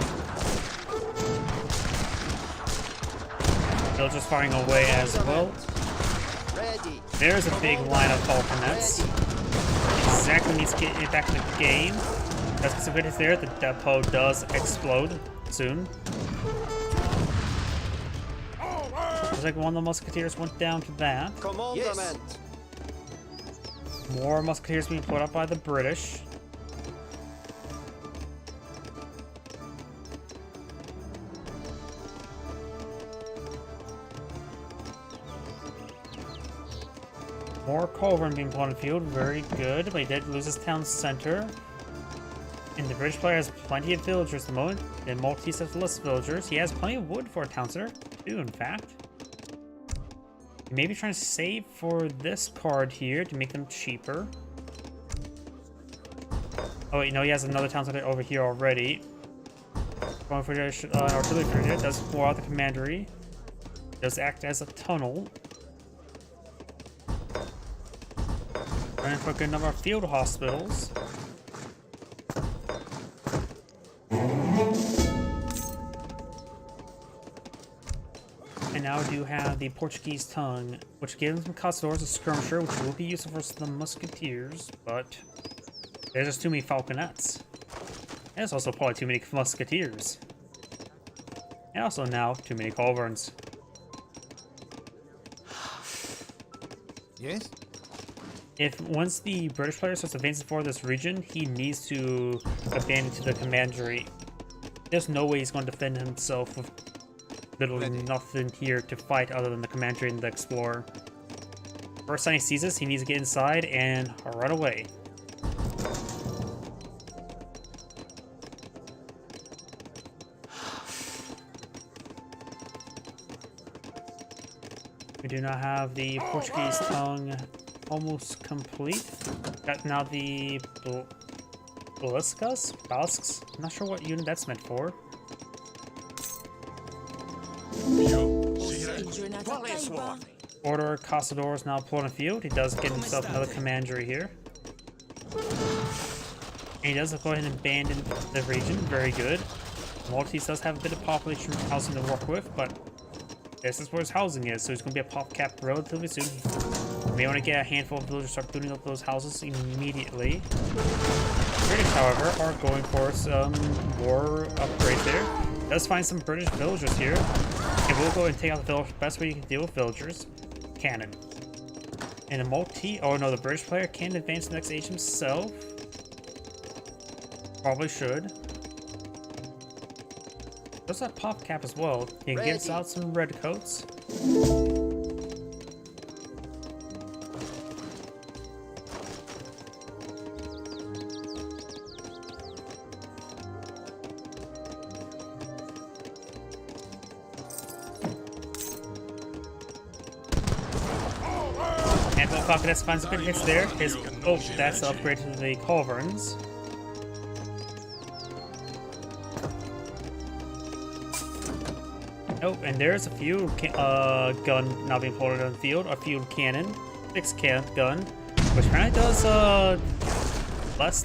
Villagers firing away as well. There's a big line of Falconets. Exactly needs to get it back in the game. That's some good hits there. The depot does explode soon. Looks like one of the musketeers went down to that. Yes. More musketeers being put up by the British. More Culverin being put on the field. Very good. But he did lose his town center. And the British player has plenty of villagers at the moment. The Maltese has less villagers. He has plenty of wood for a town center, too, in fact. He may be trying to save for this card here to make them cheaper. Oh, wait, no, he has another town center over here already. Going for the artillery here. Does pour out the commandery. Does act as a tunnel. Running for a good number of field hospitals. And now we do have the Portuguese tongue, which gives them Castadors, a skirmisher, which will be useful for the musketeers, but there's just too many Falconets. And it's also probably too many musketeers. And also now, too many culverins. Yes? If once the British player starts advancing for this region, he needs to abandon to the commandery. There's no way he's going to defend himself with literally nothing here to fight other than the commandery and the explorer. First time he sees this, he needs to get inside and run away. We do not have the Portuguese tongue almost complete. Got now the Baliscas? I'm not sure what unit that's meant for. Order Caçador is now put on the field. He does get himself another commandery here. And he does go ahead and abandon the region. Very good. Maltese does have a bit of population housing to work with, but this is where his housing is, so he's going to be a pop cap relatively soon. You may want to get a handful of villagers start building up those houses immediately. British, however, are going for some war upgrades there. Does find some British villagers here. And we'll go and take out the village. Best way you can deal with villagers. Cannon. And the Maltese, oh no, the British player can advance the next age himself. Probably should. Does that pop cap as well? He gets out some redcoats. Handful of Falconets finds a good hits there. Oh, that's the upgrade to the culverins. Oh, and there's a field gun now being pulled on the field. A field cannon, 6-count gun, which apparently does less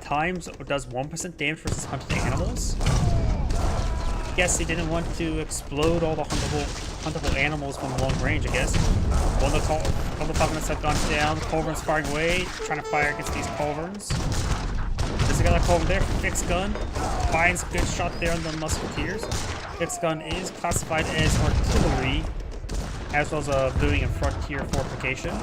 times, or does 1% damage versus hunted animals. Guess he didn't want to explode all the huntable animals from long range, I guess. One of the Falconets have gone down. Culverins firing away, trying to fire against these culverins. There's another culverin there. Fixed gun finds a good shot there on the musketeers. Fixed gun is classified as artillery, as well as building a frontier fortification.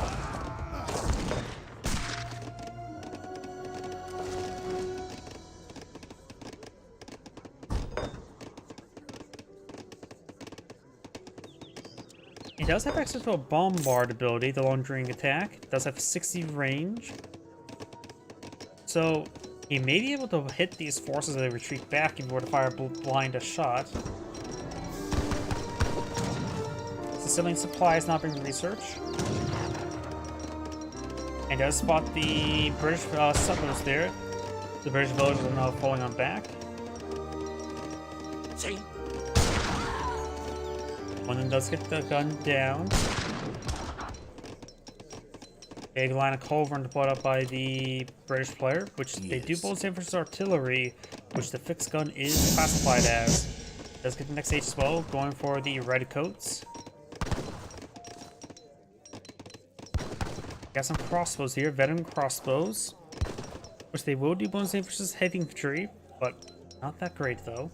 It does have access to a bombard ability, the long-range attack. It does have 60 range. So he may be able to hit these forces as they retreat back if you were to fire blind a shot. Sicilian supply is not being researched. And does spot the British settlers there. The British villagers are now falling on back. See? One of them does get the gun down. Big line of culverin put up by the British player, which they do both stand for artillery, which the fixed gun is classified as. Does get the next stage as well, going for the redcoats. Got some crossbows here, veteran crossbows, which they will do bonus damage versus heavy infantry, but not that great though.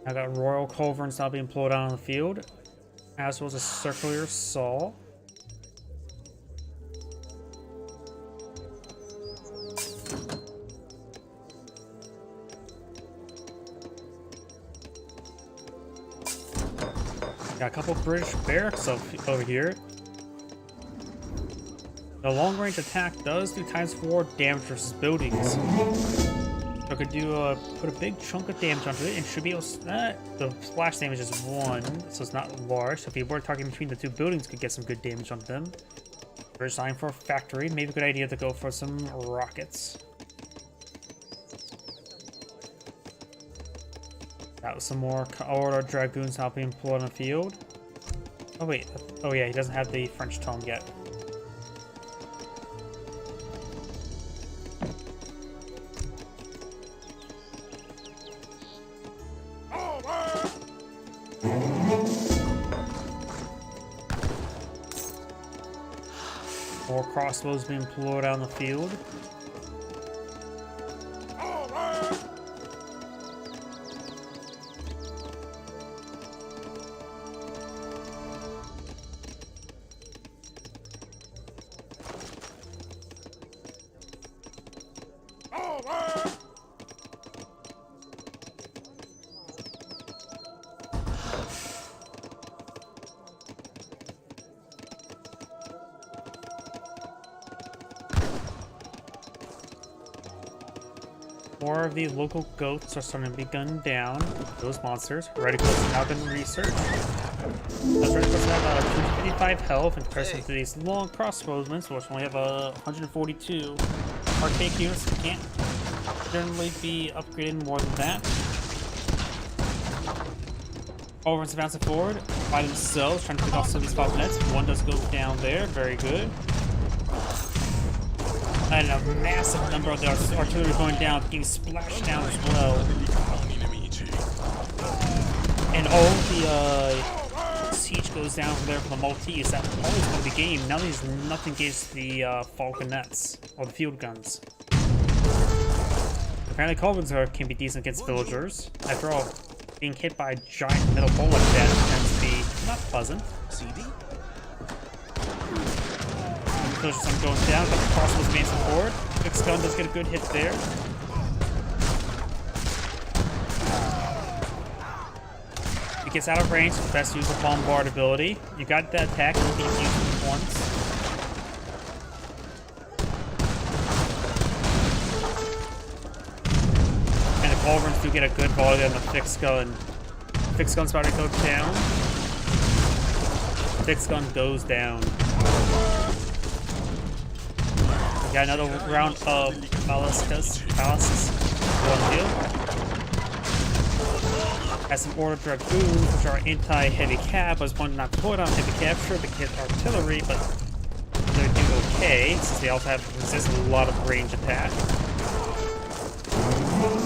I got Royal Culverins now being pulled out on the field, as well as a circular saw. Got a couple British barracks over here. The long-range attack does do ×4 damage versus buildings. So could do put a big chunk of damage onto it, and should be able to, the splash damage is 1, so it's not large. So if you were targeting between the two buildings, could get some good damage onto them. British line for a factory, maybe a good idea to go for some rockets. That was some more Order Dragoons now being pulled on the field. Oh wait, oh yeah, he doesn't have the French tome yet. More crossbows being deployed out on the field. More of the local goats are starting to be gunned down. Those monsters. Radicals have now been researched. Those radicals have 255 health in comparison to these long crossbowmen, which only have 142. Archaic units can't generally be upgraded more than that. Overruns bouncing forward by themselves, trying to pick off some of these nets. One does go down there. Very good. And a massive number of the artillery going down, getting splashed down as well. And all the siege goes down from there for the Maltese. That always won the game. Now there's nothing against the falconets or the field guns. Apparently, culverins can be decent against villagers. After all, being hit by a giant metal ball like that tends to be not pleasant. CD? Some going down, but the crossbows advancing forward. Fix gun does get a good hit there. It gets out of range, best use of bombard ability. You got that attack, you can use it once. And the culverins do get a good volley on the fixed gun. Fixed gun's about to go down. Fixed gun goes down. Got another round of ballistas. One kill. Has some order dragoons, which are anti-heavy cap. I was pointing not to put on heavy capture, but hit artillery, but they do okay, since they also have resisted a lot of range attack.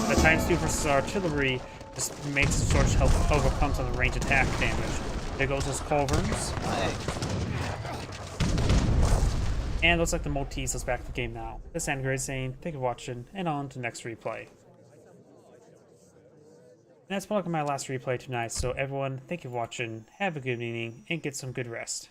The ×2 versus artillery just makes the sword help overcome some of the range attack damage. There goes his culverins. And looks like the Maltese is back in the game now. This is Andrew saying, thank you for watching, and on to the next replay. And that's probably my last replay tonight, so everyone, thank you for watching, have a good evening, and get some good rest.